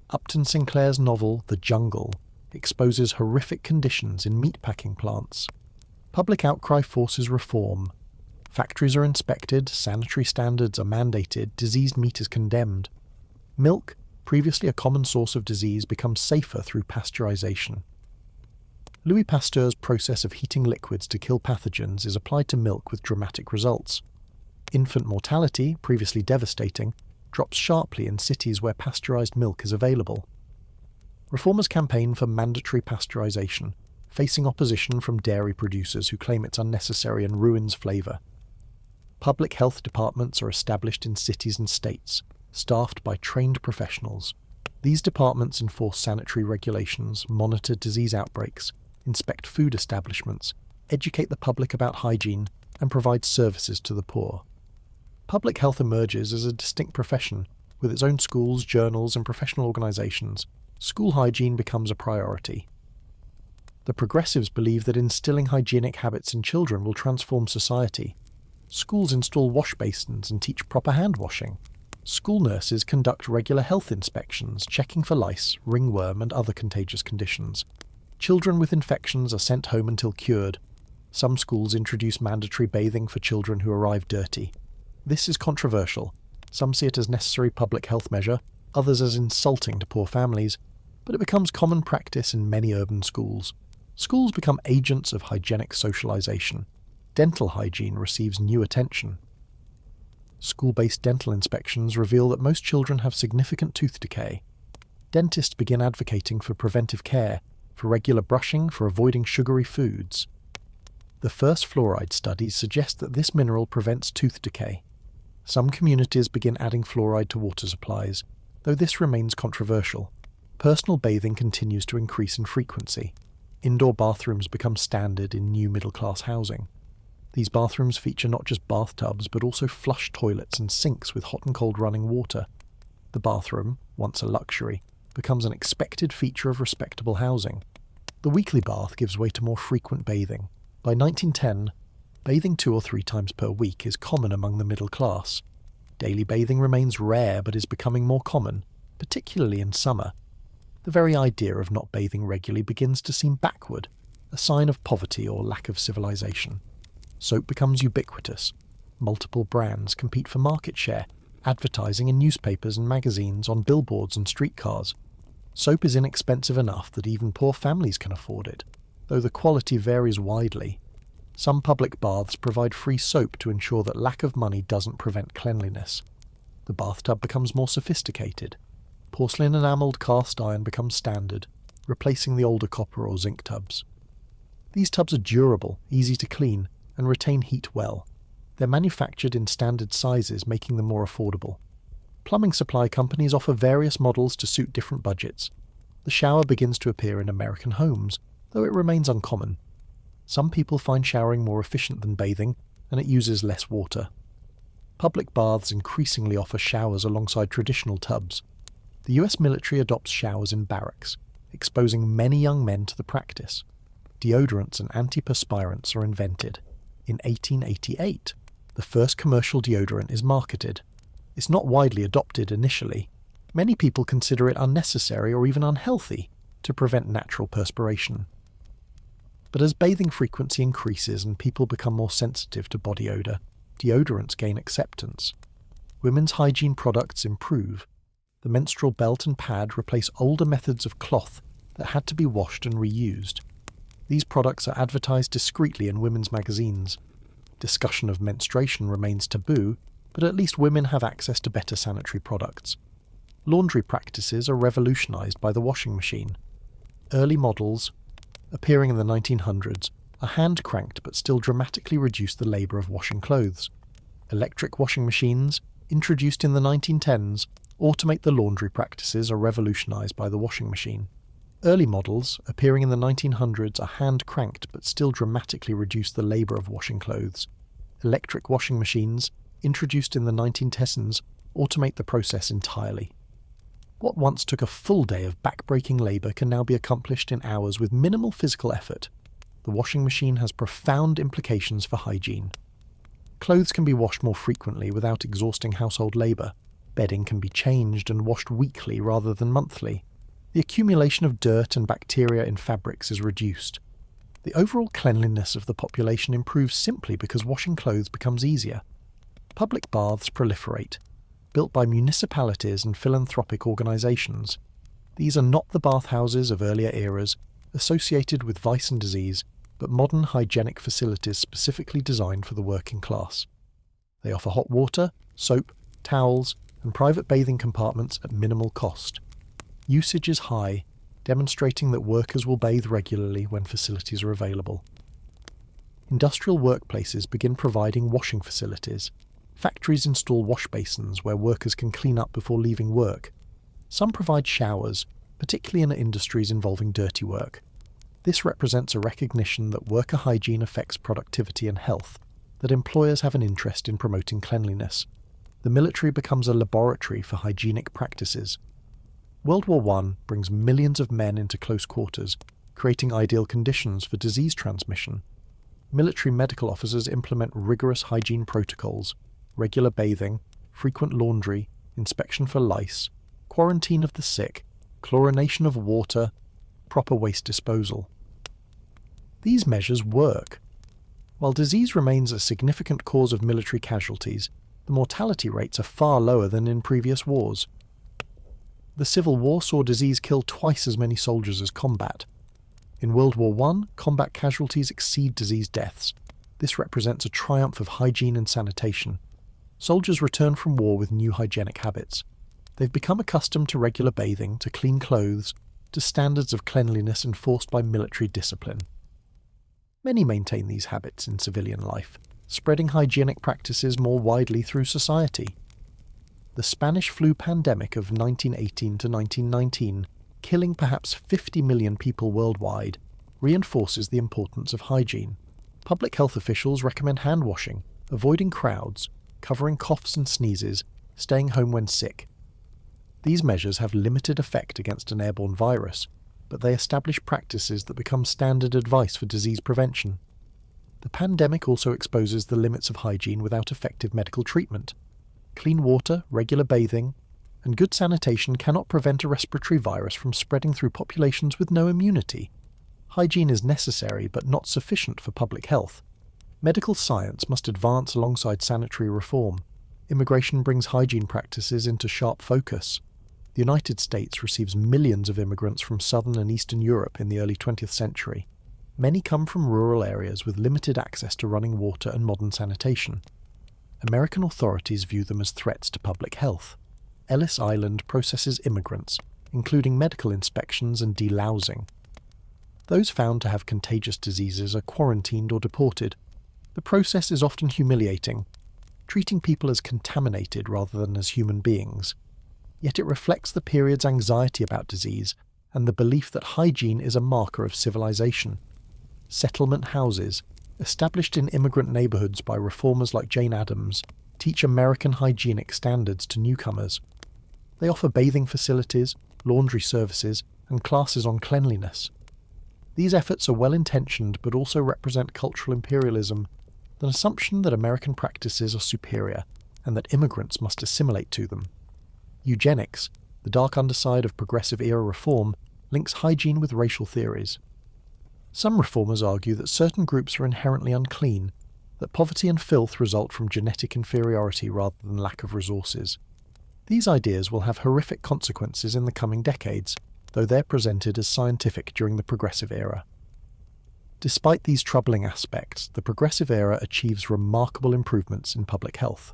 Upton Sinclair's novel The Jungle exposes horrific conditions in meatpacking plants. Public outcry forces reform. Factories are inspected, sanitary standards are mandated, diseased meat is condemned. Milk, previously a common source of disease, becomes safer through pasteurization. Louis Pasteur's process of heating liquids to kill pathogens is applied to milk with dramatic results. Infant mortality, previously devastating, drops sharply in cities where pasteurized milk is available. Reformers campaign for mandatory pasteurization, facing opposition from dairy producers who claim it's unnecessary and ruins flavour. Public health departments are established in cities and states, staffed by trained professionals. These departments enforce sanitary regulations, monitor disease outbreaks, inspect food establishments, educate the public about hygiene, and provide services to the poor. Public health emerges as a distinct profession, with its own schools, journals, and professional organisations. School hygiene becomes a priority. The progressives believe that instilling hygienic habits in children will transform society. Schools install wash basins and teach proper hand washing. School nurses conduct regular health inspections, checking for lice, ringworm, and other contagious conditions. Children with infections are sent home until cured. Some schools introduce mandatory bathing for children who arrive dirty. This is controversial. Some see it as necessary public health measure, others as insulting to poor families, but it becomes common practice in many urban schools. Schools become agents of hygienic socialization. Dental hygiene receives new attention. School-based dental inspections reveal that most children have significant tooth decay. Dentists begin advocating for preventive care, for regular brushing, for avoiding sugary foods. The first fluoride studies suggest that this mineral prevents tooth decay. Some communities begin adding fluoride to water supplies, though this remains controversial. Personal bathing continues to increase in frequency. Indoor bathrooms become standard in new middle-class housing. These bathrooms feature not just bathtubs but also flush toilets and sinks with hot and cold running water. The bathroom, once a luxury, becomes an expected feature of respectable housing. The weekly bath gives way to more frequent bathing. By 1910, bathing 2 or 3 times per week is common among the middle class. Daily bathing remains rare but is becoming more common, particularly in summer. The very idea of not bathing regularly begins to seem backward, a sign of poverty or lack of civilization. Soap becomes ubiquitous. Multiple brands compete for market share, advertising in newspapers and magazines, on billboards and streetcars. Soap is inexpensive enough that even poor families can afford it, though the quality varies widely. Some public baths provide free soap to ensure that lack of money doesn't prevent cleanliness. The bathtub becomes more sophisticated. Porcelain enamelled cast iron becomes standard, replacing the older copper or zinc tubs. These tubs are durable, easy to clean, and retain heat well. They're manufactured in standard sizes, making them more affordable. Plumbing supply companies offer various models to suit different budgets. The shower begins to appear in American homes, though it remains uncommon. Some people find showering more efficient than bathing, and it uses less water. Public baths increasingly offer showers alongside traditional tubs. The US military adopts showers in barracks, exposing many young men to the practice. Deodorants and antiperspirants are invented. In 1888, the first commercial deodorant is marketed. It's not widely adopted initially. Many people consider it unnecessary or even unhealthy to prevent natural perspiration. But as bathing frequency increases and people become more sensitive to body odour, deodorants gain acceptance. Women's hygiene products improve. The menstrual belt and pad replace older methods of cloth that had to be washed and reused. These products are advertised discreetly in women's magazines. Discussion of menstruation remains taboo, but at least women have access to better sanitary products. Laundry practices are revolutionized by the washing machine. Early models, appearing in the 1900s, are hand-cranked but still dramatically reduce the labour of washing clothes. Electric washing machines, introduced in the 1910s, automate the laundry practices are revolutionized by the washing machine. Early models, appearing in the 1900s, are hand-cranked but still dramatically reduce the labour of washing clothes. Electric washing machines, introduced in the 1910s, automate the process entirely. What once took a full day of back-breaking labour can now be accomplished in hours with minimal physical effort. The washing machine has profound implications for hygiene. Clothes can be washed more frequently without exhausting household labour. Bedding can be changed and washed weekly rather than monthly. The accumulation of dirt and bacteria in fabrics is reduced. The overall cleanliness of the population improves simply because washing clothes becomes easier. Public baths proliferate, built by municipalities and philanthropic organisations. These are not the bathhouses of earlier eras, associated with vice and disease, but modern hygienic facilities specifically designed for the working class. They offer hot water, soap, towels, and private bathing compartments at minimal cost. Usage is high, demonstrating that workers will bathe regularly when facilities are available. Industrial workplaces begin providing washing facilities. Factories install wash basins where workers can clean up before leaving work. Some provide showers, particularly in industries involving dirty work. This represents a recognition that worker hygiene affects productivity and health, that employers have an interest in promoting cleanliness. The military becomes a laboratory for hygienic practices. World War I brings millions of men into close quarters, creating ideal conditions for disease transmission. Military medical officers implement rigorous hygiene protocols, regular bathing, frequent laundry, inspection for lice, quarantine of the sick, chlorination of water, proper waste disposal. These measures work. While disease remains a significant cause of military casualties, the mortality rates are far lower than in previous wars. The Civil War saw disease kill twice as many soldiers as combat. In World War I, combat casualties exceed disease deaths. This represents a triumph of hygiene and sanitation. Soldiers return from war with new hygienic habits. They've become accustomed to regular bathing, to clean clothes, to standards of cleanliness enforced by military discipline. Many maintain these habits in civilian life, spreading hygienic practices more widely through society. The Spanish flu pandemic of 1918 to 1919, killing perhaps 50 million people worldwide, reinforces the importance of hygiene. Public health officials recommend hand washing, avoiding crowds, covering coughs and sneezes, staying home when sick. These measures have limited effect against an airborne virus, but they establish practices that become standard advice for disease prevention. The pandemic also exposes the limits of hygiene without effective medical treatment. Clean water, regular bathing, and good sanitation cannot prevent a respiratory virus from spreading through populations with no immunity. Hygiene is necessary but not sufficient for public health. Medical science must advance alongside sanitary reform. Immigration brings hygiene practices into sharp focus. The United States receives millions of immigrants from southern and eastern Europe in the early 20th century. Many come from rural areas with limited access to running water and modern sanitation. American authorities view them as threats to public health. Ellis Island processes immigrants, including medical inspections and delousing. Those found to have contagious diseases are quarantined or deported. The process is often humiliating, treating people as contaminated rather than as human beings. Yet it reflects the period's anxiety about disease and the belief that hygiene is a marker of civilization. Settlement houses, established in immigrant neighborhoods by reformers like Jane Addams, teach American hygienic standards to newcomers. They offer bathing facilities, laundry services, and classes on cleanliness. These efforts are well-intentioned but also represent cultural imperialism, an assumption that American practices are superior and that immigrants must assimilate to them. Eugenics, the dark underside of progressive-era reform, links hygiene with racial theories. Some reformers argue that certain groups are inherently unclean, that poverty and filth result from genetic inferiority rather than lack of resources. These ideas will have horrific consequences in the coming decades, though they're presented as scientific during the progressive era. Despite these troubling aspects, the progressive era achieves remarkable improvements in public health.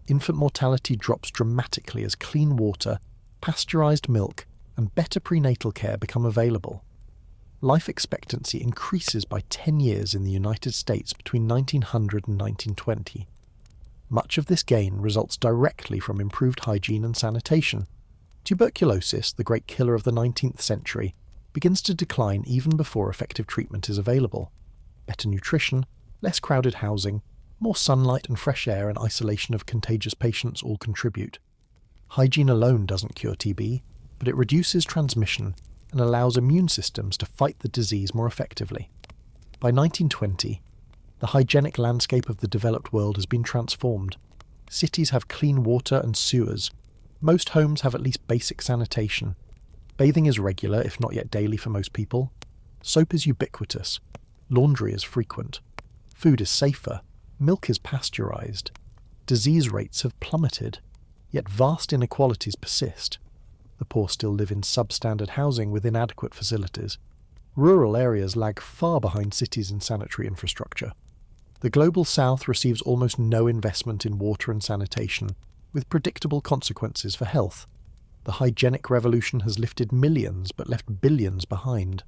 Infant mortality drops dramatically as clean water, pasteurized milk, and better prenatal care become available. Life expectancy increases by 10 years in the United States between 1900 and 1920. Much of this gain results directly from improved hygiene and sanitation. Tuberculosis, the great killer of the 19th century, begins to decline even before effective treatment is available. Better nutrition, less crowded housing, more sunlight and fresh air and isolation of contagious patients all contribute. Hygiene alone doesn't cure TB, but it reduces transmission and allows immune systems to fight the disease more effectively. By 1920, the hygienic landscape of the developed world has been transformed. Cities have clean water and sewers. Most homes have at least basic sanitation. Bathing is regular, if not yet daily for most people. Soap is ubiquitous. Laundry is frequent. Food is safer. Milk is pasteurized. Disease rates have plummeted. Yet vast inequalities persist. The poor still live in substandard housing with inadequate facilities. Rural areas lag far behind cities in sanitary infrastructure. The Global South receives almost no investment in water and sanitation, with predictable consequences for health. The hygienic revolution has lifted millions but left billions behind.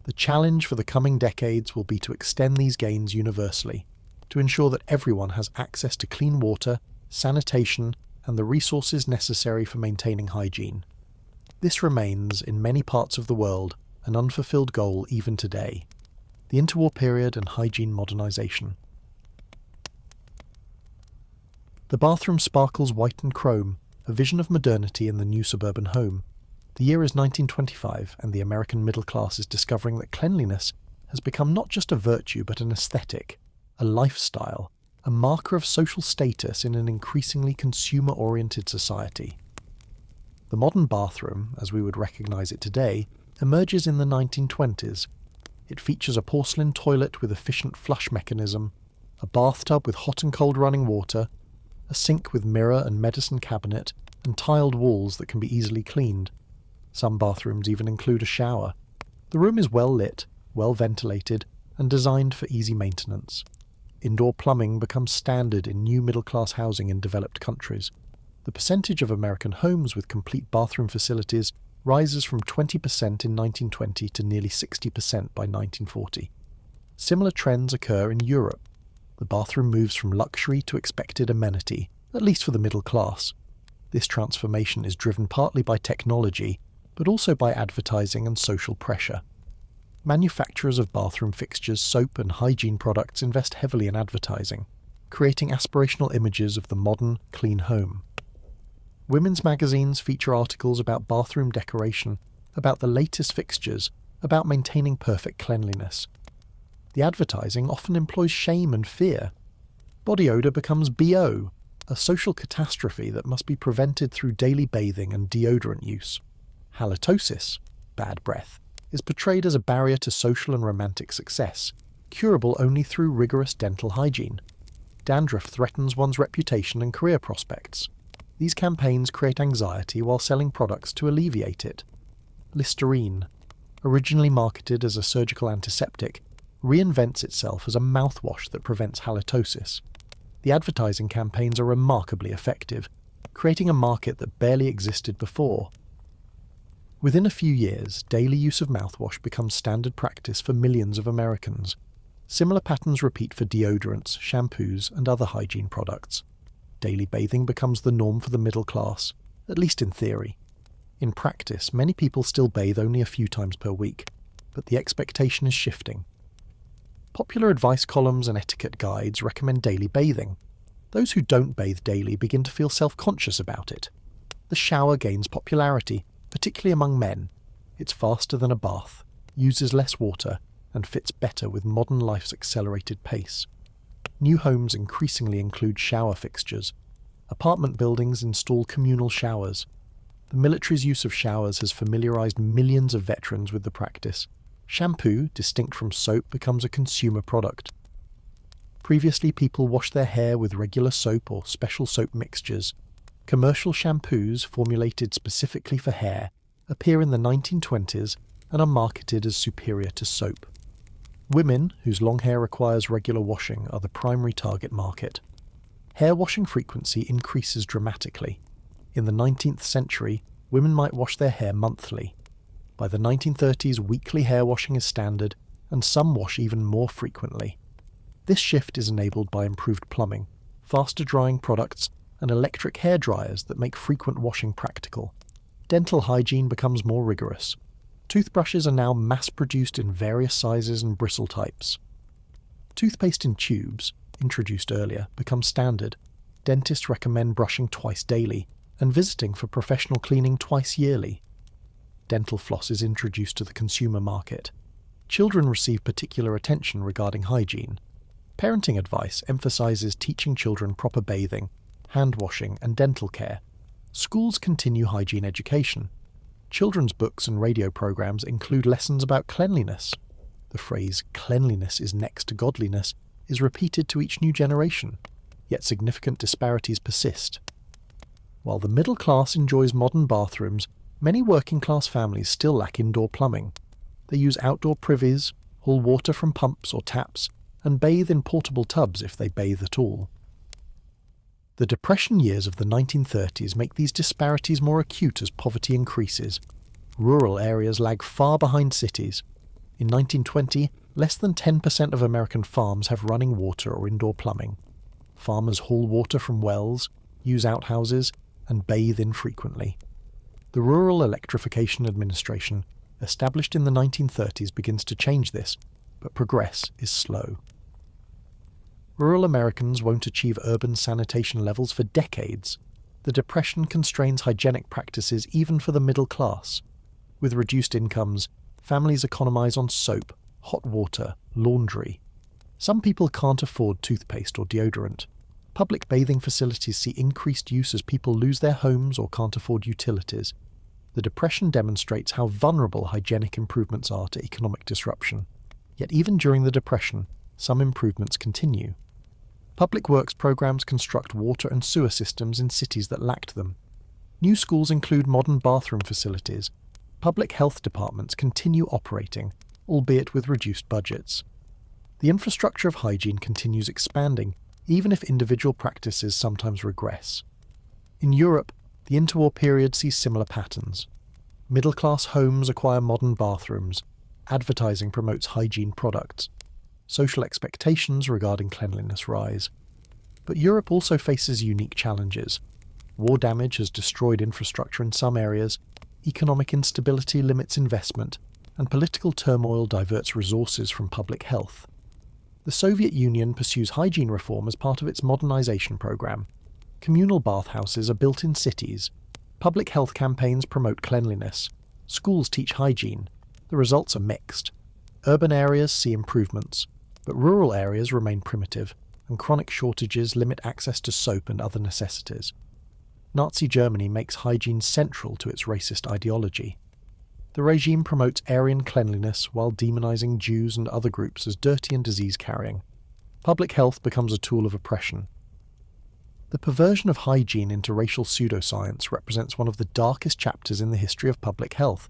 The challenge for the coming decades will be to extend these gains universally, to ensure that everyone has access to clean water, sanitation, and the resources necessary for maintaining hygiene. This remains, in many parts of the world, an unfulfilled goal even today. The interwar period and hygiene modernization. The bathroom sparkles white and chrome, a vision of modernity in the new suburban home. The year is 1925, and the American middle class is discovering that cleanliness has become not just a virtue but an aesthetic, a lifestyle, a marker of social status in an increasingly consumer-oriented society. The modern bathroom, as we would recognize it today, emerges in the 1920s. It features a porcelain toilet with efficient flush mechanism, a bathtub with hot and cold running water, a sink with mirror and medicine cabinet, and tiled walls that can be easily cleaned. Some bathrooms even include a shower. The room is well lit, well ventilated, and designed for easy maintenance. Indoor plumbing becomes standard in new middle-class housing in developed countries. The percentage of American homes with complete bathroom facilities rises from 20% in 1920 to nearly 60% by 1940. Similar trends occur in Europe. The bathroom moves from luxury to expected amenity, at least for the middle class. This transformation is driven partly by technology, but also by advertising and social pressure. Manufacturers of bathroom fixtures, soap and hygiene products invest heavily in advertising, creating aspirational images of the modern, clean home. Women's magazines feature articles about bathroom decoration, about the latest fixtures, about maintaining perfect cleanliness. The advertising often employs shame and fear. Body odour becomes BO, a social catastrophe that must be prevented through daily bathing and deodorant use. Halitosis, bad breath, is portrayed as a barrier to social and romantic success, curable only through rigorous dental hygiene. Dandruff threatens one's reputation and career prospects. These campaigns create anxiety while selling products to alleviate it. Listerine, originally marketed as a surgical antiseptic, reinvents itself as a mouthwash that prevents halitosis. The advertising campaigns are remarkably effective, creating a market that barely existed before. Within a few years, daily use of mouthwash becomes standard practice for millions of Americans. Similar patterns repeat for deodorants, shampoos, and other hygiene products. Daily bathing becomes the norm for the middle class, at least in theory. In practice, many people still bathe only a few times per week, but the expectation is shifting. Popular advice columns and etiquette guides recommend daily bathing. Those who don't bathe daily begin to feel self-conscious about it. The shower gains popularity, particularly among men. It's faster than a bath, uses less water, and fits better with modern life's accelerated pace. New homes increasingly include shower fixtures. Apartment buildings install communal showers. The military's use of showers has familiarized millions of veterans with the practice. Shampoo, distinct from soap, becomes a consumer product. Previously, people washed their hair with regular soap or special soap mixtures. Commercial shampoos, formulated specifically for hair, appear in the 1920s and are marketed as superior to soap. Women, whose long hair requires regular washing, are the primary target market. Hair washing frequency increases dramatically. In the 19th century, women might wash their hair monthly. By the 1930s, weekly hair washing is standard, and some wash even more frequently. This shift is enabled by improved plumbing, faster drying products, and electric hair dryers that make frequent washing practical. Dental hygiene becomes more rigorous. Toothbrushes are now mass-produced in various sizes and bristle types. Toothpaste in tubes, introduced earlier, becomes standard. Dentists recommend brushing twice daily, and visiting for professional cleaning twice yearly. Dental floss is introduced to the consumer market. Children receive particular attention regarding hygiene. Parenting advice emphasizes teaching children proper bathing, hand washing, and dental care. Schools continue hygiene education. Children's books and radio programs include lessons about cleanliness. The phrase, "cleanliness is next to godliness," is repeated to each new generation, yet significant disparities persist. While the middle class enjoys modern bathrooms, many working-class families still lack indoor plumbing. They use outdoor privies, haul water from pumps or taps, and bathe in portable tubs if they bathe at all. The Depression years of the 1930s make these disparities more acute as poverty increases. Rural areas lag far behind cities. In 1920, less than 10% of American farms have running water or indoor plumbing. Farmers haul water from wells, use outhouses, and bathe infrequently. The Rural Electrification Administration, established in the 1930s, begins to change this, but progress is slow. Rural Americans won't achieve urban sanitation levels for decades. The Depression constrains hygienic practices even for the middle class. With reduced incomes, families economize on soap, hot water, laundry. Some people can't afford toothpaste or deodorant. Public bathing facilities see increased use as people lose their homes or can't afford utilities. The Depression demonstrates how vulnerable hygienic improvements are to economic disruption. Yet even during the Depression, some improvements continue. Public works programs construct water and sewer systems in cities that lacked them. New schools include modern bathroom facilities. Public health departments continue operating, albeit with reduced budgets. The infrastructure of hygiene continues expanding, even if individual practices sometimes regress. In Europe, the interwar period sees similar patterns. Middle-class homes acquire modern bathrooms. Advertising promotes hygiene products. Social expectations regarding cleanliness rise. But Europe also faces unique challenges. War damage has destroyed infrastructure in some areas, economic instability limits investment, and political turmoil diverts resources from public health. The Soviet Union pursues hygiene reform as part of its modernization program. Communal bathhouses are built in cities. Public health campaigns promote cleanliness. Schools teach hygiene. The results are mixed. Urban areas see improvements, but rural areas remain primitive, and chronic shortages limit access to soap and other necessities. Nazi Germany makes hygiene central to its racist ideology. The regime promotes Aryan cleanliness while demonizing Jews and other groups as dirty and disease-carrying. Public health becomes a tool of oppression. The perversion of hygiene into racial pseudoscience represents one of the darkest chapters in the history of public health.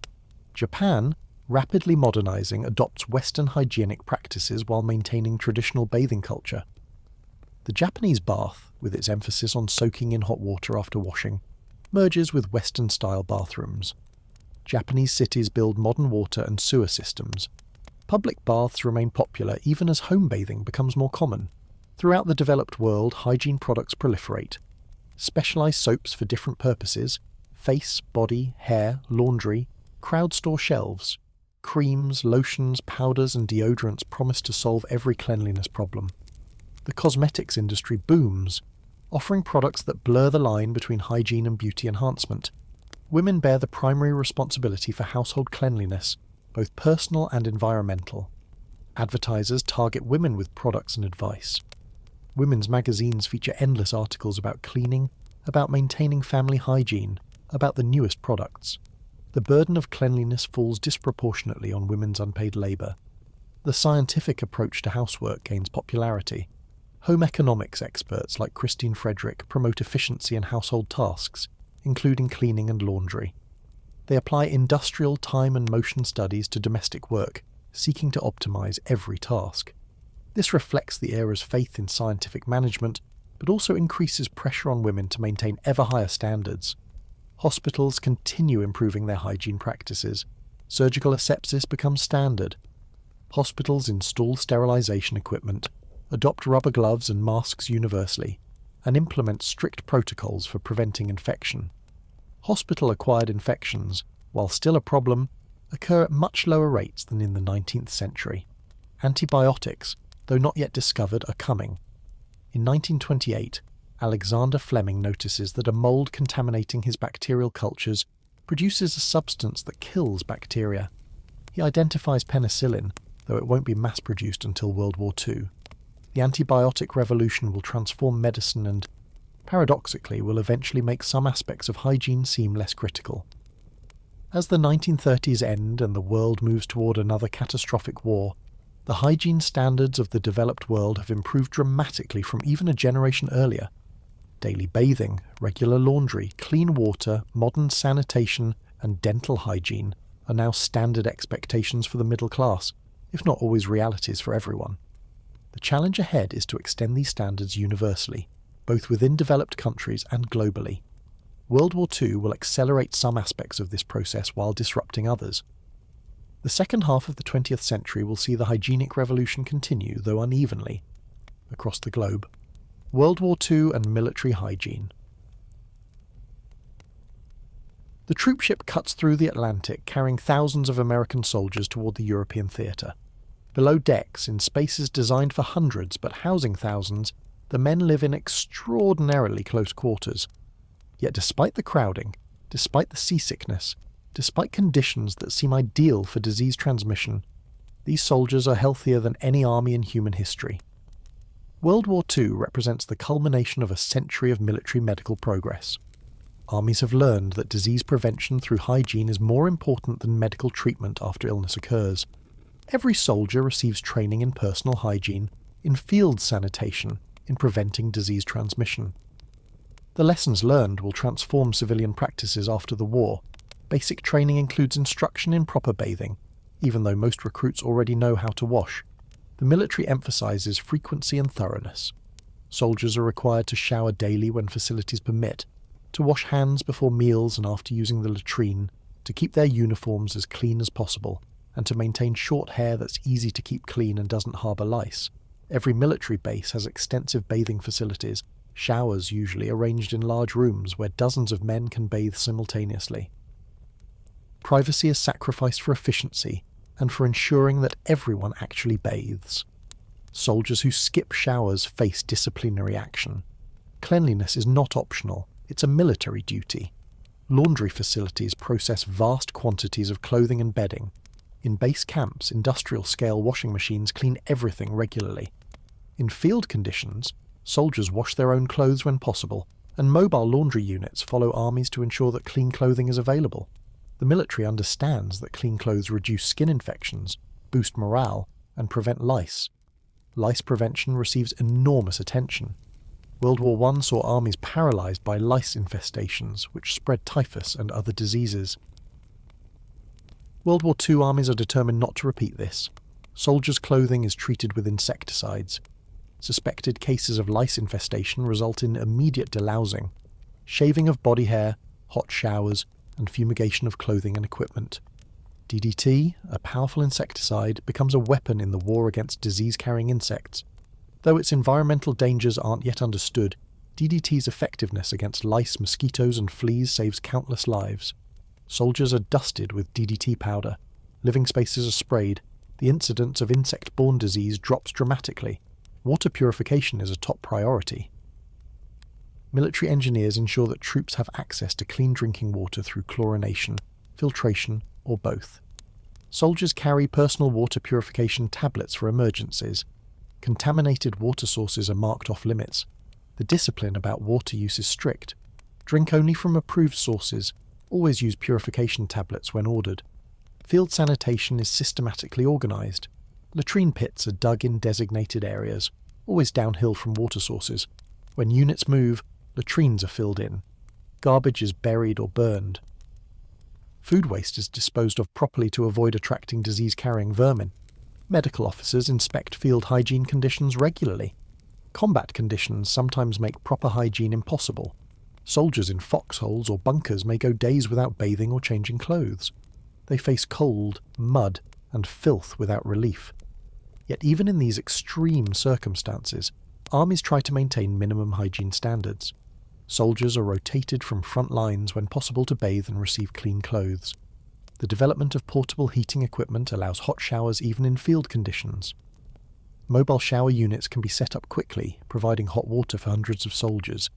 Japan, rapidly modernizing, adopts Western hygienic practices while maintaining traditional bathing culture. The Japanese bath, with its emphasis on soaking in hot water after washing, merges with Western-style bathrooms. Japanese cities build modern water and sewer systems. Public baths remain popular even as home bathing becomes more common. Throughout the developed world, hygiene products proliferate. Specialized soaps for different purposes, face, body, hair, laundry, crowd store shelves. Creams, lotions, powders and deodorants promise to solve every cleanliness problem. The cosmetics industry booms, offering products that blur the line between hygiene and beauty enhancement. Women bear the primary responsibility for household cleanliness, both personal and environmental. Advertisers target women with products and advice. Women's magazines feature endless articles about cleaning, about maintaining family hygiene, about the newest products. The burden of cleanliness falls disproportionately on women's unpaid labour. The scientific approach to housework gains popularity. Home economics experts like Christine Frederick promote efficiency in household tasks, including cleaning and laundry. They apply industrial time and motion studies to domestic work, seeking to optimize every task. This reflects the era's faith in scientific management, but also increases pressure on women to maintain ever higher standards. Hospitals continue improving their hygiene practices. Surgical asepsis becomes standard. Hospitals install sterilization equipment, adopt rubber gloves and masks universally, and implement strict protocols for preventing infection. Hospital-acquired infections, while still a problem, occur at much lower rates than in the 19th century. Antibiotics, though not yet discovered, are coming. In 1928, Alexander Fleming notices that a mold contaminating his bacterial cultures produces a substance that kills bacteria. He identifies penicillin, though it won't be mass-produced until World War II. The antibiotic revolution will transform medicine and, paradoxically, will eventually make some aspects of hygiene seem less critical. As the 1930s end and the world moves toward another catastrophic war, the hygiene standards of the developed world have improved dramatically from even a generation earlier. Daily bathing, regular laundry, clean water, modern sanitation, and dental hygiene are now standard expectations for the middle class, if not always realities for everyone. The challenge ahead is to extend these standards universally, both within developed countries and globally. World War II will accelerate some aspects of this process while disrupting others. The second half of the 20th century will see the hygienic revolution continue, though unevenly, across the globe. World War II and military hygiene. The troopship cuts through the Atlantic, carrying thousands of American soldiers toward the European theatre. Below decks, in spaces designed for hundreds but housing thousands, the men live in extraordinarily close quarters. Yet despite the crowding, despite the seasickness, despite conditions that seem ideal for disease transmission, these soldiers are healthier than any army in human history. World War II represents the culmination of a century of military medical progress. Armies have learned that disease prevention through hygiene is more important than medical treatment after illness occurs. Every soldier receives training in personal hygiene, in field sanitation, in preventing disease transmission. The lessons learned will transform civilian practices after the war. Basic training includes instruction in proper bathing, even though most recruits already know how to wash. The military emphasizes frequency and thoroughness. Soldiers are required to shower daily when facilities permit, to wash hands before meals and after using the latrine, to keep their uniforms as clean as possible, and to maintain short hair that's easy to keep clean and doesn't harbour lice. Every military base has extensive bathing facilities, showers usually arranged in large rooms where dozens of men can bathe simultaneously. Privacy is sacrificed for efficiency and for ensuring that everyone actually bathes. Soldiers who skip showers face disciplinary action. Cleanliness is not optional, it's a military duty. Laundry facilities process vast quantities of clothing and bedding. In base camps, industrial-scale washing machines clean everything regularly. In field conditions, soldiers wash their own clothes when possible, and mobile laundry units follow armies to ensure that clean clothing is available. The military understands that clean clothes reduce skin infections, boost morale, and prevent lice. Lice prevention receives enormous attention. World War I saw armies paralysed by lice infestations, which spread typhus and other diseases. World War II armies are determined not to repeat this. Soldiers' clothing is treated with insecticides. Suspected cases of lice infestation result in immediate delousing, shaving of body hair, hot showers, and fumigation of clothing and equipment. DDT, a powerful insecticide, becomes a weapon in the war against disease-carrying insects. Though its environmental dangers aren't yet understood, DDT's effectiveness against lice, mosquitoes, and fleas saves countless lives. Soldiers are dusted with DDT powder. Living spaces are sprayed. The incidence of insect-borne disease drops dramatically. Water purification is a top priority. Military engineers ensure that troops have access to clean drinking water through chlorination, filtration, or both. Soldiers carry personal water purification tablets for emergencies. Contaminated water sources are marked off limits. The discipline about water use is strict. Drink only from approved sources. Always use purification tablets when ordered. Field sanitation is systematically organised. Latrine pits are dug in designated areas, always downhill from water sources. When units move, latrines are filled in. Garbage is buried or burned. Food waste is disposed of properly to avoid attracting disease-carrying vermin. Medical officers inspect field hygiene conditions regularly. Combat conditions sometimes make proper hygiene impossible. Soldiers in foxholes or bunkers may go days without bathing or changing clothes. They face cold, mud, and filth without relief. Yet even in these extreme circumstances, armies try to maintain minimum hygiene standards. Soldiers are rotated from front lines when possible to bathe and receive clean clothes. The development of portable heating equipment allows hot showers even in field conditions. Mobile shower units can be set up quickly, providing hot water for hundreds of soldiers.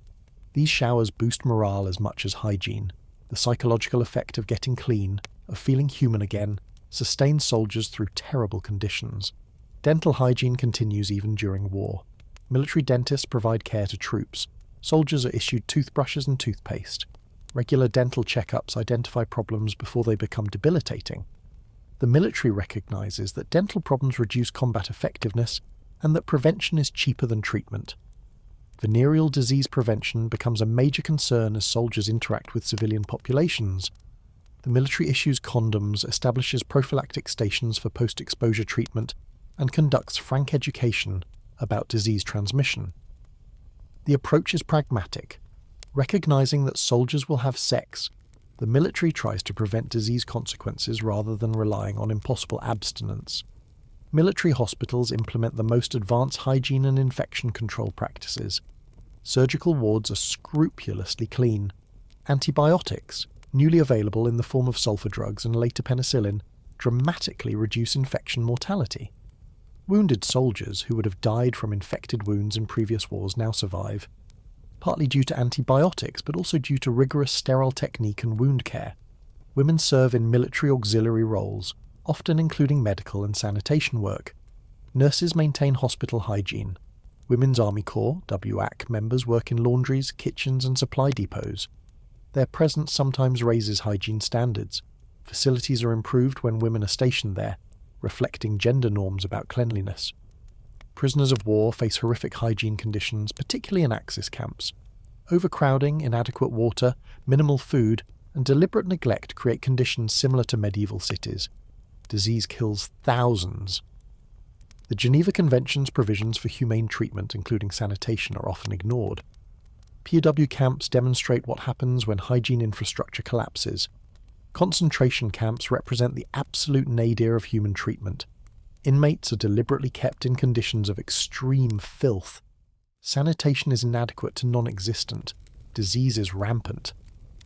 These showers boost morale as much as hygiene. The psychological effect of getting clean, of feeling human again, sustains soldiers through terrible conditions. Dental hygiene continues even during war. Military dentists provide care to troops. Soldiers are issued toothbrushes and toothpaste. Regular dental checkups identify problems before they become debilitating. The military recognises that dental problems reduce combat effectiveness and that prevention is cheaper than treatment. Venereal disease prevention becomes a major concern as soldiers interact with civilian populations. The military issues condoms, establishes prophylactic stations for post-exposure treatment, and conducts frank education about disease transmission. The approach is pragmatic. Recognizing that soldiers will have sex, the military tries to prevent disease consequences rather than relying on impossible abstinence. Military hospitals implement the most advanced hygiene and infection control practices. Surgical wards are scrupulously clean. Antibiotics, newly available in the form of sulfur drugs and later penicillin, dramatically reduce infection mortality. Wounded soldiers who would have died from infected wounds in previous wars now survive, partly due to antibiotics but also due to rigorous sterile technique and wound care. Women serve in military auxiliary roles, often including medical and sanitation work. Nurses maintain hospital hygiene. Women's Army Corps (WAC) members work in laundries, kitchens and supply depots. Their presence sometimes raises hygiene standards. Facilities are improved when women are stationed there, reflecting gender norms about cleanliness. Prisoners of war face horrific hygiene conditions, particularly in Axis camps. Overcrowding, inadequate water, minimal food, and deliberate neglect create conditions similar to medieval cities. Disease kills thousands. The Geneva Convention's provisions for humane treatment, including sanitation, are often ignored. POW camps demonstrate what happens when hygiene infrastructure collapses. Concentration camps represent the absolute nadir of human treatment. Inmates are deliberately kept in conditions of extreme filth. Sanitation is inadequate to non-existent. Disease is rampant.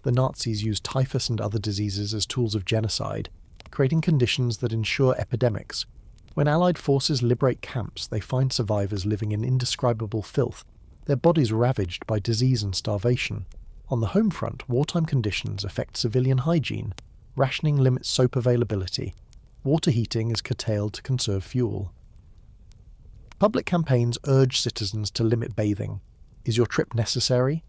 The Nazis used typhus and other diseases as tools of genocide, creating conditions that ensure epidemics. When Allied forces liberate camps, they find survivors living in indescribable filth, their bodies ravaged by disease and starvation. On the home front, wartime conditions affect civilian hygiene. Rationing limits soap availability. Water heating is curtailed to conserve fuel. Public campaigns urge citizens to limit bathing. Is your trip necessary?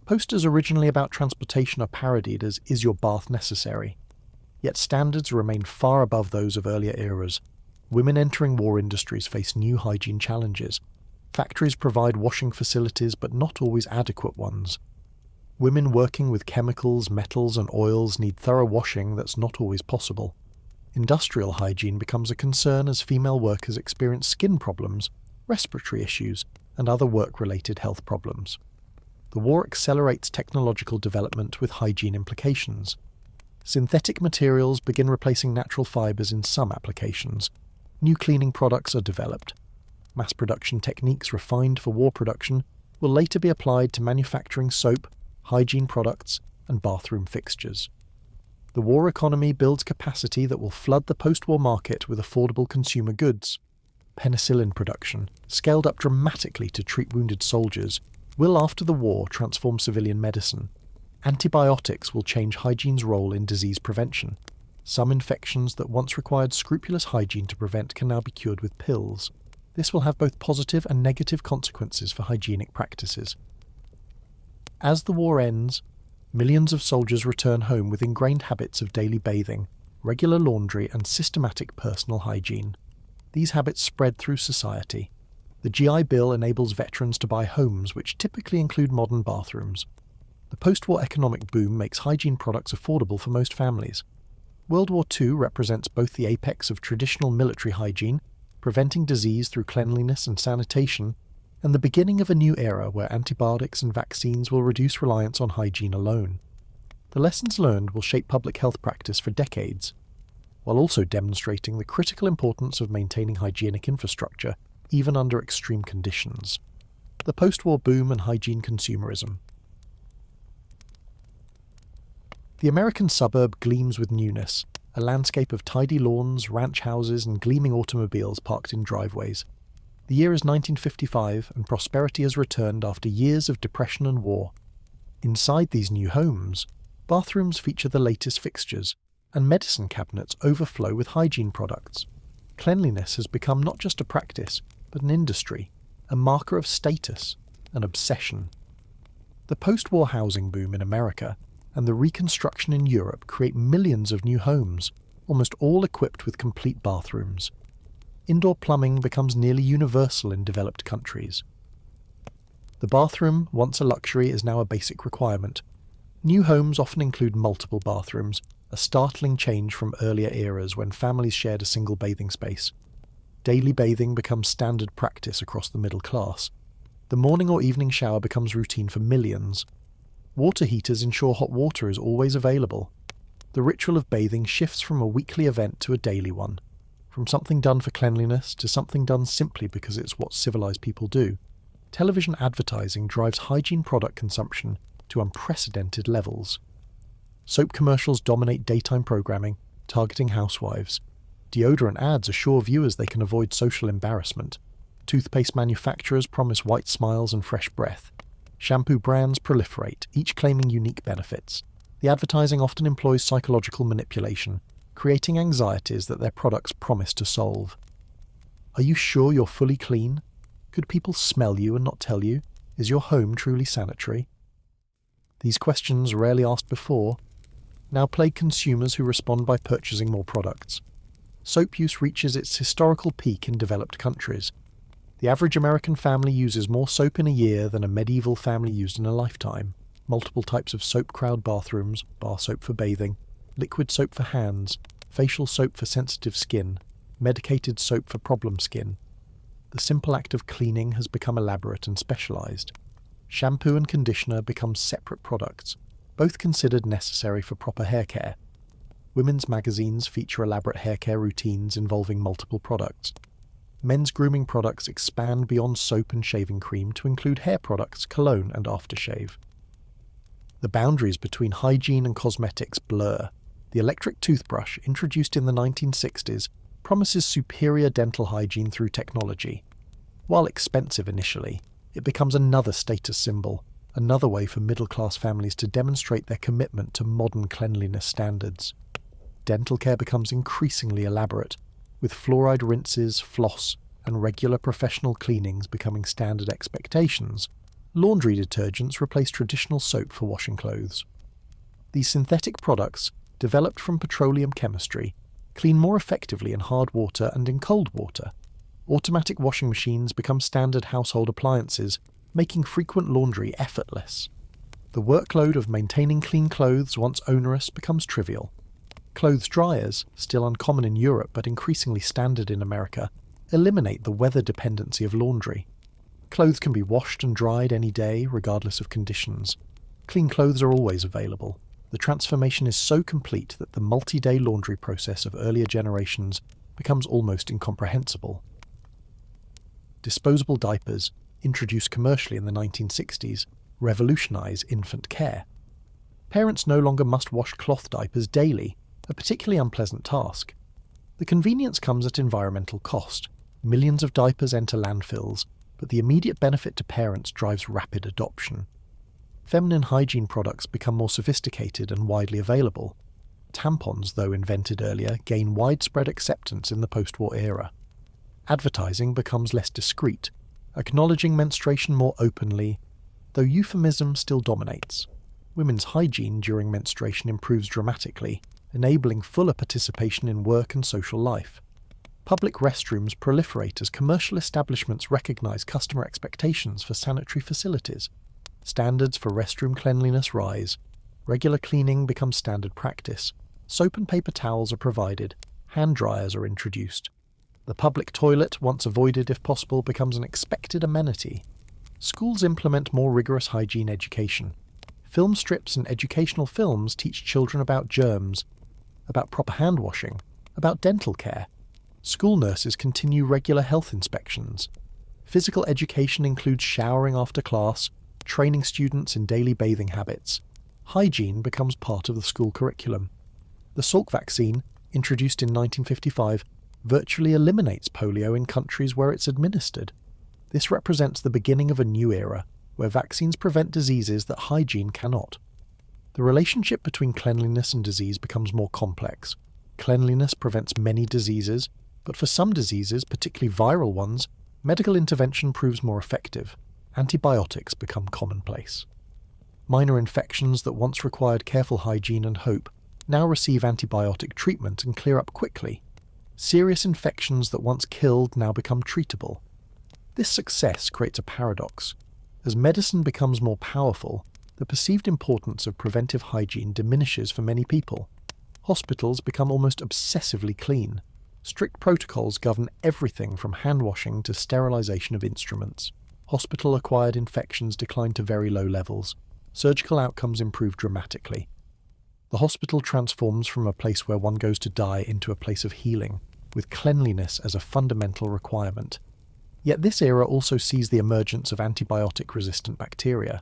Posters originally about transportation are parodied as "Is your bath necessary?" Yet standards remain far above those of earlier eras. Women entering war industries face new hygiene challenges. Factories provide washing facilities, but not always adequate ones. Women working with chemicals, metals, and oils need thorough washing that's not always possible. Industrial hygiene becomes a concern as female workers experience skin problems, respiratory issues, and other work-related health problems. The war accelerates technological development with hygiene implications. Synthetic materials begin replacing natural fibers in some applications. New cleaning products are developed. Mass production techniques refined for war production will later be applied to manufacturing soap, hygiene products, and bathroom fixtures. The war economy builds capacity that will flood the post-war market with affordable consumer goods. Penicillin production, scaled up dramatically to treat wounded soldiers, will after the war transform civilian medicine. Antibiotics will change hygiene's role in disease prevention. Some infections that once required scrupulous hygiene to prevent can now be cured with pills. This will have both positive and negative consequences for hygienic practices. As the war ends, millions of soldiers return home with ingrained habits of daily bathing, regular laundry, and systematic personal hygiene. These habits spread through society. The GI Bill enables veterans to buy homes which typically include modern bathrooms. The post-war economic boom makes hygiene products affordable for most families. World War II represents both the apex of traditional military hygiene, preventing disease through cleanliness and sanitation, and the beginning of a new era where antibiotics and vaccines will reduce reliance on hygiene alone. The lessons learned will shape public health practice for decades, while also demonstrating the critical importance of maintaining hygienic infrastructure, even under extreme conditions. The post-war boom and hygiene consumerism. The American suburb gleams with newness, a landscape of tidy lawns, ranch houses, and gleaming automobiles parked in driveways. The year is 1955, and prosperity has returned after years of depression and war. Inside these new homes, bathrooms feature the latest fixtures, and medicine cabinets overflow with hygiene products. Cleanliness has become not just a practice, but an industry, a marker of status, an obsession. The post-war housing boom in America and the reconstruction in Europe create millions of new homes, almost all equipped with complete bathrooms. Indoor plumbing becomes nearly universal in developed countries. The bathroom, once a luxury, is now a basic requirement. New homes often include multiple bathrooms, a startling change from earlier eras when families shared a single bathing space. Daily bathing becomes standard practice across the middle class. The morning or evening shower becomes routine for millions. Water heaters ensure hot water is always available. The ritual of bathing shifts from a weekly event to a daily one, from something done for cleanliness to something done simply because it's what civilized people do. Television advertising drives hygiene product consumption to unprecedented levels. Soap commercials dominate daytime programming, targeting housewives. Deodorant ads assure viewers they can avoid social embarrassment. Toothpaste manufacturers promise white smiles and fresh breath. Shampoo brands proliferate, each claiming unique benefits. The advertising often employs psychological manipulation, creating anxieties that their products promise to solve. Are you sure you're fully clean? Could people smell you and not tell you? Is your home truly sanitary? These questions, rarely asked before, now plague consumers who respond by purchasing more products. Soap use reaches its historical peak in developed countries. The average American family uses more soap in a year than a medieval family used in a lifetime. Multiple types of soap crowd bathrooms, bar soap for bathing, liquid soap for hands, facial soap for sensitive skin, medicated soap for problem skin. The simple act of cleaning has become elaborate and specialized. Shampoo and conditioner become separate products, both considered necessary for proper hair care. Women's magazines feature elaborate hair care routines involving multiple products. Men's grooming products expand beyond soap and shaving cream to include hair products, cologne, and aftershave. The boundaries between hygiene and cosmetics blur. The electric toothbrush, introduced in the 1960s, promises superior dental hygiene through technology. While expensive initially, it becomes another status symbol, another way for middle-class families to demonstrate their commitment to modern cleanliness standards. Dental care becomes increasingly elaborate, with fluoride rinses, floss, and regular professional cleanings becoming standard expectations. Laundry detergents replace traditional soap for washing clothes. These synthetic products, developed from petroleum chemistry, clean more effectively in hard water and in cold water. Automatic washing machines become standard household appliances, making frequent laundry effortless. The workload of maintaining clean clothes, once onerous, becomes trivial. Clothes dryers, still uncommon in Europe but increasingly standard in America, eliminate the weather dependency of laundry. Clothes can be washed and dried any day, regardless of conditions. Clean clothes are always available. The transformation is so complete that the multi-day laundry process of earlier generations becomes almost incomprehensible. Disposable diapers, introduced commercially in the 1960s, revolutionize infant care. Parents no longer must wash cloth diapers daily, a particularly unpleasant task. The convenience comes at environmental cost. Millions of diapers enter landfills, but the immediate benefit to parents drives rapid adoption. Feminine hygiene products become more sophisticated and widely available. Tampons, though invented earlier, gain widespread acceptance in the post-war era. Advertising becomes less discreet, acknowledging menstruation more openly, though euphemism still dominates. Women's hygiene during menstruation improves dramatically, enabling fuller participation in work and social life. Public restrooms proliferate as commercial establishments recognize customer expectations for sanitary facilities. Standards for restroom cleanliness rise. Regular cleaning becomes standard practice. Soap and paper towels are provided. Hand dryers are introduced. The public toilet, once avoided if possible, becomes an expected amenity. Schools implement more rigorous hygiene education. Film strips and educational films teach children about germs, about proper hand washing, about dental care. School nurses continue regular health inspections. Physical education includes showering after class, training students in daily bathing habits. Hygiene becomes part of the school curriculum. The Salk vaccine, introduced in 1955, virtually eliminates polio in countries where it's administered. This represents the beginning of a new era, where vaccines prevent diseases that hygiene cannot. The relationship between cleanliness and disease becomes more complex. Cleanliness prevents many diseases, but for some diseases, particularly viral ones, medical intervention proves more effective. Antibiotics become commonplace. Minor infections that once required careful hygiene and hope now receive antibiotic treatment and clear up quickly. Serious infections that once killed now become treatable. This success creates a paradox. As medicine becomes more powerful, the perceived importance of preventive hygiene diminishes for many people. Hospitals become almost obsessively clean. Strict protocols govern everything from hand washing to sterilization of instruments. Hospital-acquired infections decline to very low levels. Surgical outcomes improve dramatically. The hospital transforms from a place where one goes to die into a place of healing, with cleanliness as a fundamental requirement. Yet this era also sees the emergence of antibiotic-resistant bacteria.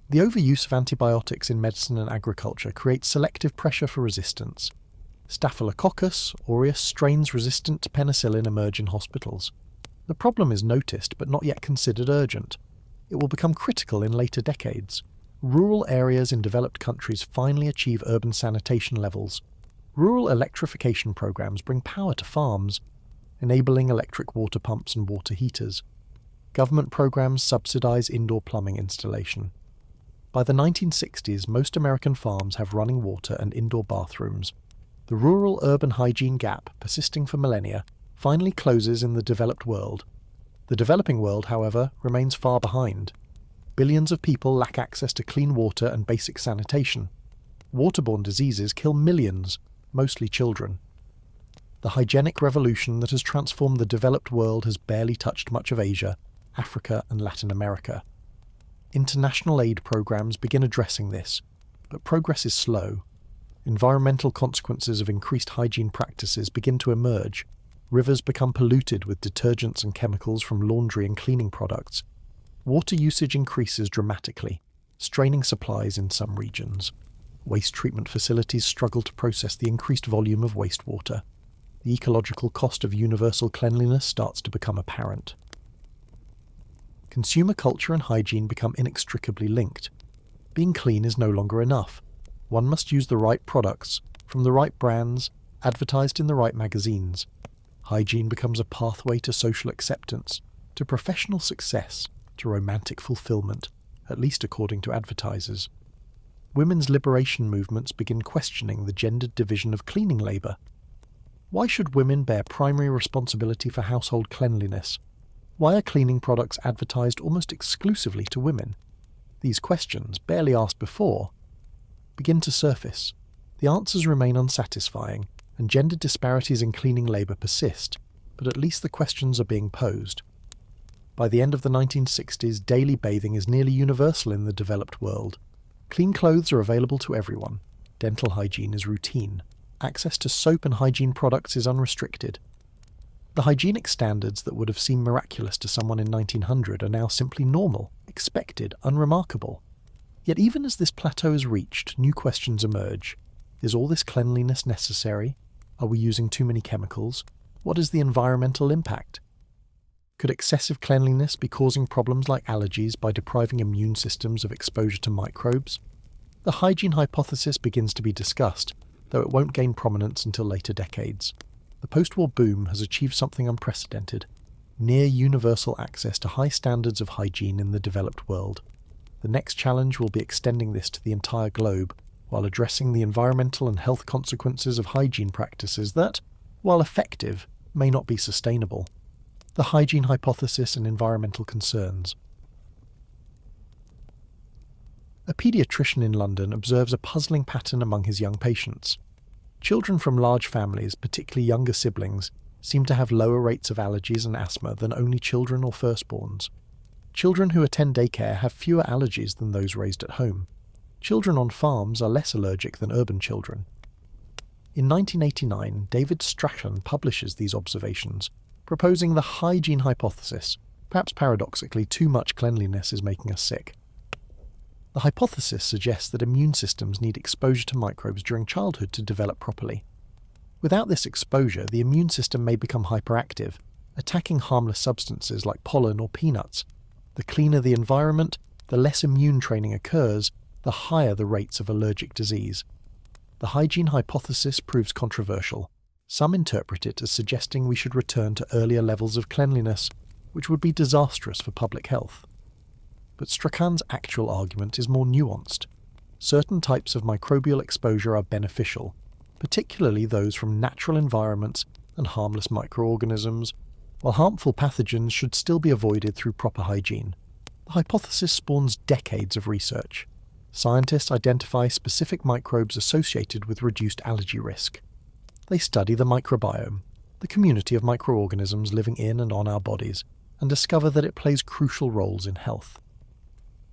The overuse of antibiotics in medicine and agriculture creates selective pressure for resistance. Staphylococcus aureus strains resistant to penicillin emerge in hospitals. The problem is noticed but not yet considered urgent. It will become critical in later decades. Rural areas in developed countries finally achieve urban sanitation levels. Rural electrification programs bring power to farms, enabling electric water pumps and water heaters. Government programs subsidize indoor plumbing installation. By the 1960s, most American farms have running water and indoor bathrooms. The rural-urban hygiene gap, persisting for millennia, finally closes in the developed world. The developing world, however, remains far behind. Billions of people lack access to clean water and basic sanitation. Waterborne diseases kill millions, mostly children. The hygienic revolution that has transformed the developed world has barely touched much of Asia, Africa, and Latin America. International aid programs begin addressing this, but progress is slow. Environmental consequences of increased hygiene practices begin to emerge. Rivers become polluted with detergents and chemicals from laundry and cleaning products. Water usage increases dramatically, straining supplies in some regions. Waste treatment facilities struggle to process the increased volume of wastewater. The ecological cost of universal cleanliness starts to become apparent. Consumer culture and hygiene become inextricably linked. Being clean is no longer enough. One must use the right products, from the right brands, advertised in the right magazines. Hygiene becomes a pathway to social acceptance, to professional success, to romantic fulfillment, at least according to advertisers. Women's liberation movements begin questioning the gendered division of cleaning labour. Why should women bear primary responsibility for household cleanliness? Why are cleaning products advertised almost exclusively to women? These questions, barely asked before, begin to surface. The answers remain unsatisfying, and gender disparities in cleaning labour persist, but at least the questions are being posed. By the end of the 1960s, daily bathing is nearly universal in the developed world. Clean clothes are available to everyone. Dental hygiene is routine. Access to soap and hygiene products is unrestricted. The hygienic standards that would have seemed miraculous to someone in 1900 are now simply normal, expected, unremarkable. Yet even as this plateau is reached, new questions emerge. Is all this cleanliness necessary? Are we using too many chemicals? What is the environmental impact? Could excessive cleanliness be causing problems like allergies by depriving immune systems of exposure to microbes? The hygiene hypothesis begins to be discussed, though it won't gain prominence until later decades. The post-war boom has achieved something unprecedented: near universal access to high standards of hygiene in the developed world. The next challenge will be extending this to the entire globe, while addressing the environmental and health consequences of hygiene practices that, while effective, may not be sustainable. The hygiene hypothesis and environmental concerns. A paediatrician in London observes a puzzling pattern among his young patients. Children from large families, particularly younger siblings, seem to have lower rates of allergies and asthma than only children or firstborns. Children who attend daycare have fewer allergies than those raised at home. Children on farms are less allergic than urban children. In 1989, David Strachan publishes these observations, proposing the hygiene hypothesis. Perhaps paradoxically, too much cleanliness is making us sick. The hypothesis suggests that immune systems need exposure to microbes during childhood to develop properly. Without this exposure, the immune system may become hyperactive, attacking harmless substances like pollen or peanuts. The cleaner the environment, the less immune training occurs, the higher the rates of allergic disease. The hygiene hypothesis proves controversial. Some interpret it as suggesting we should return to earlier levels of cleanliness, which would be disastrous for public health. But Strachan's actual argument is more nuanced. Certain types of microbial exposure are beneficial, particularly those from natural environments and harmless microorganisms, while harmful pathogens should still be avoided through proper hygiene. The hypothesis spawns decades of research. Scientists identify specific microbes associated with reduced allergy risk. They study the microbiome, the community of microorganisms living in and on our bodies, and discover that it plays crucial roles in health.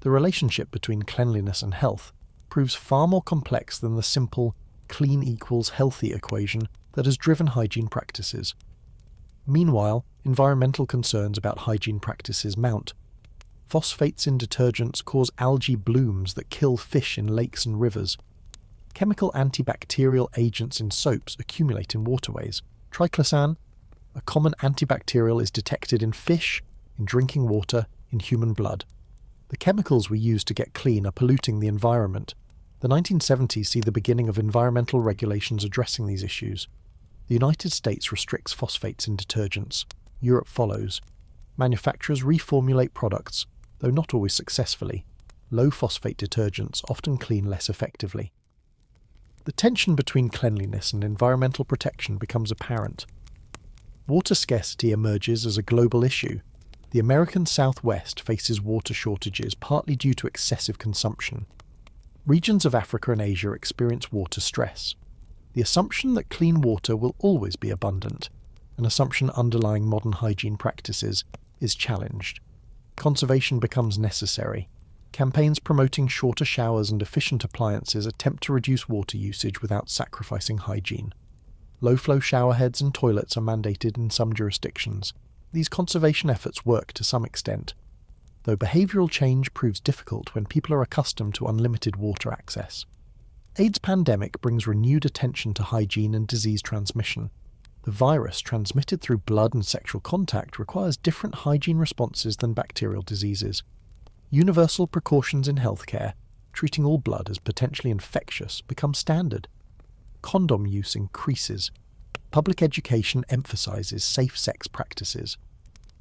The relationship between cleanliness and health proves far more complex than the simple clean equals healthy equation that has driven hygiene practices. Meanwhile, environmental concerns about hygiene practices mount. Phosphates in detergents cause algae blooms that kill fish in lakes and rivers. Chemical antibacterial agents in soaps accumulate in waterways. Triclosan, a common antibacterial, is detected in fish, in drinking water, in human blood. The chemicals we use to get clean are polluting the environment. The 1970s see the beginning of environmental regulations addressing these issues. The United States restricts phosphates in detergents. Europe follows. Manufacturers reformulate products, though not always successfully. Low-phosphate detergents often clean less effectively. The tension between cleanliness and environmental protection becomes apparent. Water scarcity emerges as a global issue. The American Southwest faces water shortages partly due to excessive consumption. Regions of Africa and Asia experience water stress. The assumption that clean water will always be abundant, an assumption underlying modern hygiene practices, is challenged. Conservation becomes necessary. Campaigns promoting shorter showers and efficient appliances attempt to reduce water usage without sacrificing hygiene. Low-flow showerheads and toilets are mandated in some jurisdictions. These conservation efforts work to some extent, though behavioural change proves difficult when people are accustomed to unlimited water access. AIDS pandemic brings renewed attention to hygiene and disease transmission. The virus, transmitted through blood and sexual contact, requires different hygiene responses than bacterial diseases. Universal precautions in healthcare, treating all blood as potentially infectious, become standard. Condom use increases. Public education emphasises safe sex practices.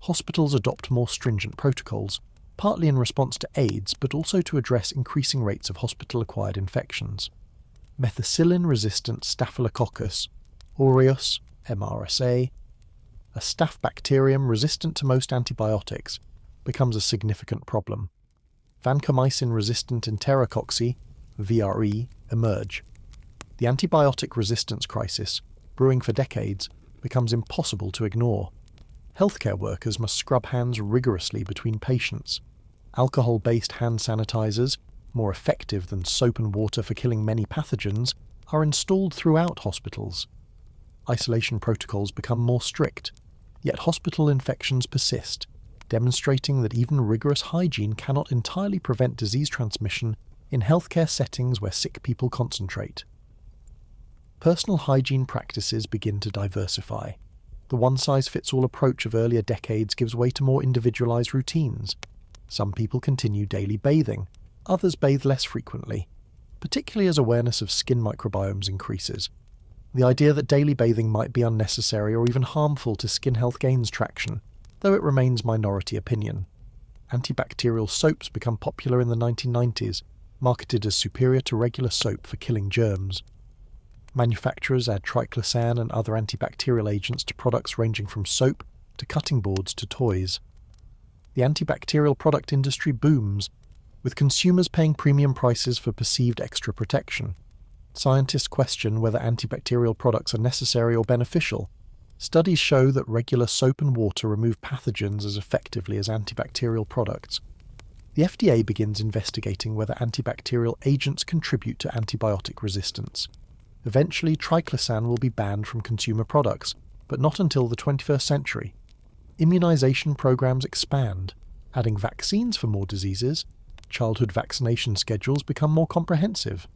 Hospitals adopt more stringent protocols, partly in response to AIDS, but also to address increasing rates of hospital-acquired infections. Methicillin-resistant Staphylococcus aureus, MRSA, a staph bacterium resistant to most antibiotics, becomes a significant problem. Vancomycin-resistant enterococci, VRE, emerge. The antibiotic resistance crisis, brewing for decades, becomes impossible to ignore. Healthcare workers must scrub hands rigorously between patients. Alcohol-based hand sanitizers, more effective than soap and water for killing many pathogens, are installed throughout hospitals. Isolation protocols become more strict, yet hospital infections persist, demonstrating that even rigorous hygiene cannot entirely prevent disease transmission in healthcare settings where sick people concentrate. Personal hygiene practices begin to diversify. The one-size-fits-all approach of earlier decades gives way to more individualized routines. Some people continue daily bathing, others bathe less frequently, particularly as awareness of skin microbiomes increases. The idea that daily bathing might be unnecessary or even harmful to skin health gains traction, though it remains minority opinion. Antibacterial soaps become popular in the 1990s, marketed as superior to regular soap for killing germs. Manufacturers add triclosan and other antibacterial agents to products ranging from soap to cutting boards to toys. The antibacterial product industry booms, with consumers paying premium prices for perceived extra protection. Scientists question whether antibacterial products are necessary or beneficial. Studies show that regular soap and water remove pathogens as effectively as antibacterial products. The FDA begins investigating whether antibacterial agents contribute to antibiotic resistance. Eventually, triclosan will be banned from consumer products, but not until the 21st century. Immunization programs expand, adding vaccines for more diseases. Childhood vaccination schedules become more comprehensive.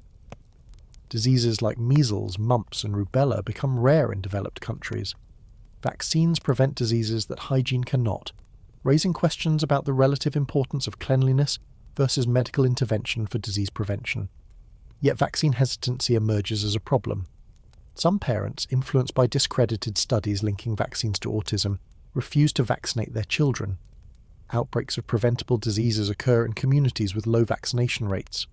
Diseases like measles, mumps, and rubella become rare in developed countries. Vaccines prevent diseases that hygiene cannot, raising questions about the relative importance of cleanliness versus medical intervention for disease prevention. Yet vaccine hesitancy emerges as a problem. Some parents, influenced by discredited studies linking vaccines to autism, refuse to vaccinate their children. Outbreaks of preventable diseases occur in communities with low vaccination rates.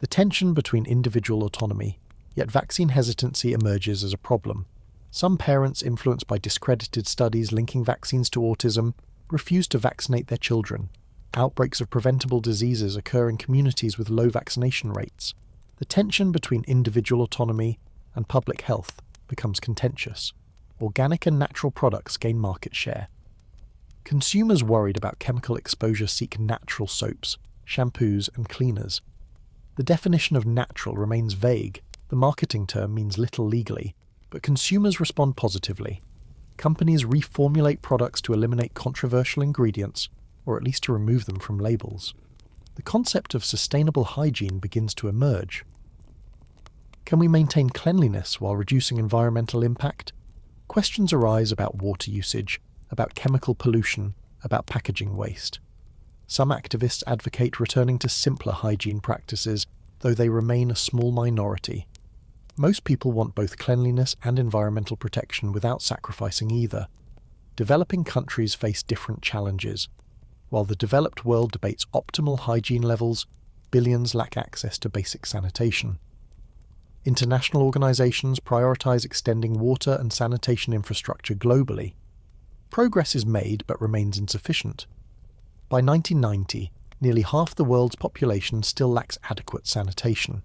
The tension between individual autonomy, yet vaccine hesitancy emerges as a problem. Some parents, influenced by discredited studies linking vaccines to autism, refuse to vaccinate their children. Outbreaks of preventable diseases occur in communities with low vaccination rates. The tension between individual autonomy and public health becomes contentious. Organic and natural products gain market share. Consumers worried about chemical exposure seek natural soaps, shampoos, and cleaners. The definition of natural remains vague. The marketing term means little legally, but consumers respond positively. Companies reformulate products to eliminate controversial ingredients, or at least to remove them from labels. The concept of sustainable hygiene begins to emerge. Can we maintain cleanliness while reducing environmental impact? Questions arise about water usage, about chemical pollution, about packaging waste. Some activists advocate returning to simpler hygiene practices, though they remain a small minority. Most people want both cleanliness and environmental protection without sacrificing either. Developing countries face different challenges. While the developed world debates optimal hygiene levels, billions lack access to basic sanitation. International organizations prioritize extending water and sanitation infrastructure globally. Progress is made but remains insufficient. By 1990, nearly half the world's population still lacks adequate sanitation.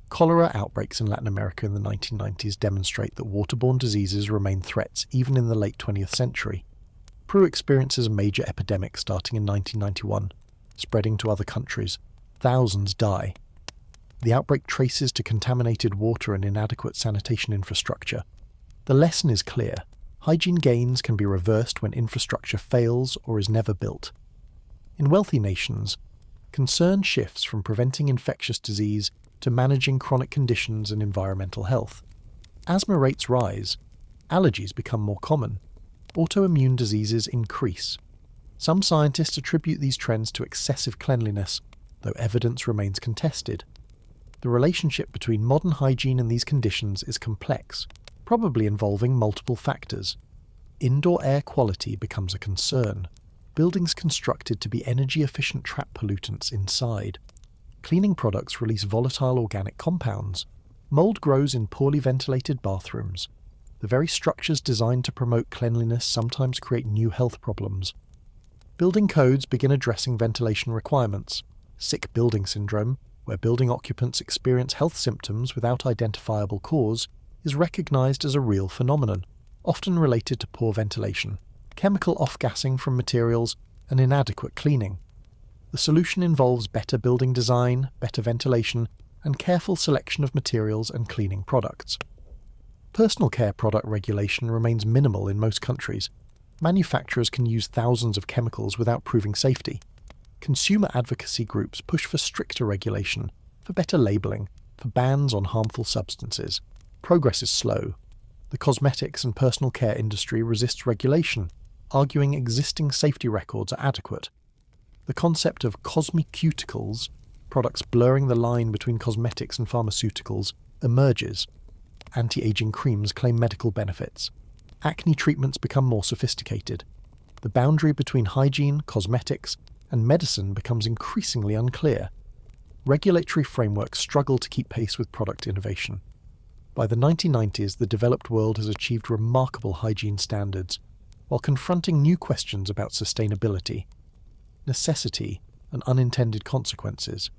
Cholera outbreaks in Latin America in the 1990s demonstrate that waterborne diseases remain threats even in the late 20th century. Peru experiences a major epidemic starting in 1991, spreading to other countries. Thousands die. The outbreak traces to contaminated water and inadequate sanitation infrastructure. The lesson is clear. Hygiene gains can be reversed when infrastructure fails or is never built. In wealthy nations, concern shifts from preventing infectious disease to managing chronic conditions and environmental health. Asthma rates rise, allergies become more common, autoimmune diseases increase. Some scientists attribute these trends to excessive cleanliness, though evidence remains contested. The relationship between modern hygiene and these conditions is complex, probably involving multiple factors. Indoor air quality becomes a concern. Buildings constructed to be energy-efficient trap pollutants inside. Cleaning products release volatile organic compounds. Mold grows in poorly ventilated bathrooms. The very structures designed to promote cleanliness sometimes create new health problems. Building codes begin addressing ventilation requirements. Sick building syndrome, where building occupants experience health symptoms without identifiable cause, is recognized as a real phenomenon, often related to poor ventilation, chemical off-gassing from materials, and inadequate cleaning. The solution involves better building design, better ventilation, and careful selection of materials and cleaning products. Personal care product regulation remains minimal in most countries. Manufacturers can use thousands of chemicals without proving safety. Consumer advocacy groups push for stricter regulation, for better labeling, for bans on harmful substances. Progress is slow. The cosmetics and personal care industry resists regulation, arguing existing safety records are adequate. The concept of cosmeceuticals, products blurring the line between cosmetics and pharmaceuticals, emerges. Anti-aging creams claim medical benefits. Acne treatments become more sophisticated. The boundary between hygiene, cosmetics, and medicine becomes increasingly unclear. Regulatory frameworks struggle to keep pace with product innovation. By the 1990s, the developed world has achieved remarkable hygiene standards, while confronting new questions about sustainability, necessity, and unintended consequences.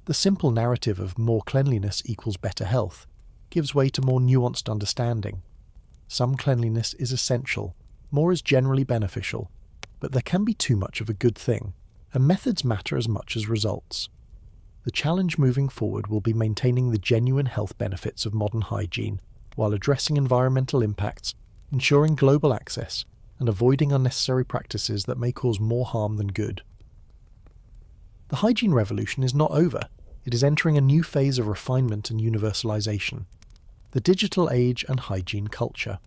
The simple narrative of more cleanliness equals better health gives way to more nuanced understanding. Some cleanliness is essential, more is generally beneficial, but there can be too much of a good thing, and methods matter as much as results. The challenge moving forward will be maintaining the genuine health benefits of modern hygiene, while addressing environmental impacts, ensuring global access, and avoiding unnecessary practices that may cause more harm than good. The hygiene revolution is not over. It is entering a new phase of refinement and universalization. The digital age and hygiene culture.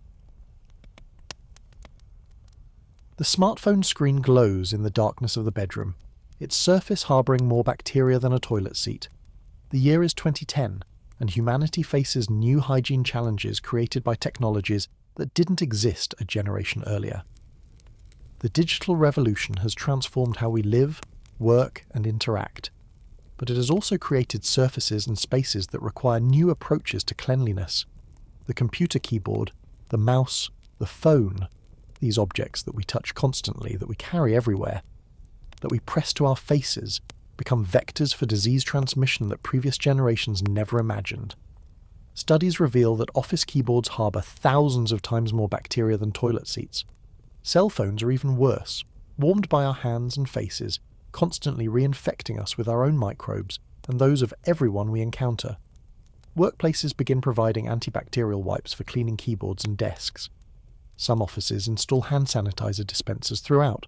The smartphone screen glows in the darkness of the bedroom, its surface harbouring more bacteria than a toilet seat. The year is 2010, and humanity faces new hygiene challenges created by technologies that didn't exist a generation earlier. The digital revolution has transformed how we live, work, and interact, but it has also created surfaces and spaces that require new approaches to cleanliness. The computer keyboard, the mouse, the phone, these objects that we touch constantly, that we carry everywhere, that we press to our faces, become vectors for disease transmission that previous generations never imagined. Studies reveal that office keyboards harbour thousands of times more bacteria than toilet seats. Cell phones are even worse, warmed by our hands and faces, constantly reinfecting us with our own microbes and those of everyone we encounter. Workplaces begin providing antibacterial wipes for cleaning keyboards and desks. Some offices install hand sanitizer dispensers throughout.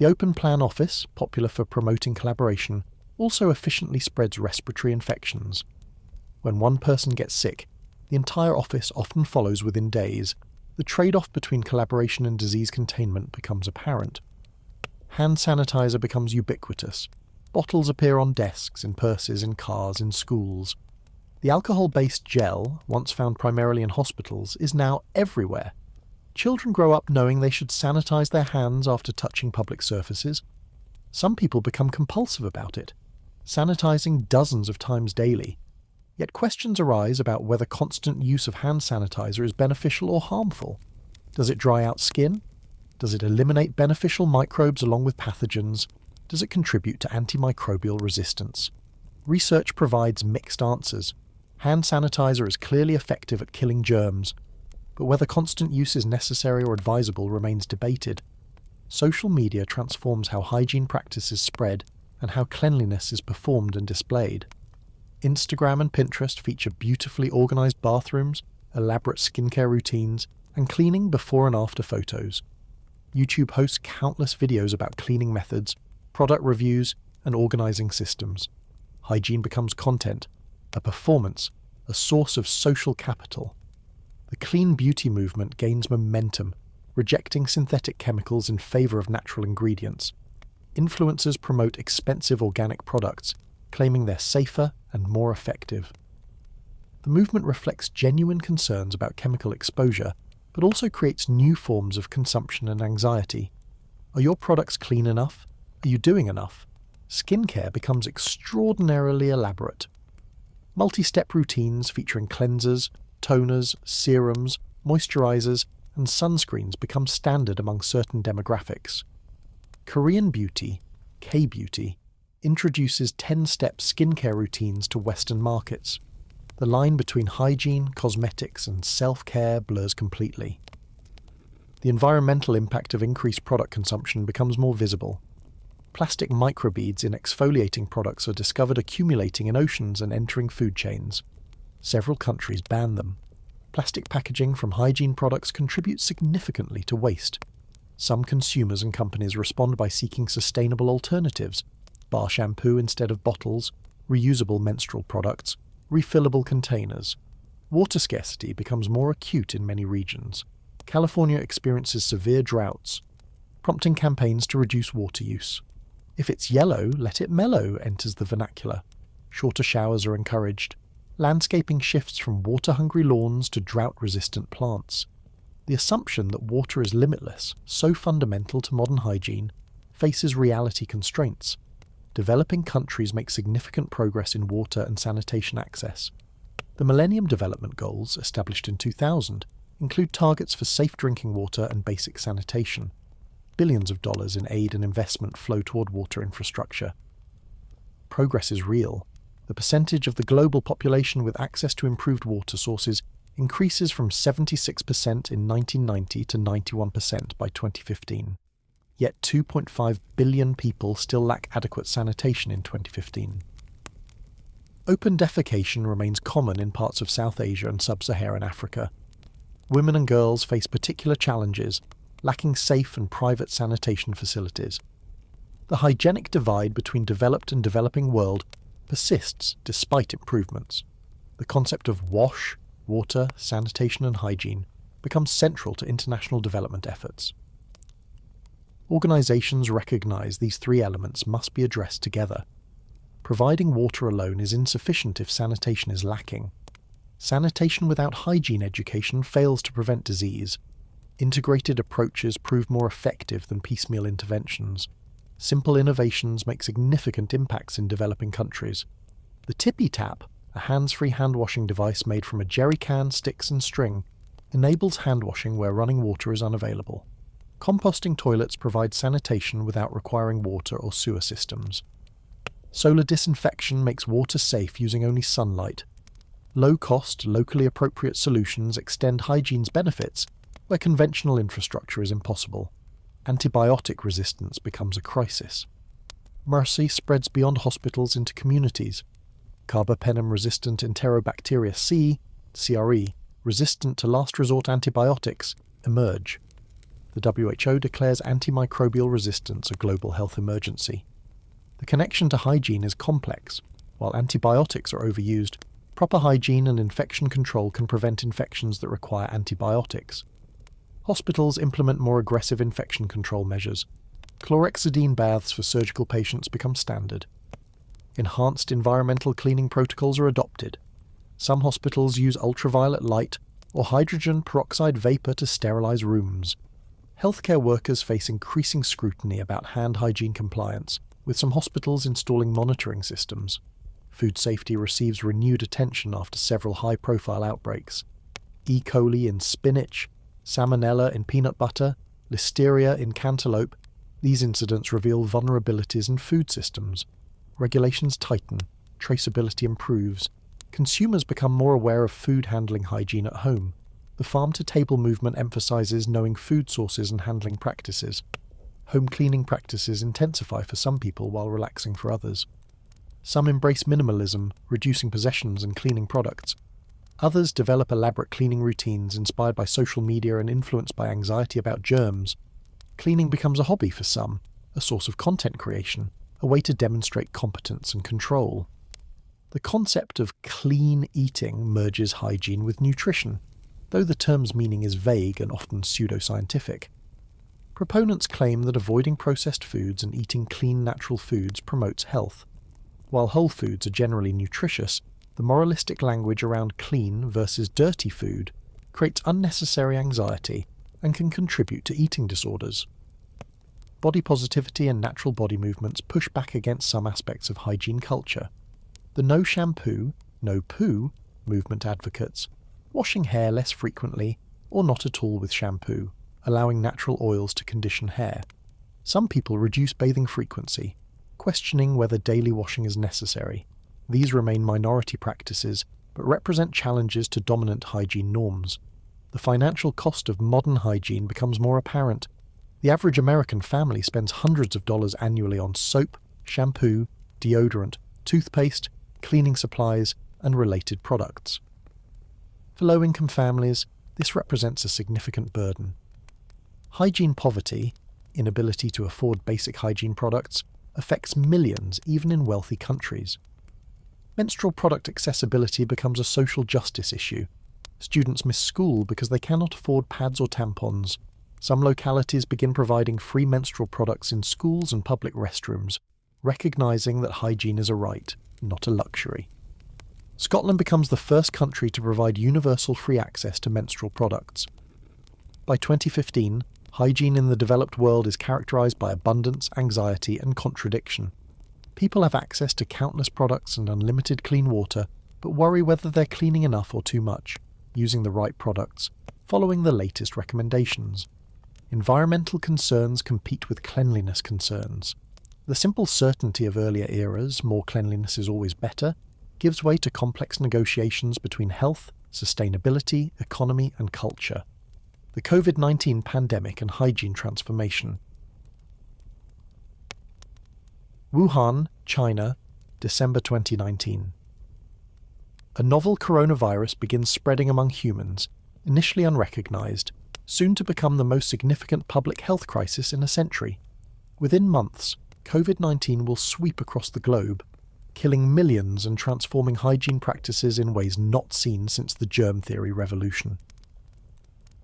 The open plan office, popular for promoting collaboration, also efficiently spreads respiratory infections. When one person gets sick, the entire office often follows within days. The trade-off between collaboration and disease containment becomes apparent. Hand sanitizer becomes ubiquitous. Bottles appear on desks, in purses, in cars, in schools. The alcohol-based gel, once found primarily in hospitals, is now everywhere. Children grow up knowing they should sanitize their hands after touching public surfaces. Some people become compulsive about it, sanitizing dozens of times daily. Yet questions arise about whether constant use of hand sanitizer is beneficial or harmful. Does it dry out skin? Does it eliminate beneficial microbes along with pathogens? Does it contribute to antimicrobial resistance? Research provides mixed answers. Hand sanitizer is clearly effective at killing germs, but whether constant use is necessary or advisable remains debated. Social media transforms how hygiene practices spread and how cleanliness is performed and displayed. Instagram and Pinterest feature beautifully organised bathrooms, elaborate skincare routines, and cleaning before and after photos. YouTube hosts countless videos about cleaning methods, product reviews, and organising systems. Hygiene becomes content, a performance, a source of social capital. The clean beauty movement gains momentum, rejecting synthetic chemicals in favour of natural ingredients. Influencers promote expensive organic products, claiming they're safer and more effective. The movement reflects genuine concerns about chemical exposure, but also creates new forms of consumption and anxiety. Are your products clean enough? Are you doing enough? Skincare becomes extraordinarily elaborate. Multi-step routines featuring cleansers, toners, serums, moisturizers, and sunscreens become standard among certain demographics. Korean beauty, K-beauty, introduces 10-step skincare routines to Western markets. The line between hygiene, cosmetics, and self-care blurs completely. The environmental impact of increased product consumption becomes more visible. Plastic microbeads in exfoliating products are discovered accumulating in oceans and entering food chains. Several countries ban them. Plastic packaging from hygiene products contributes significantly to waste. Some consumers and companies respond by seeking sustainable alternatives: bar shampoo instead of bottles, reusable menstrual products, refillable containers. Water scarcity becomes more acute in many regions. California experiences severe droughts, prompting campaigns to reduce water use. If it's yellow, let it mellow enters the vernacular. Shorter showers are encouraged. Landscaping shifts from water-hungry lawns to drought-resistant plants. The assumption that water is limitless, so fundamental to modern hygiene, faces reality constraints. Developing countries make significant progress in water and sanitation access. The Millennium Development Goals, established in 2000, include targets for safe drinking water and basic sanitation. Billions of dollars in aid and investment flow toward water infrastructure. Progress is real. The percentage of the global population with access to improved water sources increases from 76% in 1990 to 91% by 2015. Yet 2.5 billion people still lack adequate sanitation in 2015. Open defecation remains common in parts of South Asia and sub-Saharan Africa. Women and girls face particular challenges, lacking safe and private sanitation facilities. The hygienic divide between developed and developing world persists despite improvements. The concept of wash, water, sanitation and hygiene becomes central to international development efforts. Organizations recognize these three elements must be addressed together. Providing water alone is insufficient if sanitation is lacking. Sanitation without hygiene education fails to prevent disease. Integrated approaches prove more effective than piecemeal interventions. Simple innovations make significant impacts in developing countries. The Tippy Tap, a hands-free hand-washing device made from a jerry can, sticks and string, enables hand-washing where running water is unavailable. Composting toilets provide sanitation without requiring water or sewer systems. Solar disinfection makes water safe using only sunlight. Low-cost, locally appropriate solutions extend hygiene's benefits where conventional infrastructure is impossible. Antibiotic resistance becomes a crisis. Mercy spreads beyond hospitals into communities. Carbapenem-resistant Enterobacteria C, CRE, resistant to last resort antibiotics, emerge. The WHO declares antimicrobial resistance a global health emergency. The connection to hygiene is complex. While antibiotics are overused, proper hygiene and infection control can prevent infections that require antibiotics. Hospitals implement more aggressive infection control measures. Chlorhexidine baths for surgical patients become standard. Enhanced environmental cleaning protocols are adopted. Some hospitals use ultraviolet light or hydrogen peroxide vapor to sterilize rooms. Healthcare workers face increasing scrutiny about hand hygiene compliance, with some hospitals installing monitoring systems. Food safety receives renewed attention after several high-profile outbreaks. E. coli in spinach, salmonella in peanut butter, listeria in cantaloupe. These incidents reveal vulnerabilities in food systems. Regulations tighten, traceability improves. Consumers become more aware of food handling hygiene at home. The farm-to-table movement emphasizes knowing food sources and handling practices. Home cleaning practices intensify for some people while relaxing for others. Some embrace minimalism, reducing possessions and cleaning products. Others develop elaborate cleaning routines inspired by social media and influenced by anxiety about germs. Cleaning becomes a hobby for some, a source of content creation, a way to demonstrate competence and control. The concept of clean eating merges hygiene with nutrition, though the term's meaning is vague and often pseudoscientific. Proponents claim that avoiding processed foods and eating clean natural foods promotes health. While whole foods are generally nutritious, the moralistic language around clean versus dirty food creates unnecessary anxiety and can contribute to eating disorders. Body positivity and natural body movements push back against some aspects of hygiene culture. The no shampoo, no poo movement advocates washing hair less frequently or not at all with shampoo, allowing natural oils to condition hair. Some people reduce bathing frequency, questioning whether daily washing is necessary. These remain minority practices, but represent challenges to dominant hygiene norms. The financial cost of modern hygiene becomes more apparent. The average American family spends hundreds of dollars annually on soap, shampoo, deodorant, toothpaste, cleaning supplies, and related products. For low-income families, this represents a significant burden. Hygiene poverty, inability to afford basic hygiene products, affects millions even in wealthy countries. Menstrual product accessibility becomes a social justice issue. Students miss school because they cannot afford pads or tampons. Some localities begin providing free menstrual products in schools and public restrooms, recognizing that hygiene is a right, not a luxury. Scotland becomes the first country to provide universal free access to menstrual products. By 2015, hygiene in the developed world is characterized by abundance, anxiety, and contradiction. People have access to countless products and unlimited clean water, but worry whether they're cleaning enough or too much, using the right products, following the latest recommendations. Environmental concerns compete with cleanliness concerns. The simple certainty of earlier eras, more cleanliness is always better, gives way to complex negotiations between health, sustainability, economy, and culture. The COVID-19 pandemic and hygiene transformation. Wuhan, China, December 2019. A novel coronavirus begins spreading among humans, initially unrecognized, soon to become the most significant public health crisis in a century. Within months, COVID-19 will sweep across the globe, killing millions and transforming hygiene practices in ways not seen since the germ theory revolution.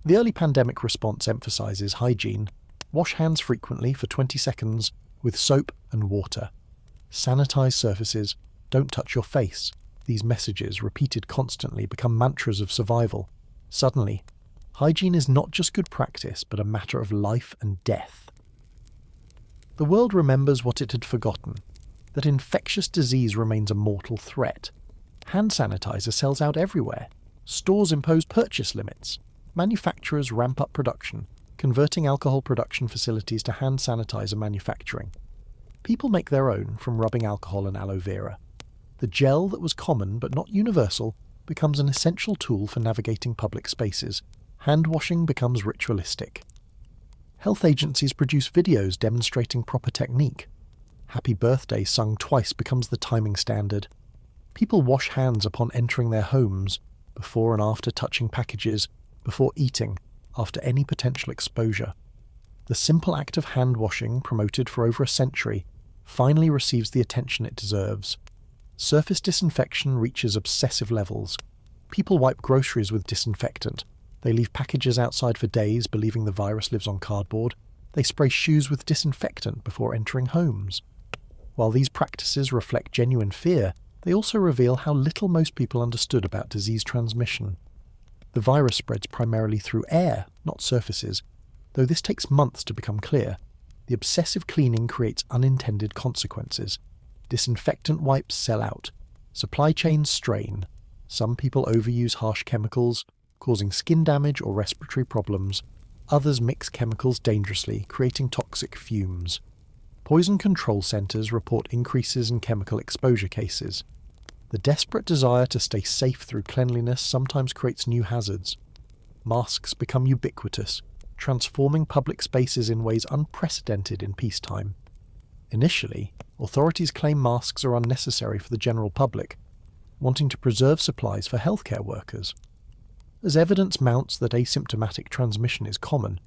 The early pandemic response emphasizes hygiene. Wash hands frequently for 20 seconds with soap and water. Sanitize surfaces. Don't touch your face. These messages, repeated constantly, become mantras of survival. Suddenly, hygiene is not just good practice, but a matter of life and death. The world remembers what it had forgotten, that infectious disease remains a mortal threat. Hand sanitizer sells out everywhere. Stores impose purchase limits. Manufacturers ramp up production, converting alcohol production facilities to hand sanitizer manufacturing. People make their own from rubbing alcohol and aloe vera. The gel that was common but not universal becomes an essential tool for navigating public spaces. Hand washing becomes ritualistic. Health agencies produce videos demonstrating proper technique. Happy birthday sung twice becomes the timing standard. People wash hands upon entering their homes, before and after touching packages, before eating, after any potential exposure. The simple act of hand washing, promoted for over a century, finally receives the attention it deserves. Surface disinfection reaches obsessive levels. People wipe groceries with disinfectant. They leave packages outside for days, believing the virus lives on cardboard. They spray shoes with disinfectant before entering homes. While these practices reflect genuine fear, they also reveal how little most people understood about disease transmission. The virus spreads primarily through air, not surfaces, though this takes months to become clear. The obsessive cleaning creates unintended consequences. Disinfectant wipes sell out. Supply chains strain. Some people overuse harsh chemicals, causing skin damage or respiratory problems. Others mix chemicals dangerously, creating toxic fumes. Poison control centres report increases in chemical exposure cases. The desperate desire to stay safe through cleanliness sometimes creates new hazards. Masks become ubiquitous, transforming public spaces in ways unprecedented in peacetime. Initially, authorities claim masks are unnecessary for the general public, wanting to preserve supplies for healthcare workers. As evidence mounts that asymptomatic transmission is common,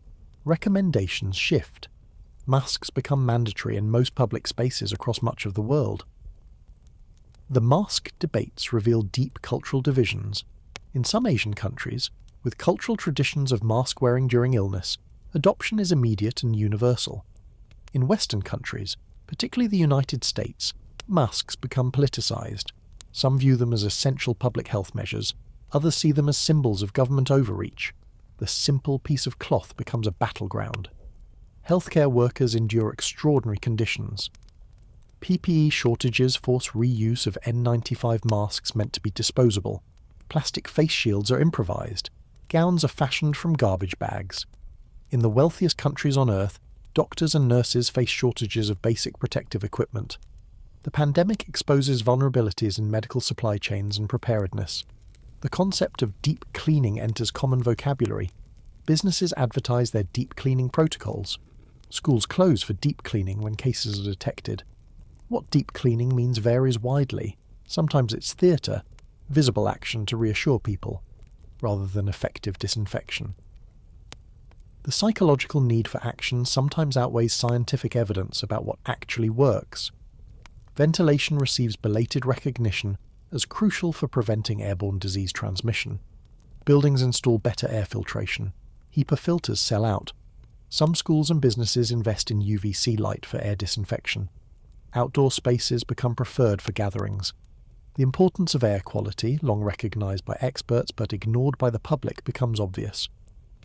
recommendations shift. Masks become mandatory in most public spaces across much of the world. The mask debates reveal deep cultural divisions. In some Asian countries, with cultural traditions of mask wearing during illness, adoption is immediate and universal. In Western countries, particularly the United States, masks become politicized. Some view them as essential public health measures, others see them as symbols of government overreach. The simple piece of cloth becomes a battleground. Healthcare workers endure extraordinary conditions. PPE shortages force reuse of N95 masks meant to be disposable. Plastic face shields are improvised. Gowns are fashioned from garbage bags. In the wealthiest countries on Earth, doctors and nurses face shortages of basic protective equipment. The pandemic exposes vulnerabilities in medical supply chains and preparedness. The concept of deep cleaning enters common vocabulary. Businesses advertise their deep cleaning protocols. Schools close for deep cleaning when cases are detected. What deep cleaning means varies widely. Sometimes it's theatre, visible action to reassure people, rather than effective disinfection. The psychological need for action sometimes outweighs scientific evidence about what actually works. Ventilation receives belated recognition as crucial for preventing airborne disease transmission. Buildings install better air filtration. HEPA filters sell out. Some schools and businesses invest in UVC light for air disinfection. Outdoor spaces become preferred for gatherings. The importance of air quality, long recognised by experts but ignored by the public, becomes obvious.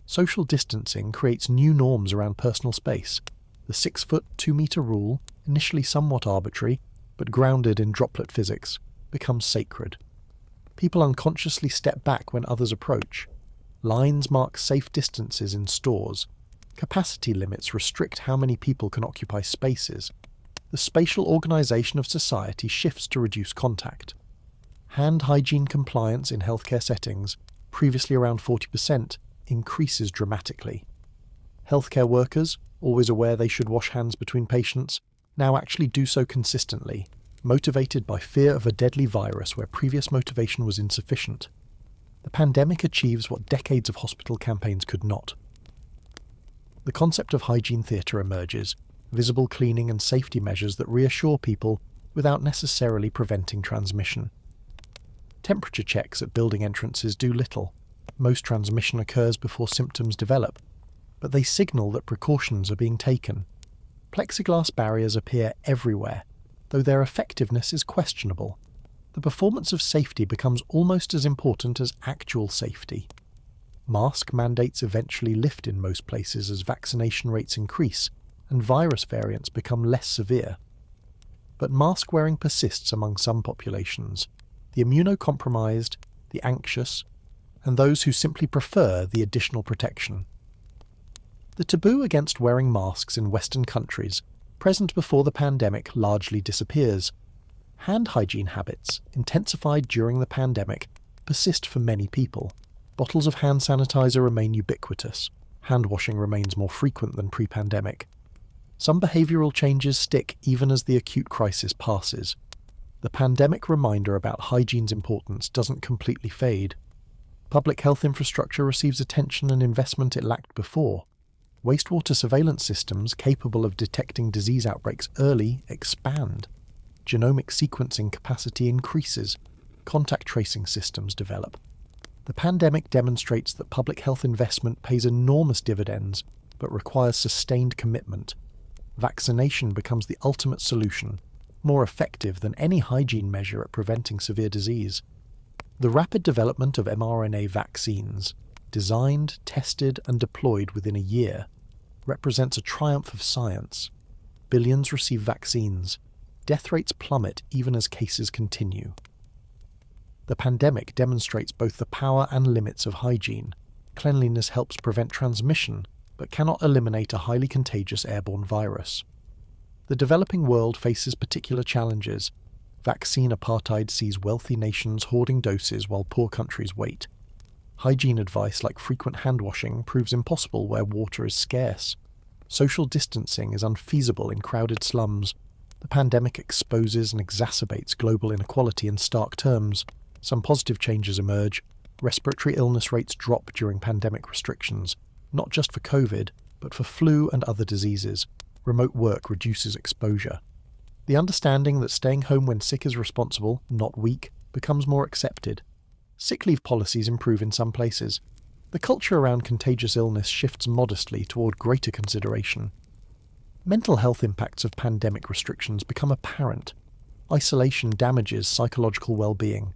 Social distancing creates new norms around personal space. The 6-foot, 2-metre rule, initially somewhat arbitrary, but grounded in droplet physics, becomes sacred. People unconsciously step back when others approach. Lines mark safe distances in stores. Capacity limits restrict how many people can occupy spaces. The spatial organisation of society shifts to reduce contact. Hand hygiene compliance in healthcare settings, previously around 40%, increases dramatically. Healthcare workers, always aware they should wash hands between patients, now actually do so consistently, motivated by fear of a deadly virus where previous motivation was insufficient. The pandemic achieves what decades of hospital campaigns could not. The concept of hygiene theatre emerges, visible cleaning and safety measures that reassure people without necessarily preventing transmission. Temperature checks at building entrances do little. Most transmission occurs before symptoms develop, but they signal that precautions are being taken. Plexiglass barriers appear everywhere, though their effectiveness is questionable. The performance of safety becomes almost as important as actual safety. Mask mandates eventually lift in most places as vaccination rates increase and virus variants become less severe. But mask wearing persists among some populations: the immunocompromised, the anxious, and those who simply prefer the additional protection. The taboo against wearing masks in Western countries, present before the pandemic, largely disappears. Hand hygiene habits, intensified during the pandemic, persist for many people. Bottles of hand sanitizer remain ubiquitous. Hand washing remains more frequent than pre-pandemic. Some behavioural changes stick even as the acute crisis passes. The pandemic reminder about hygiene's importance doesn't completely fade. Public health infrastructure receives attention and investment it lacked before. Wastewater surveillance systems capable of detecting disease outbreaks early expand. Genomic sequencing capacity increases. Contact tracing systems develop. The pandemic demonstrates that public health investment pays enormous dividends, but requires sustained commitment. Vaccination becomes the ultimate solution, more effective than any hygiene measure at preventing severe disease. The rapid development of mRNA vaccines, designed, tested, and deployed within a year, represents a triumph of science. Billions receive vaccines. Death rates plummet even as cases continue. The pandemic demonstrates both the power and limits of hygiene. Cleanliness helps prevent transmission, but cannot eliminate a highly contagious airborne virus. The developing world faces particular challenges. Vaccine apartheid sees wealthy nations hoarding doses while poor countries wait. Hygiene advice like frequent hand-washing proves impossible where water is scarce. Social distancing is unfeasible in crowded slums. The pandemic exposes and exacerbates global inequality in stark terms. Some positive changes emerge. Respiratory illness rates drop during pandemic restrictions, not just for COVID, but for flu and other diseases. Remote work reduces exposure. The understanding that staying home when sick is responsible, not weak, becomes more accepted. Sick leave policies improve in some places. The culture around contagious illness shifts modestly toward greater consideration. Mental health impacts of pandemic restrictions become apparent. Isolation damages psychological well-being.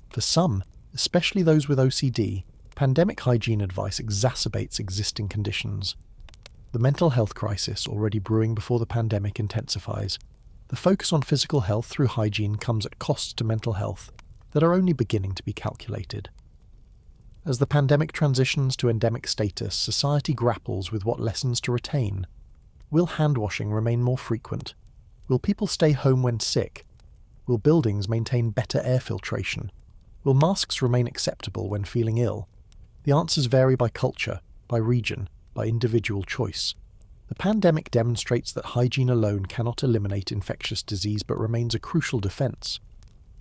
For some, especially those with OCD, pandemic hygiene advice exacerbates existing conditions. The mental health crisis, already brewing before the pandemic, intensifies. The focus on physical health through hygiene comes at costs to mental health that are only beginning to be calculated. As the pandemic transitions to endemic status, society grapples with what lessons to retain. Will hand-washing remain more frequent? Will people stay home when sick? Will buildings maintain better air filtration? Will masks remain acceptable when feeling ill? The answers vary by culture, by region, by individual choice. The pandemic demonstrates that hygiene alone cannot eliminate infectious disease but remains a crucial defense.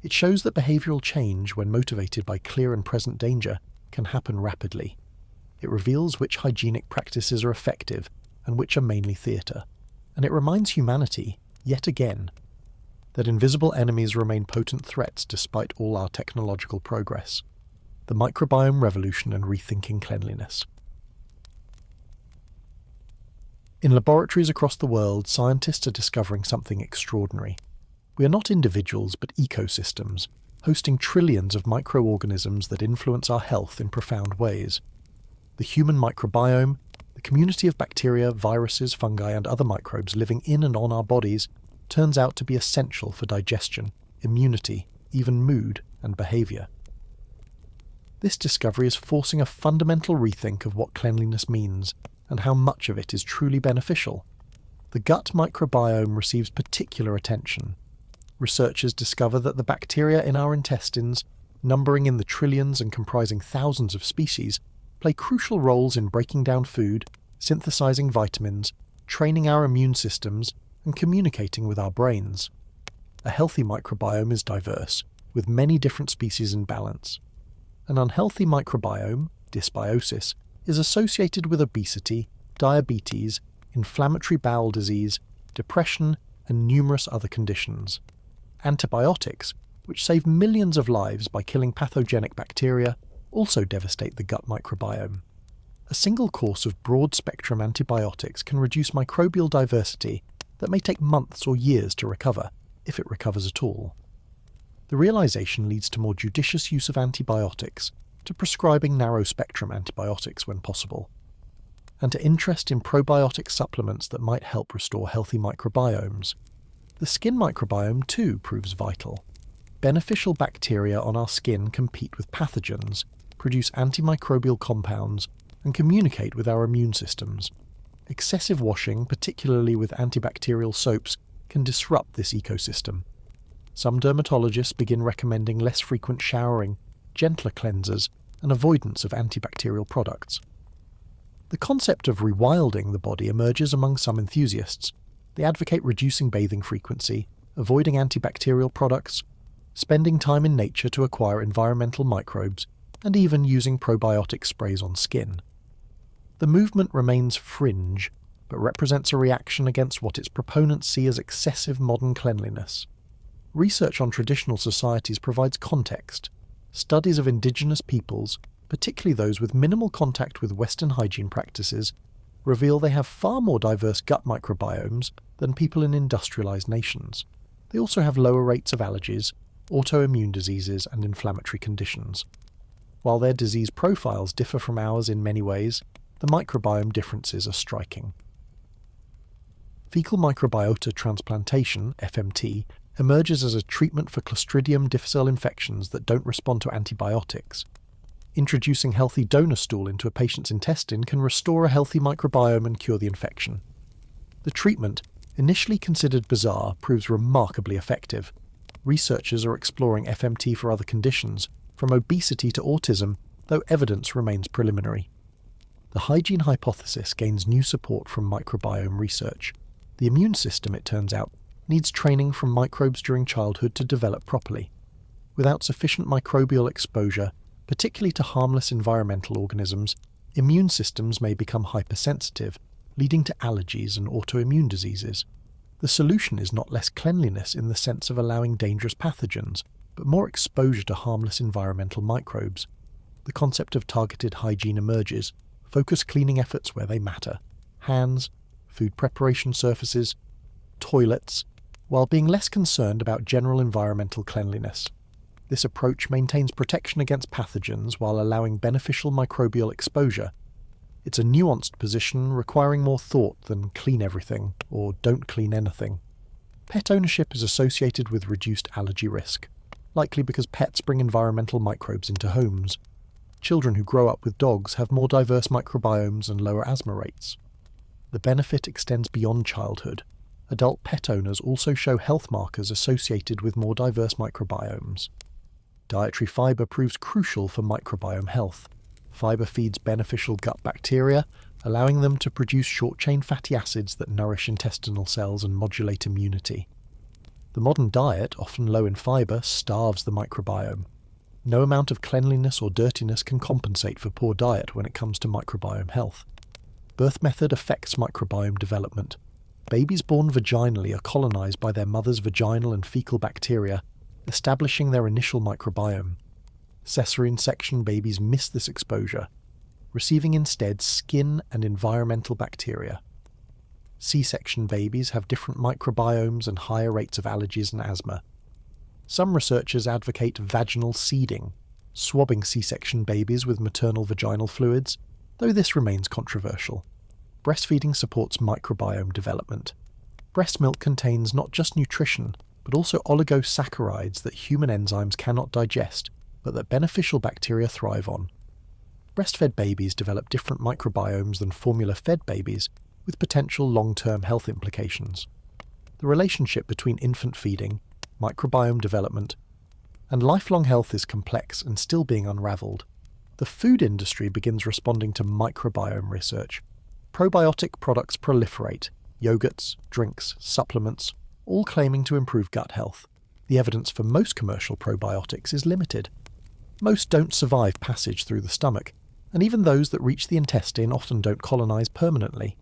It shows that behavioral change, when motivated by clear and present danger, can happen rapidly. It reveals which hygienic practices are effective and which are mainly theatre. And it reminds humanity, yet again, that invisible enemies remain potent threats despite all our technological progress. The microbiome revolution and rethinking cleanliness. In laboratories across the world, scientists are discovering something extraordinary. We are not individuals, but ecosystems, hosting trillions of microorganisms that influence our health in profound ways. The human microbiome, the community of bacteria, viruses, fungi, and other microbes living in and on our bodies, turns out to be essential for digestion, immunity, even mood and behavior. This discovery is forcing a fundamental rethink of what cleanliness means and how much of it is truly beneficial. The gut microbiome receives particular attention. Researchers discover that the bacteria in our intestines, numbering in the trillions and comprising thousands of species, play crucial roles in breaking down food, synthesizing vitamins, training our immune systems, and communicating with our brains. A healthy microbiome is diverse, with many different species in balance. An unhealthy microbiome, dysbiosis, is associated with obesity, diabetes, inflammatory bowel disease, depression, and numerous other conditions. Antibiotics, which save millions of lives by killing pathogenic bacteria, also devastate the gut microbiome. A single course of broad-spectrum antibiotics can reduce microbial diversity that may take months or years to recover, if it recovers at all. The realization leads to more judicious use of antibiotics, to prescribing narrow-spectrum antibiotics when possible, and to interest in probiotic supplements that might help restore healthy microbiomes. The skin microbiome, too, proves vital. Beneficial bacteria on our skin compete with pathogens, produce antimicrobial compounds, and communicate with our immune systems. Excessive washing, particularly with antibacterial soaps, can disrupt this ecosystem. Some dermatologists begin recommending less frequent showering, gentler cleansers, and avoidance of antibacterial products. The concept of rewilding the body emerges among some enthusiasts. They advocate reducing bathing frequency, avoiding antibacterial products, spending time in nature to acquire environmental microbes, and even using probiotic sprays on skin. The movement remains fringe, but represents a reaction against what its proponents see as excessive modern cleanliness. Research on traditional societies provides context. Studies of indigenous peoples, particularly those with minimal contact with Western hygiene practices, reveal they have far more diverse gut microbiomes than people in industrialized nations. They also have lower rates of allergies, autoimmune diseases, and inflammatory conditions. While their disease profiles differ from ours in many ways, the microbiome differences are striking. Fecal microbiota transplantation, FMT, emerges as a treatment for Clostridium difficile infections that don't respond to antibiotics. Introducing healthy donor stool into a patient's intestine can restore a healthy microbiome and cure the infection. The treatment, initially considered bizarre, proves remarkably effective. Researchers are exploring FMT for other conditions, from obesity to autism, though evidence remains preliminary. The hygiene hypothesis gains new support from microbiome research. The immune system, it turns out, needs training from microbes during childhood to develop properly. Without sufficient microbial exposure, particularly to harmless environmental organisms, immune systems may become hypersensitive, leading to allergies and autoimmune diseases. The solution is not less cleanliness in the sense of allowing dangerous pathogens, but more exposure to harmless environmental microbes. The concept of targeted hygiene emerges. Focus cleaning efforts where they matter: hands, food preparation surfaces, toilets, while being less concerned about general environmental cleanliness. This approach maintains protection against pathogens while allowing beneficial microbial exposure. It's a nuanced position requiring more thought than clean everything or don't clean anything. Pet ownership is associated with reduced allergy risk, likely because pets bring environmental microbes into homes. Children who grow up with dogs have more diverse microbiomes and lower asthma rates. The benefit extends beyond childhood. Adult pet owners also show health markers associated with more diverse microbiomes. Dietary fiber proves crucial for microbiome health. Fiber feeds beneficial gut bacteria, allowing them to produce short-chain fatty acids that nourish intestinal cells and modulate immunity. The modern diet, often low in fiber, starves the microbiome. No amount of cleanliness or dirtiness can compensate for poor diet when it comes to microbiome health. Birth method affects microbiome development. Babies born vaginally are colonized by their mother's vaginal and fecal bacteria, establishing their initial microbiome. Cesarean section babies miss this exposure, receiving instead skin and environmental bacteria. C-section babies have different microbiomes and higher rates of allergies and asthma. Some researchers advocate vaginal seeding, swabbing C-section babies with maternal vaginal fluids, though this remains controversial. Breastfeeding supports microbiome development. Breast milk contains not just nutrition, but also oligosaccharides that human enzymes cannot digest, but that beneficial bacteria thrive on. Breastfed babies develop different microbiomes than formula-fed babies, with potential long-term health implications. The relationship between infant feeding, microbiome development, and lifelong health is complex and still being unravelled. The food industry begins responding to microbiome research. Probiotic products proliferate: yogurts, drinks, supplements, all claiming to improve gut health. The evidence for most commercial probiotics is limited. Most don't survive passage through the stomach, and even those that reach the intestine often don't colonize permanently.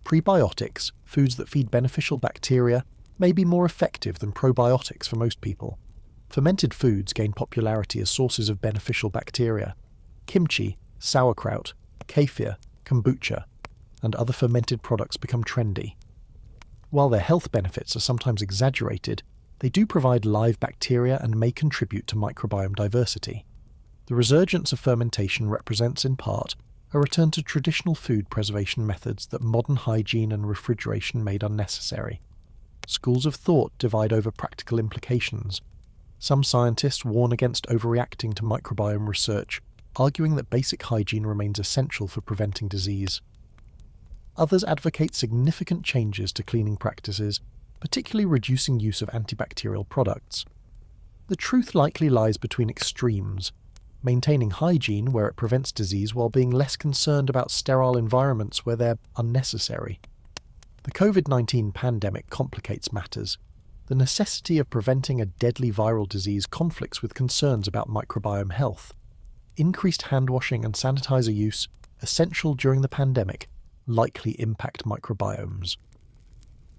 Prebiotics, foods that feed beneficial bacteria, may be more effective than probiotics for most people. Fermented foods gain popularity as sources of beneficial bacteria. Kimchi, sauerkraut, kefir, kombucha, and other fermented products become trendy. While their health benefits are sometimes exaggerated, they do provide live bacteria and may contribute to microbiome diversity. The resurgence of fermentation represents, in part, a return to traditional food preservation methods that modern hygiene and refrigeration made unnecessary. Schools of thought divide over practical implications. Some scientists warn against overreacting to microbiome research, arguing that basic hygiene remains essential for preventing disease. Others advocate significant changes to cleaning practices, particularly reducing use of antibacterial products. The truth likely lies between extremes, maintaining hygiene where it prevents disease while being less concerned about sterile environments where they're unnecessary. The COVID-19 pandemic complicates matters. The necessity of preventing a deadly viral disease conflicts with concerns about microbiome health. Increased hand-washing and sanitizer use, essential during the pandemic, likely impact microbiomes.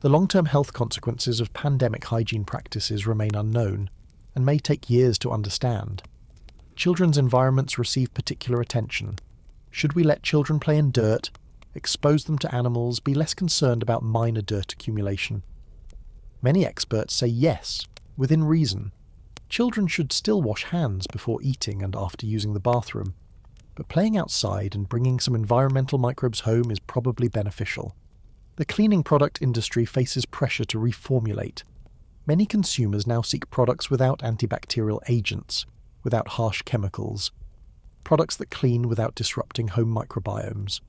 The long-term health consequences of pandemic hygiene practices remain unknown, and may take years to understand. Children's environments receive particular attention. Should we let children play in dirt, expose them to animals, be less concerned about minor dirt accumulation? Many experts say yes, within reason. Children should still wash hands before eating and after using the bathroom, but playing outside and bringing some environmental microbes home is probably beneficial. The cleaning product industry faces pressure to reformulate. Many consumers now seek products without antibacterial agents, without harsh chemicals. products that clean without disrupting home microbiomes.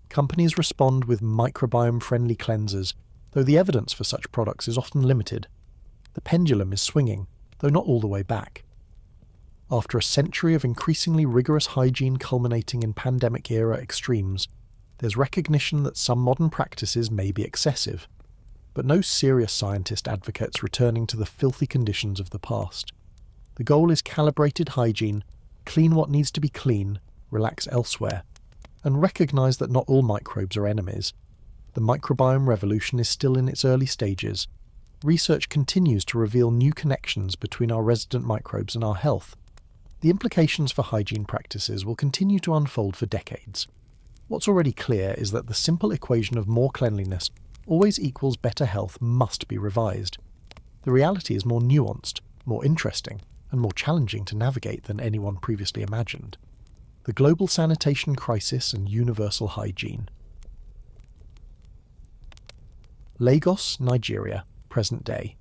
Companies respond with microbiome-friendly cleansers, though the evidence for such products is often limited. The pendulum is swinging, though not all the way back. After a century of increasingly rigorous hygiene culminating in pandemic-era extremes, there's recognition that some modern practices may be excessive, but no serious scientist advocates returning to the filthy conditions of the past. The goal is calibrated hygiene, clean what needs to be clean, relax elsewhere, and recognise that not all microbes are enemies. The microbiome revolution is still in its early stages. Research continues to reveal new connections between our resident microbes and our health. The implications for hygiene practices will continue to unfold for decades. What's already clear is that the simple equation of more cleanliness always equals better health must be revised. The reality is more nuanced, more interesting, and more challenging to navigate than anyone previously imagined. The global sanitation crisis and universal hygiene. Lagos, Nigeria, present day.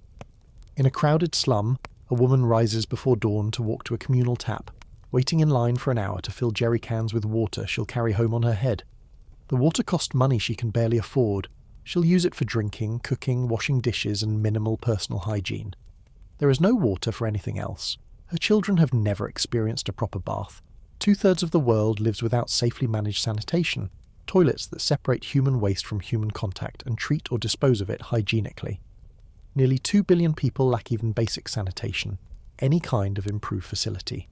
In a crowded slum, a woman rises before dawn to walk to a communal tap, waiting in line for an hour to fill jerry cans with water she'll carry home on her head. The water costs money she can barely afford. She'll use it for drinking, cooking, washing dishes, and minimal personal hygiene. There is no water for anything else. Her children have never experienced a proper bath. 2/3 of the world lives without safely managed sanitation, toilets that separate human waste from human contact and treat or dispose of it hygienically. Nearly 2 billion people lack even basic sanitation, any kind of improved facility.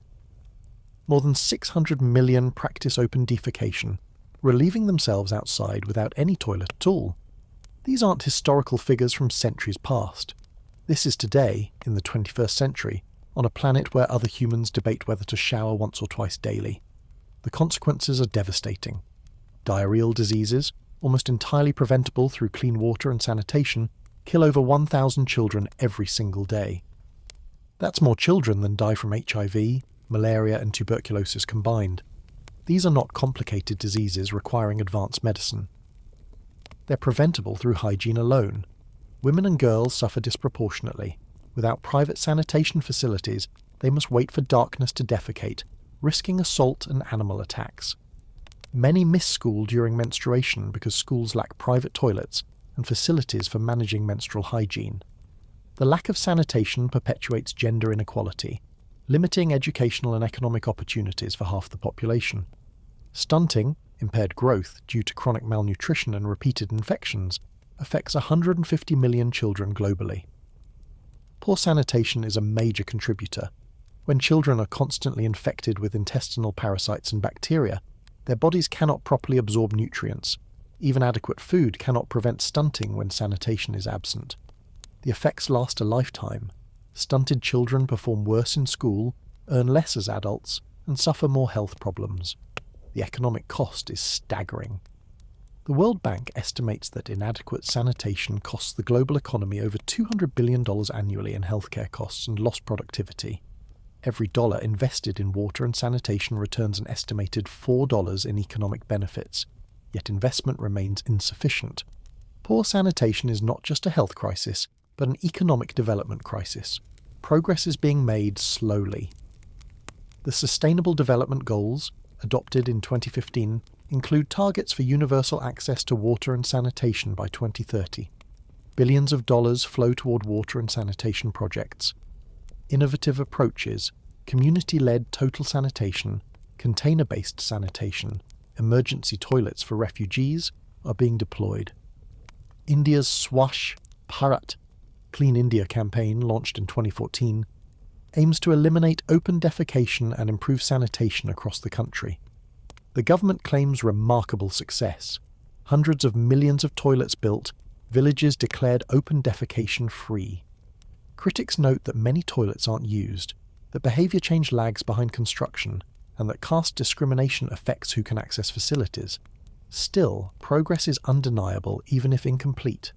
More than 600 million practice open defecation, relieving themselves outside without any toilet at all. These aren't historical figures from centuries past. This is today, in the 21st century, on a planet where other humans debate whether to shower once or twice daily. The consequences are devastating. Diarrheal diseases, almost entirely preventable through clean water and sanitation, kill over 1,000 children every single day. That's more children than die from HIV, malaria and tuberculosis combined. These are not complicated diseases requiring advanced medicine. They're preventable through hygiene alone. Women and girls suffer disproportionately. Without private sanitation facilities, they must wait for darkness to defecate, risking assault and animal attacks. Many miss school during menstruation because schools lack private toilets and facilities for managing menstrual hygiene. The lack of sanitation perpetuates gender inequality, limiting educational and economic opportunities for half the population. Stunting, impaired growth due to chronic malnutrition and repeated infections, affects 150 million children globally. Poor sanitation is a major contributor. When children are constantly infected with intestinal parasites and bacteria, their bodies cannot properly absorb nutrients. Even adequate food cannot prevent stunting when sanitation is absent. The effects last a lifetime. Stunted children perform worse in school, earn less as adults, and suffer more health problems. The economic cost is staggering. The World Bank estimates that inadequate sanitation costs the global economy over $200 billion annually in healthcare costs and lost productivity. Every dollar invested in water and sanitation returns an estimated $4 in economic benefits, yet investment remains insufficient. Poor sanitation is not just a health crisis, but an economic development crisis. Progress is being made slowly. The Sustainable Development Goals, adopted in 2015, include targets for universal access to water and sanitation by 2030. Billions of dollars flow toward water and sanitation projects. Innovative approaches, community-led total sanitation, container-based sanitation, emergency toilets for refugees are being deployed. India's Swash Bharat Clean India campaign, launched in 2014, aims to eliminate open defecation and improve sanitation across the country. The government claims remarkable success. Hundreds of millions of toilets built, villages declared open defecation free. Critics note that many toilets aren't used, that behaviour change lags behind construction, and that caste discrimination affects who can access facilities. Still, progress is undeniable even if incomplete.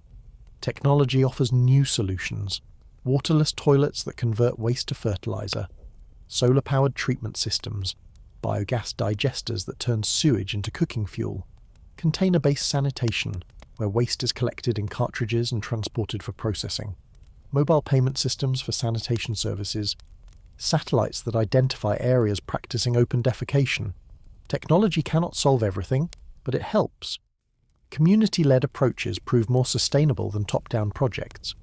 Technology offers new solutions: waterless toilets that convert waste to fertilizer, solar-powered treatment systems, biogas digesters that turn sewage into cooking fuel, container-based sanitation, where waste is collected in cartridges and transported for processing, mobile payment systems for sanitation services, satellites that identify areas practicing open defecation. Technology cannot solve everything, but it helps. Community-led approaches prove more sustainable than top-down projects.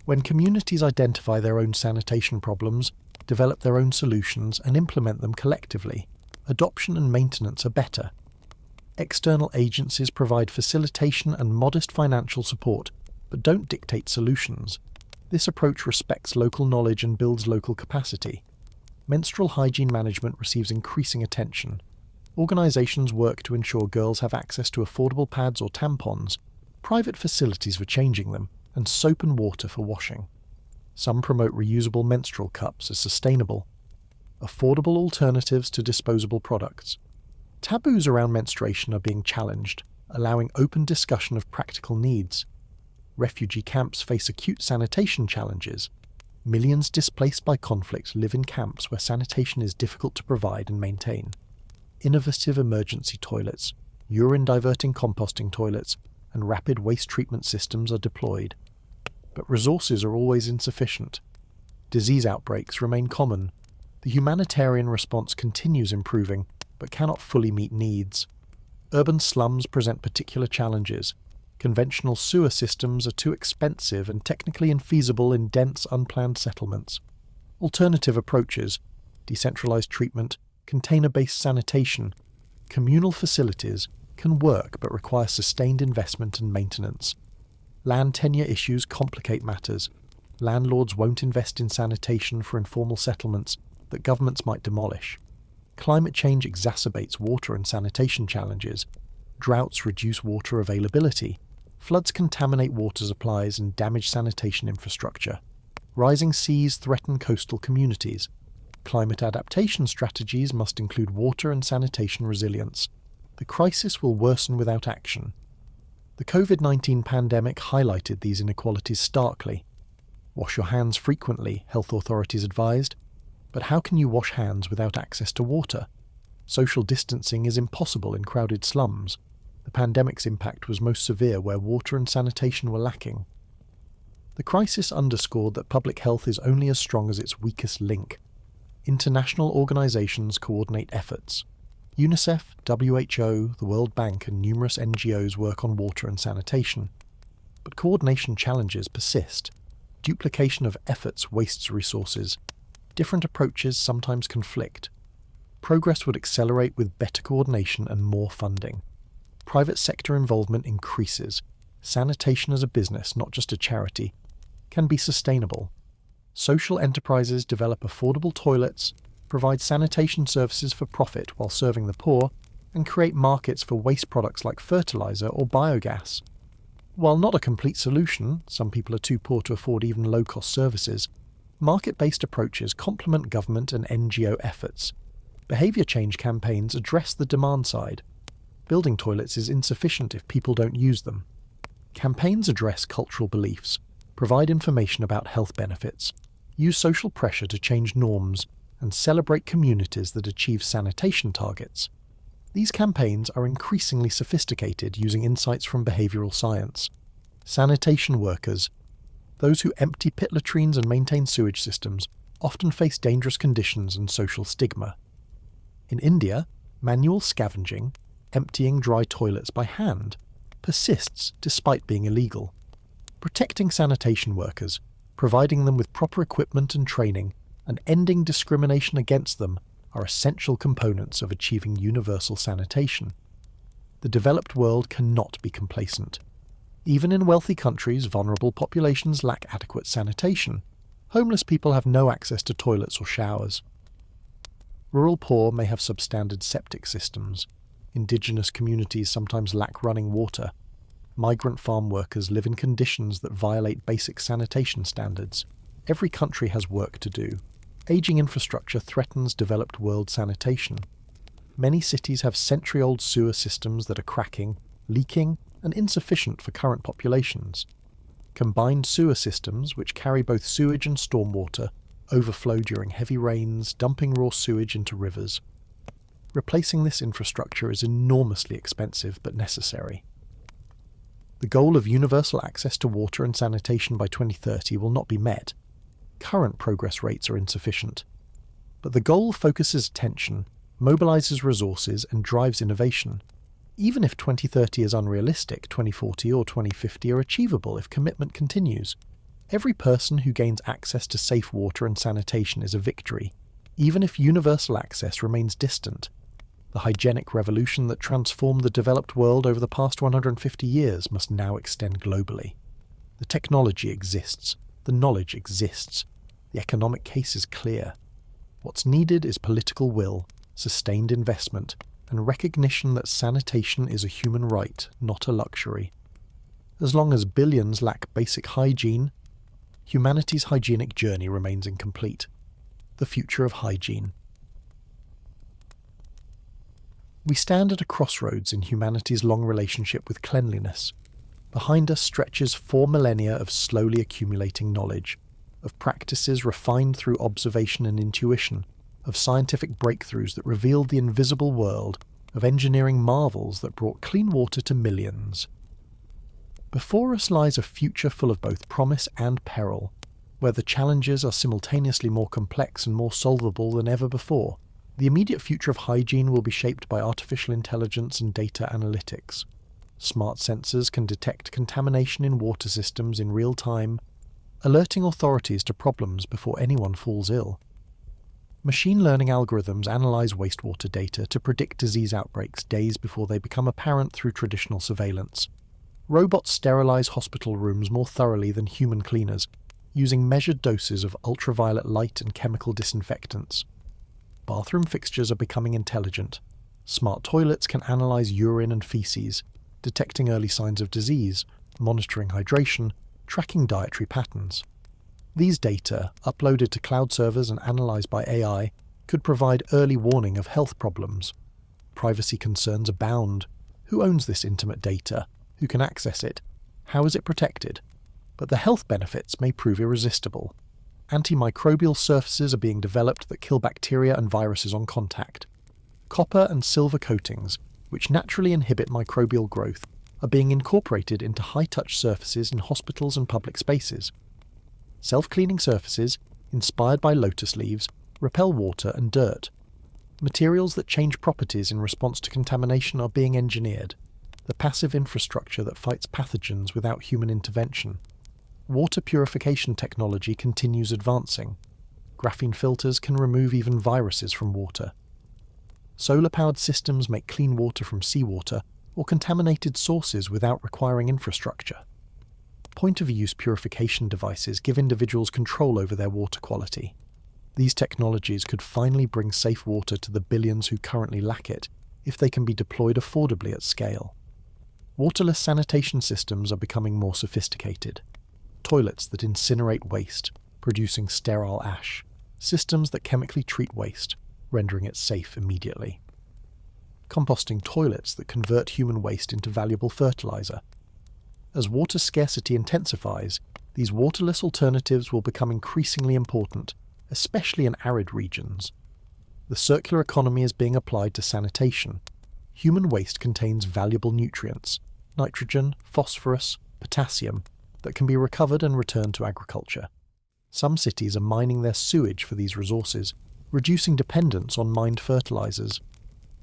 When communities identify their own sanitation problems, develop their own solutions, and implement them collectively, adoption and maintenance are better. External agencies provide facilitation and modest financial support, but don't dictate solutions. This approach respects local knowledge and builds local capacity. Menstrual hygiene management receives increasing attention. Organisations work to ensure girls have access to affordable pads or tampons, private facilities for changing them, and soap and water for washing. Some promote reusable menstrual cups as sustainable, affordable alternatives to disposable products. Taboos around menstruation are being challenged, allowing open discussion of practical needs. Refugee camps face acute sanitation challenges. Millions displaced by conflict live in camps where sanitation is difficult to provide and maintain. Innovative emergency toilets, urine-diverting composting toilets, and rapid waste treatment systems are deployed. But resources are always insufficient. Disease outbreaks remain common. The humanitarian response continues improving, but cannot fully meet needs. Urban slums present particular challenges. Conventional sewer systems are too expensive and technically infeasible in dense, unplanned settlements. Alternative approaches, decentralized treatment, container-based sanitation, communal facilities can work but require sustained investment and maintenance. Land tenure issues complicate matters. Landlords won't invest in sanitation for informal settlements that governments might demolish. Climate change exacerbates water and sanitation challenges. Droughts reduce water availability. Floods contaminate water supplies and damage sanitation infrastructure. Rising seas threaten coastal communities. Climate adaptation strategies must include water and sanitation resilience. The crisis will worsen without action. The COVID-19 pandemic highlighted these inequalities starkly. Wash your hands frequently, health authorities advised. But how can you wash hands without access to water? Social distancing is impossible in crowded slums. The pandemic's impact was most severe where water and sanitation were lacking. The crisis underscored that public health is only as strong as its weakest link. International organisations coordinate efforts. UNICEF, WHO, the World Bank and numerous NGOs work on water and sanitation. But coordination challenges persist. Duplication of efforts wastes resources. Different approaches sometimes conflict. Progress would accelerate with better coordination and more funding. Private sector involvement increases. Sanitation as a business, not just a charity, can be sustainable. Social enterprises develop affordable toilets, provide sanitation services for profit while serving the poor, and create markets for waste products like fertilizer or biogas. While not a complete solution, some people are too poor to afford even low-cost services, market-based approaches complement government and NGO efforts. Behaviour change campaigns address the demand side. Building toilets is insufficient if people don't use them. Campaigns address cultural beliefs, provide information about health benefits, use social pressure to change norms, and celebrate communities that achieve sanitation targets. These campaigns are increasingly sophisticated using insights from behavioural science. Sanitation workers, those who empty pit latrines and maintain sewage systems, often face dangerous conditions and social stigma. In India, manual scavenging, emptying dry toilets by hand, persists despite being illegal. Protecting sanitation workers, providing them with proper equipment and training, and ending discrimination against them are essential components of achieving universal sanitation. The developed world cannot be complacent. Even in wealthy countries, vulnerable populations lack adequate sanitation. Homeless people have no access to toilets or showers. Rural poor may have substandard septic systems. Indigenous communities sometimes lack running water. Migrant farm workers live in conditions that violate basic sanitation standards. Every country has work to do. Aging infrastructure threatens developed world sanitation. Many cities have century-old sewer systems that are cracking, leaking, and insufficient for current populations. Combined sewer systems, which carry both sewage and stormwater, overflow during heavy rains, dumping raw sewage into rivers. Replacing this infrastructure is enormously expensive but necessary. The goal of universal access to water and sanitation by 2030 will not be met. current progress rates are insufficient. But the goal focuses attention, mobilizes resources, and drives innovation. Even if 2030 is unrealistic, 2040 or 2050 are achievable if commitment continues. Every person who gains access to safe water and sanitation is a victory, even if universal access remains distant. The hygienic revolution that transformed the developed world over the past 150 years must now extend globally. The technology exists, the knowledge exists, the economic case is clear. What's needed is political will, sustained investment, and recognition that sanitation is a human right, not a luxury. As long as billions lack basic hygiene, humanity's hygienic journey remains incomplete. The future of hygiene. We stand at a crossroads in humanity's long relationship with cleanliness. Behind us stretches 4 millennia of slowly accumulating knowledge, of practices refined through observation and intuition, of scientific breakthroughs that revealed the invisible world, of engineering marvels that brought clean water to millions. Before us lies a future full of both promise and peril, where the challenges are simultaneously more complex and more solvable than ever before. The immediate future of hygiene will be shaped by artificial intelligence and data analytics. Smart sensors can detect contamination in water systems in real time, alerting authorities to problems before anyone falls ill. Machine learning algorithms analyze wastewater data to predict disease outbreaks days before they become apparent through traditional surveillance. Robots sterilize hospital rooms more thoroughly than human cleaners, using measured doses of ultraviolet light and chemical disinfectants. Bathroom fixtures are becoming intelligent. Smart toilets can analyze urine and feces, detecting early signs of disease, monitoring hydration, tracking dietary patterns. These data, uploaded to cloud servers and analyzed by AI, could provide early warning of health problems. Privacy concerns abound. Who owns this intimate data? Who can access it? How is it protected? But the health benefits may prove irresistible. Antimicrobial surfaces are being developed that kill bacteria and viruses on contact. Copper and silver coatings, which naturally inhibit microbial growth, are being incorporated into high-touch surfaces in hospitals and public spaces. Self-cleaning surfaces, inspired by lotus leaves, repel water and dirt. Materials that change properties in response to contamination are being engineered. The passive infrastructure that fights pathogens without human intervention. Water purification technology continues advancing. Graphene filters can remove even viruses from water. Solar-powered systems make clean water from seawater or contaminated sources without requiring infrastructure. Point-of-use purification devices give individuals control over their water quality. These technologies could finally bring safe water to the billions who currently lack it, if they can be deployed affordably at scale. Waterless sanitation systems are becoming more sophisticated. Toilets that incinerate waste, producing sterile ash. Systems that chemically treat waste, rendering it safe immediately. Composting toilets that convert human waste into valuable fertilizer. As water scarcity intensifies, these waterless alternatives will become increasingly important, especially in arid regions. The circular economy is being applied to sanitation. Human waste contains valuable nutrients, nitrogen, phosphorus, potassium, that can be recovered and returned to agriculture. Some cities are mining their sewage for these resources, reducing dependence on mined fertilizers.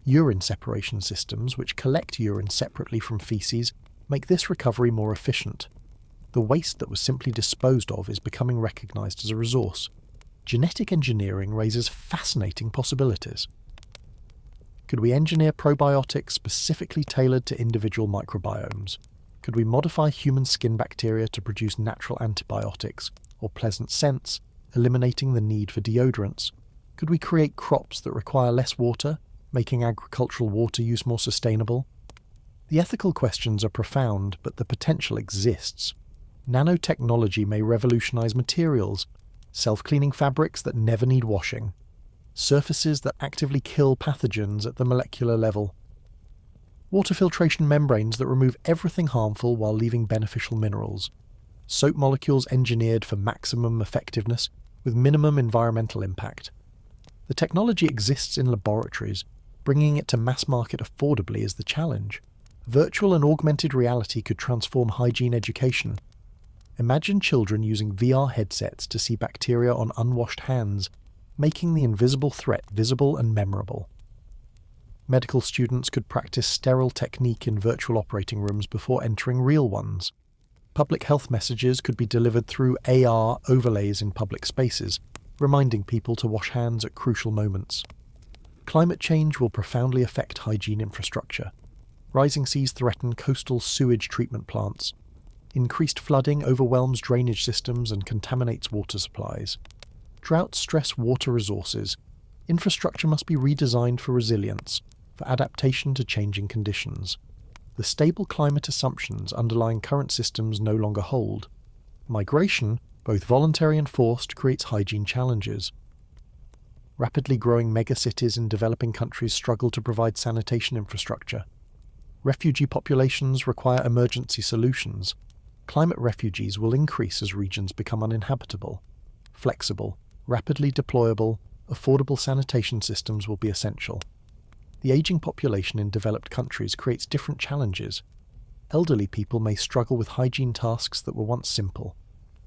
Urine separation systems, which collect urine separately from feces, make this recovery more efficient. The waste that was simply disposed of is becoming recognized as a resource. Genetic engineering raises fascinating possibilities. Could we engineer probiotics specifically tailored to individual microbiomes? Could we modify human skin bacteria to produce natural antibiotics or pleasant scents, eliminating the need for deodorants? Could we create crops that require less water, making agricultural water use more sustainable? The ethical questions are profound, but the potential exists. Nanotechnology may revolutionize materials, self-cleaning fabrics that never need washing, surfaces that actively kill pathogens at the molecular level, water filtration membranes that remove everything harmful while leaving beneficial minerals, soap molecules engineered for maximum effectiveness with minimum environmental impact. The technology exists in laboratories. Bringing it to mass market affordably is the challenge. Virtual and augmented reality could transform hygiene education. Imagine children using VR headsets to see bacteria on unwashed hands, making the invisible threat visible and memorable. Medical students could practice sterile technique in virtual operating rooms before entering real ones. Public health messages could be delivered through AR overlays in public spaces, reminding people to wash hands at crucial moments. Climate change will profoundly affect hygiene infrastructure. Rising seas threaten coastal sewage treatment plants. Increased flooding overwhelms drainage systems and contaminates water supplies. Droughts stress water resources. Infrastructure must be redesigned for resilience, for adaptation to changing conditions. The stable climate assumptions underlying current systems no longer hold. Migration, both voluntary and forced, creates hygiene challenges. Rapidly growing megacities in developing countries struggle to provide sanitation infrastructure. Refugee populations require emergency solutions. Climate refugees will increase as regions become uninhabitable. Flexible, rapidly deployable, affordable sanitation systems will be essential. The aging population in developed countries creates different challenges. Elderly people may struggle with hygiene tasks that were once simple.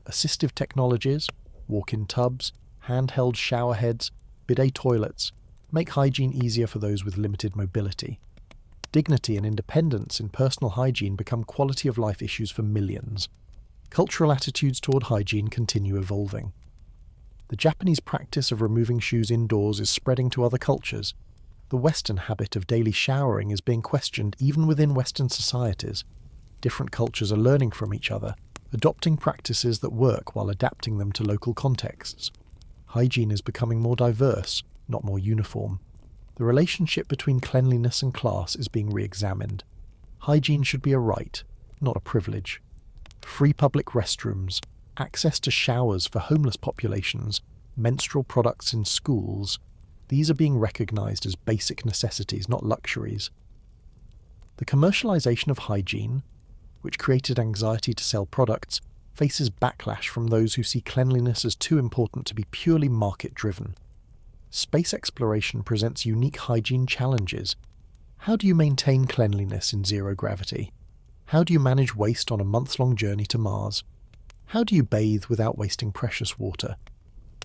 Assistive technologies, walk-in tubs, handheld shower heads, bidet toilets, make hygiene easier for those with limited mobility. Dignity and independence in personal hygiene become quality-of-life issues for millions. Cultural attitudes toward hygiene continue evolving. The Japanese practice of removing shoes indoors is spreading to other cultures. The Western habit of daily showering is being questioned even within Western societies. Different cultures are learning from each other, adopting practices that work while adapting them to local contexts. Hygiene is becoming more diverse, not more uniform. The relationship between cleanliness and class is being re-examined. Hygiene should be a right, not a privilege. Free public restrooms, access to showers for homeless populations, menstrual products in schools, these are being recognized as basic necessities, not luxuries. The commercialization of hygiene, which created anxiety to sell products, faces backlash from those who see cleanliness as too important to be purely market-driven. Space exploration presents unique hygiene challenges. How do you maintain cleanliness in zero gravity? How do you manage waste on a months-long journey to Mars? How do you bathe without wasting precious water?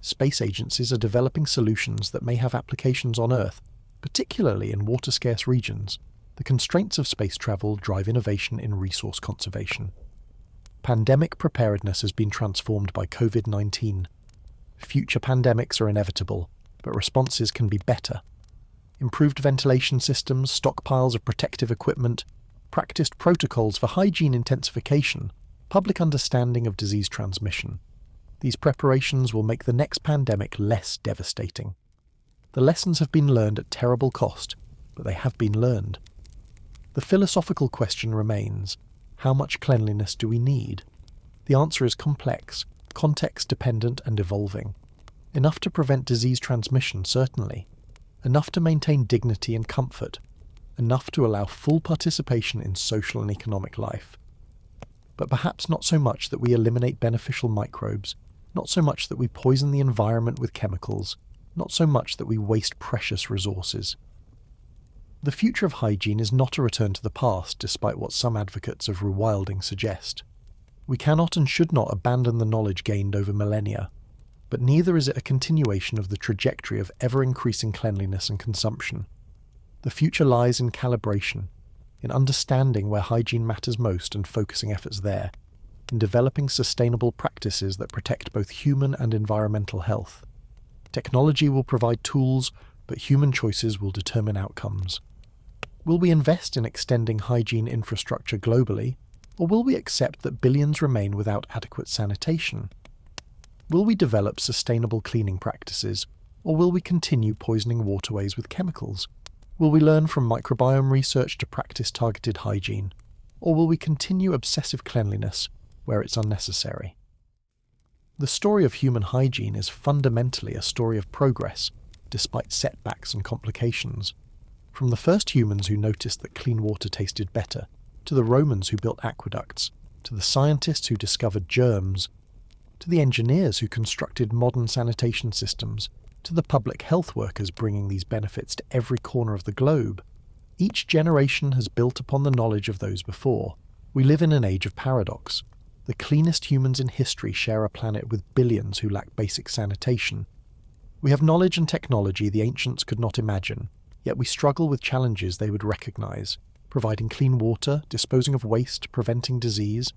Space agencies are developing solutions that may have applications on Earth, particularly in water-scarce regions. The constraints of space travel drive innovation in resource conservation. Pandemic preparedness has been transformed by COVID-19. Future pandemics are inevitable, but responses can be better. Improved ventilation systems, stockpiles of protective equipment, practiced protocols for hygiene intensification, public understanding of disease transmission. These preparations will make the next pandemic less devastating. The lessons have been learned at terrible cost, but they have been learned. The philosophical question remains, how much cleanliness do we need? The answer is complex, context-dependent and evolving. Enough to prevent disease transmission, certainly. Enough to maintain dignity and comfort. Enough to allow full participation in social and economic life. But perhaps not so much that we eliminate beneficial microbes, not so much that we poison the environment with chemicals, not so much that we waste precious resources. The future of hygiene is not a return to the past, despite what some advocates of rewilding suggest. We cannot and should not abandon the knowledge gained over millennia, but neither is it a continuation of the trajectory of ever-increasing cleanliness and consumption. The future lies in calibration, in understanding where hygiene matters most and focusing efforts there, in developing sustainable practices that protect both human and environmental health. Technology will provide tools, but human choices will determine outcomes. Will we invest in extending hygiene infrastructure globally, or will we accept that billions remain without adequate sanitation? Will we develop sustainable cleaning practices, or will we continue poisoning waterways with chemicals? Will we learn from microbiome research to practice targeted hygiene, or will we continue obsessive cleanliness where it's unnecessary? The story of human hygiene is fundamentally a story of progress, despite setbacks and complications. From the first humans who noticed that clean water tasted better, to the Romans who built aqueducts, to the scientists who discovered germs, to the engineers who constructed modern sanitation systems, to the public health workers bringing these benefits to every corner of the globe. Each generation has built upon the knowledge of those before. We live in an age of paradox. The cleanest humans in history share a planet with billions who lack basic sanitation. We have knowledge and technology the ancients could not imagine, yet we struggle with challenges they would recognize, providing clean water, disposing of waste, preventing disease.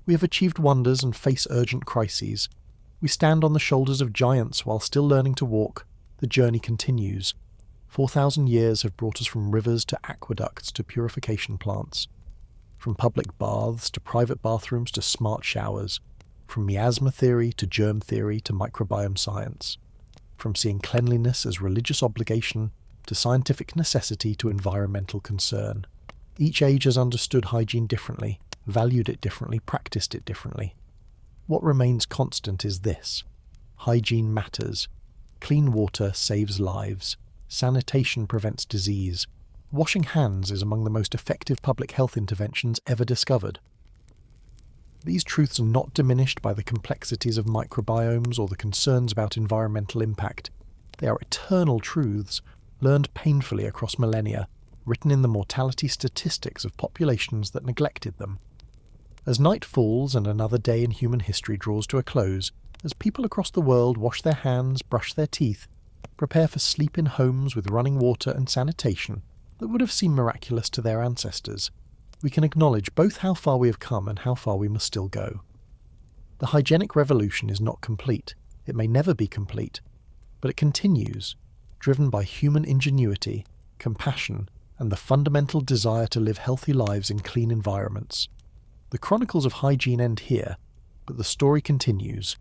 We have achieved wonders and face urgent crises. We stand on the shoulders of giants while still learning to walk. The journey continues. 4,000 years have brought us from rivers to aqueducts to purification plants, from public baths to private bathrooms to smart showers, from miasma theory to germ theory to microbiome science, from seeing cleanliness as religious obligation to scientific necessity to environmental concern. Each age has understood hygiene differently, valued it differently, practiced it differently. What remains constant is this: hygiene matters. Clean water saves lives. Sanitation prevents disease. Washing hands is among the most effective public health interventions ever discovered. These truths are not diminished by the complexities of microbiomes or the concerns about environmental impact. They are eternal truths, learned painfully across millennia, written in the mortality statistics of populations that neglected them. As night falls and another day in human history draws to a close, as people across the world wash their hands, brush their teeth, prepare for sleep in homes with running water and sanitation that would have seemed miraculous to their ancestors, we can acknowledge both how far we have come and how far we must still go. The hygienic revolution is not complete. It may never be complete, but it continues, driven by human ingenuity, compassion, and the fundamental desire to live healthy lives in clean environments. The chronicles of hygiene end here, but the story continues.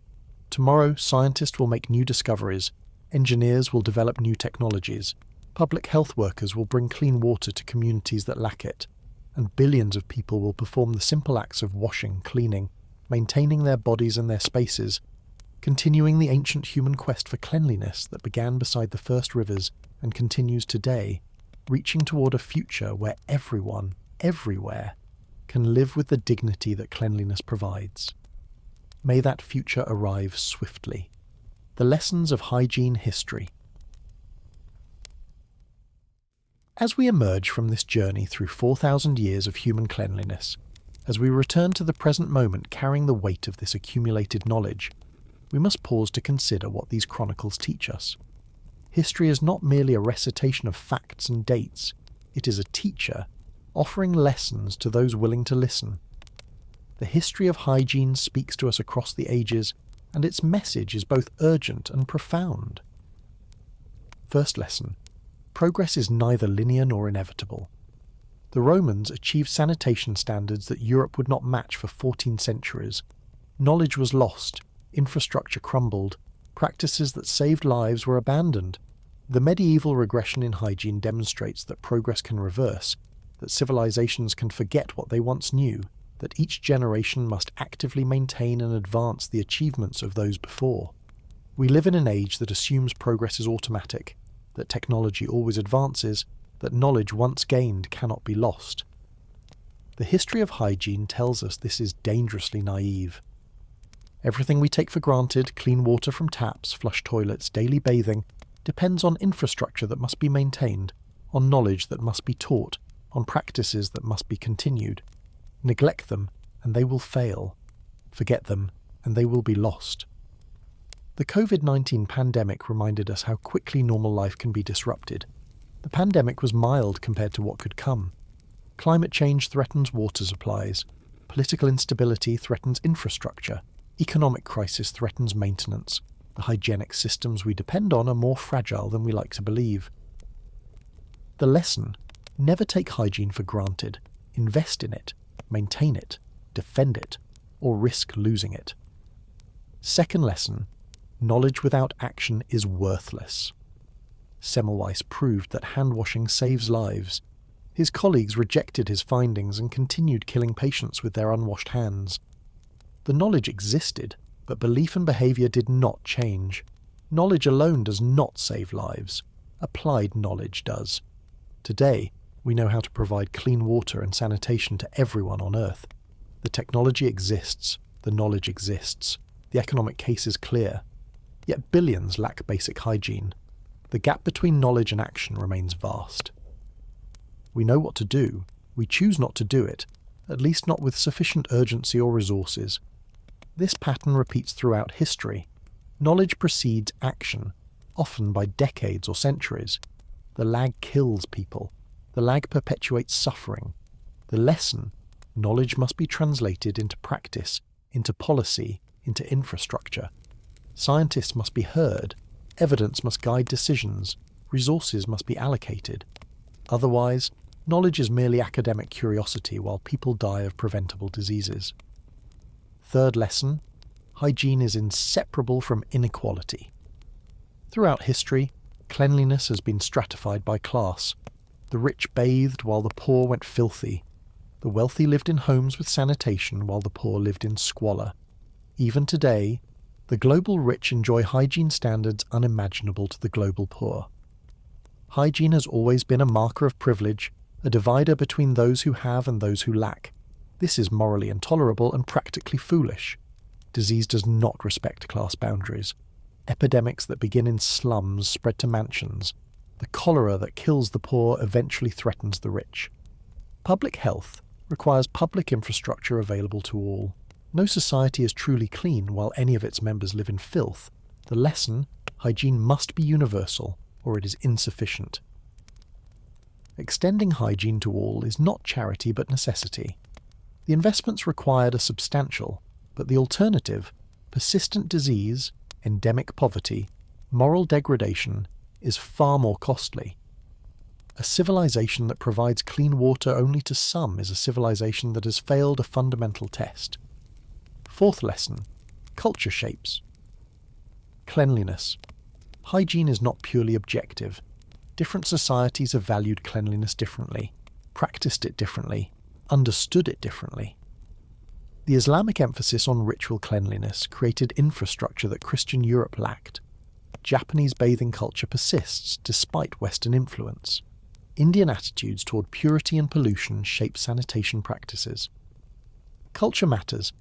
Tomorrow, scientists will make new discoveries, engineers will develop new technologies, public health workers will bring clean water to communities that lack it, and billions of people will perform the simple acts of washing, cleaning, maintaining their bodies and their spaces, continuing the ancient human quest for cleanliness that began beside the first rivers and continues today, reaching toward a future where everyone, everywhere, can live with the dignity that cleanliness provides. May that future arrive swiftly. The lessons of hygiene history. As we emerge from this journey through 4,000 years of human cleanliness, as we return to the present moment carrying the weight of this accumulated knowledge, we must pause to consider what these chronicles teach us. History is not merely a recitation of facts and dates, it is a teacher, offering lessons to those willing to listen. The history of hygiene speaks to us across the ages, and its message is both urgent and profound. First lesson: progress is neither linear nor inevitable. The Romans achieved sanitation standards that Europe would not match for 14 centuries. Knowledge was lost, infrastructure crumbled, practices that saved lives were abandoned. The medieval regression in hygiene demonstrates that progress can reverse, that civilizations can forget what they once knew, that each generation must actively maintain and advance the achievements of those before. We live in an age that assumes progress is automatic, that technology always advances, that knowledge once gained cannot be lost. The history of hygiene tells us this is dangerously naive. Everything we take for granted, clean water from taps, flush toilets, daily bathing, depends on infrastructure that must be maintained, on knowledge that must be taught, on practices that must be continued. Neglect them, and they will fail. Forget them, and they will be lost. The COVID-19 pandemic reminded us how quickly normal life can be disrupted. The pandemic was mild compared to what could come. Climate change threatens water supplies. Political instability threatens infrastructure. Economic crisis threatens maintenance. The hygienic systems we depend on are more fragile than we like to believe. The lesson: never take hygiene for granted. Invest in it. Maintain it, defend it, or risk losing it. Second lesson: knowledge without action is worthless. Semmelweis proved that hand-washing saves lives. His colleagues rejected his findings and continued killing patients with their unwashed hands. The knowledge existed, but belief and behaviour did not change. Knowledge alone does not save lives. Applied knowledge does. Today, we know how to provide clean water and sanitation to everyone on Earth. The technology exists, the knowledge exists, the economic case is clear. Yet billions lack basic hygiene. The gap between knowledge and action remains vast. We know what to do, we choose not to do it, at least not with sufficient urgency or resources. This pattern repeats throughout history. Knowledge precedes action, often by decades or centuries. The lag kills people. The lag perpetuates suffering. The lesson: knowledge must be translated into practice, into policy, into infrastructure. Scientists must be heard. Evidence must guide decisions. Resources must be allocated. Otherwise, knowledge is merely academic curiosity while people die of preventable diseases. Third lesson: hygiene is inseparable from inequality. Throughout history, cleanliness has been stratified by class. The rich bathed while the poor went filthy. The wealthy lived in homes with sanitation while the poor lived in squalor. Even today, the global rich enjoy hygiene standards unimaginable to the global poor. Hygiene has always been a marker of privilege, a divider between those who have and those who lack. This is morally intolerable and practically foolish. Disease does not respect class boundaries. Epidemics that begin in slums spread to mansions. The cholera that kills the poor eventually threatens the rich. Public health requires public infrastructure available to all. No society is truly clean while any of its members live in filth. The lesson: hygiene must be universal, or it is insufficient. Extending hygiene to all is not charity but necessity. The investments required are substantial, but the alternative, persistent disease, endemic poverty, moral degradation, is far more costly. A civilization that provides clean water only to some is a civilization that has failed a fundamental test. Fourth lesson: culture shapes. Cleanliness. Hygiene is not purely objective. Different societies have valued cleanliness differently, practiced it differently, understood it differently. The Islamic emphasis on ritual cleanliness created infrastructure that Christian Europe lacked. Japanese bathing culture persists despite Western influence. Indian attitudes toward purity and pollution shape sanitation practices. Culture matters.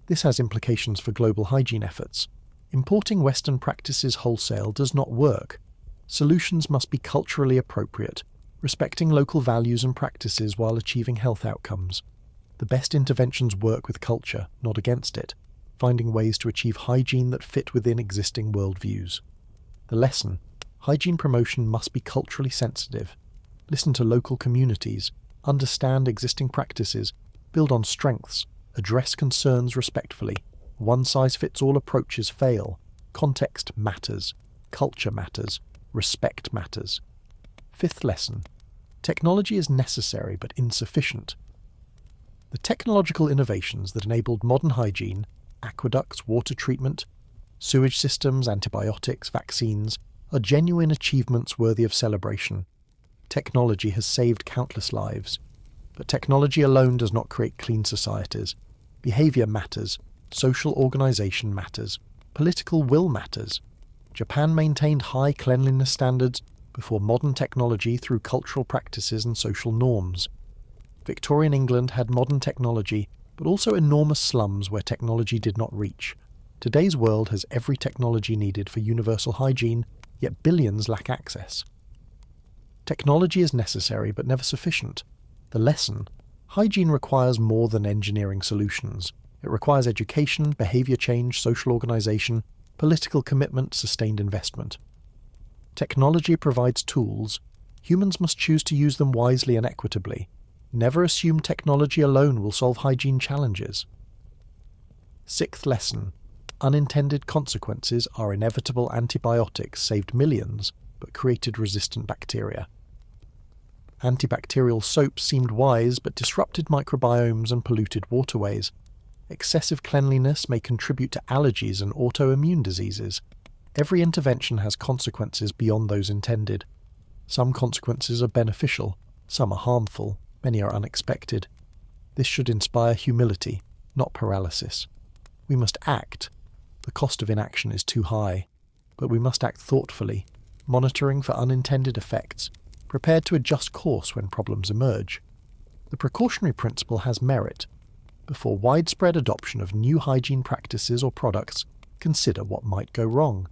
This has implications for global hygiene efforts. Importing Western practices wholesale does not work. Solutions must be culturally appropriate, respecting local values and practices while achieving health outcomes. The best interventions work with culture, not against it, finding ways to achieve hygiene that fit within existing worldviews. The lesson: hygiene promotion must be culturally sensitive. Listen to local communities, understand existing practices, build on strengths, address concerns respectfully. One-size-fits-all approaches fail. Context matters. Culture matters. Respect matters. Fifth lesson: technology is necessary but insufficient. The technological innovations that enabled modern hygiene, aqueducts, water treatment, sewage systems, antibiotics, vaccines, are genuine achievements worthy of celebration. Technology has saved countless lives. But technology alone does not create clean societies. Behavior matters. Social organization matters. Political will matters. Japan maintained high cleanliness standards before modern technology through cultural practices and social norms. Victorian England had modern technology, but also enormous slums where technology did not reach. Today's world has every technology needed for universal hygiene, yet billions lack access. Technology is necessary but never sufficient. The lesson: hygiene requires more than engineering solutions. It requires education, behavior change, social organization, political commitment, sustained investment. Technology provides tools. Humans must choose to use them wisely and equitably. Never assume technology alone will solve hygiene challenges. Sixth lesson: unintended consequences are inevitable. Antibiotics saved millions, but created resistant bacteria. Antibacterial soaps seemed wise, but disrupted microbiomes and polluted waterways. Excessive cleanliness may contribute to allergies and autoimmune diseases. Every intervention has consequences beyond those intended. Some consequences are beneficial, some are harmful, many are unexpected. This should inspire humility, not paralysis. We must act. The cost of inaction is too high, but we must act thoughtfully, monitoring for unintended effects, prepared to adjust course when problems emerge. The precautionary principle has merit. Before widespread adoption of new hygiene practices or products, consider what might go wrong.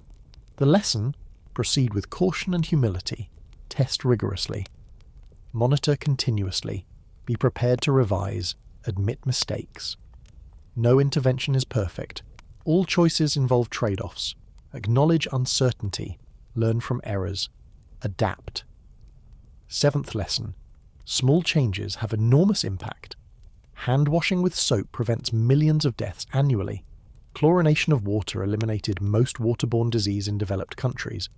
The lesson: proceed with caution and humility. Test rigorously. Monitor continuously. Be prepared to revise. admit mistakes. No intervention is perfect. All choices involve trade-offs. Acknowledge uncertainty. Learn from errors. Adapt. 7th lesson. Small changes have enormous impact. Hand washing with soap prevents millions of deaths annually. Chlorination of water eliminated most waterborne disease in developed countries.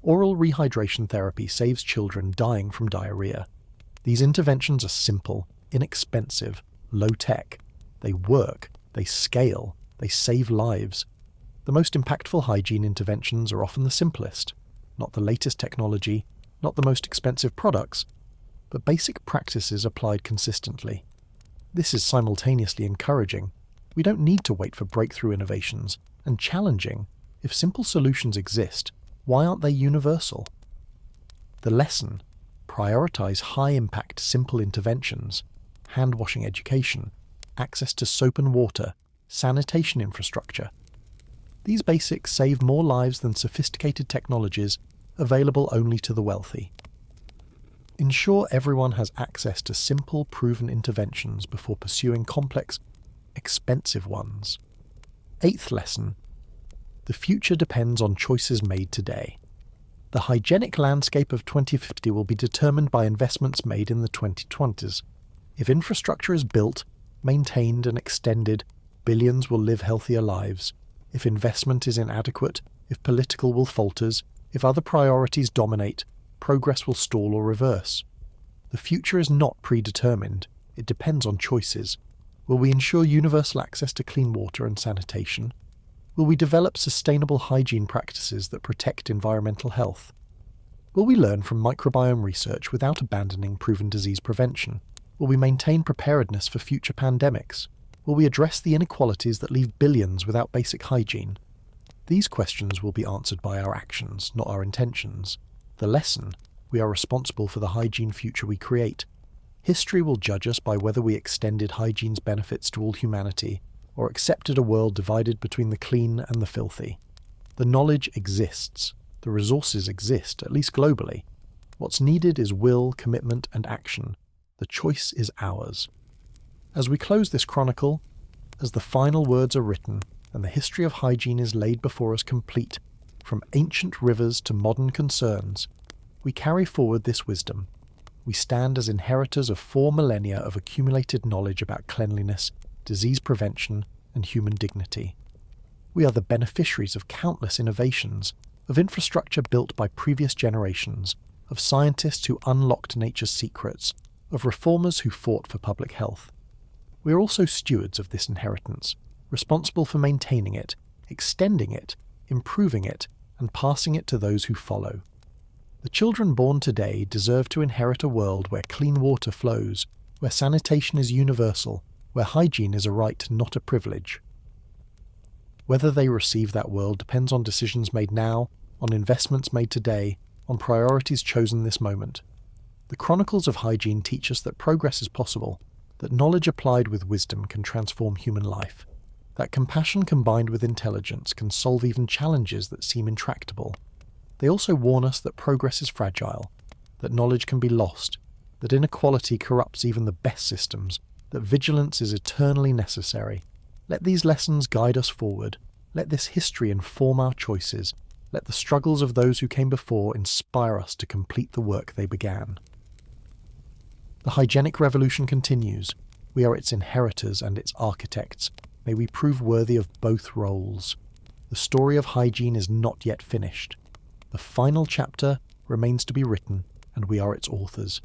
Oral rehydration therapy saves children dying from diarrhea. These interventions are simple, inexpensive, low-tech. They work, they scale, they save lives. The most impactful hygiene interventions are often the simplest. Not the latest technology, not the most expensive products, but basic practices applied consistently. This is simultaneously encouraging. We don't need to wait for breakthrough innovations, and challenging. If simple solutions exist, why aren't they universal? The lesson: prioritize high-impact simple interventions, hand-washing education, access to soap and water, sanitation infrastructure. These basics save more lives than sophisticated technologies available only to the wealthy. Ensure everyone has access to simple, proven interventions before pursuing complex, expensive ones. 8th lesson. The future depends on choices made today. The hygienic landscape of 2050 will be determined by investments made in the 2020s. If infrastructure is built, maintained and extended, billions will live healthier lives. If investment is inadequate, if political will falters, if other priorities dominate, progress will stall or reverse. The future is not predetermined. It depends on choices. Will we ensure universal access to clean water and sanitation? Will we develop sustainable hygiene practices that protect environmental health? Will we learn from microbiome research without abandoning proven disease prevention? Will we maintain preparedness for future pandemics? Will we address the inequalities that leave billions without basic hygiene? These questions will be answered by our actions, not our intentions. The lesson: we are responsible for the hygiene future we create. History will judge us by whether we extended hygiene's benefits to all humanity, or accepted a world divided between the clean and the filthy. The knowledge exists. The resources exist, at least globally. What's needed is will, commitment, and action. The choice is ours. As we close this chronicle, as the final words are written, and the history of hygiene is laid before us complete, from ancient rivers to modern concerns, we carry forward this wisdom. We stand as inheritors of 4 millennia of accumulated knowledge about cleanliness, disease prevention, and human dignity. We are the beneficiaries of countless innovations, of infrastructure built by previous generations, of scientists who unlocked nature's secrets, of reformers who fought for public health. We are also stewards of this inheritance, responsible for maintaining it, extending it, improving it, and passing it to those who follow. The children born today deserve to inherit a world where clean water flows, where sanitation is universal, where hygiene is a right, not a privilege. Whether they receive that world depends on decisions made now, on investments made today, on priorities chosen this moment. The Chronicles of Hygiene teach us that progress is possible, that knowledge applied with wisdom can transform human life, that compassion combined with intelligence can solve even challenges that seem intractable. They also warn us that progress is fragile, that knowledge can be lost, that inequality corrupts even the best systems, that vigilance is eternally necessary. Let these lessons guide us forward. Let this history inform our choices. Let the struggles of those who came before inspire us to complete the work they began. The hygienic revolution continues. We are its inheritors and its architects. May we prove worthy of both roles. The story of hygiene is not yet finished. The final chapter remains to be written, and we are its authors.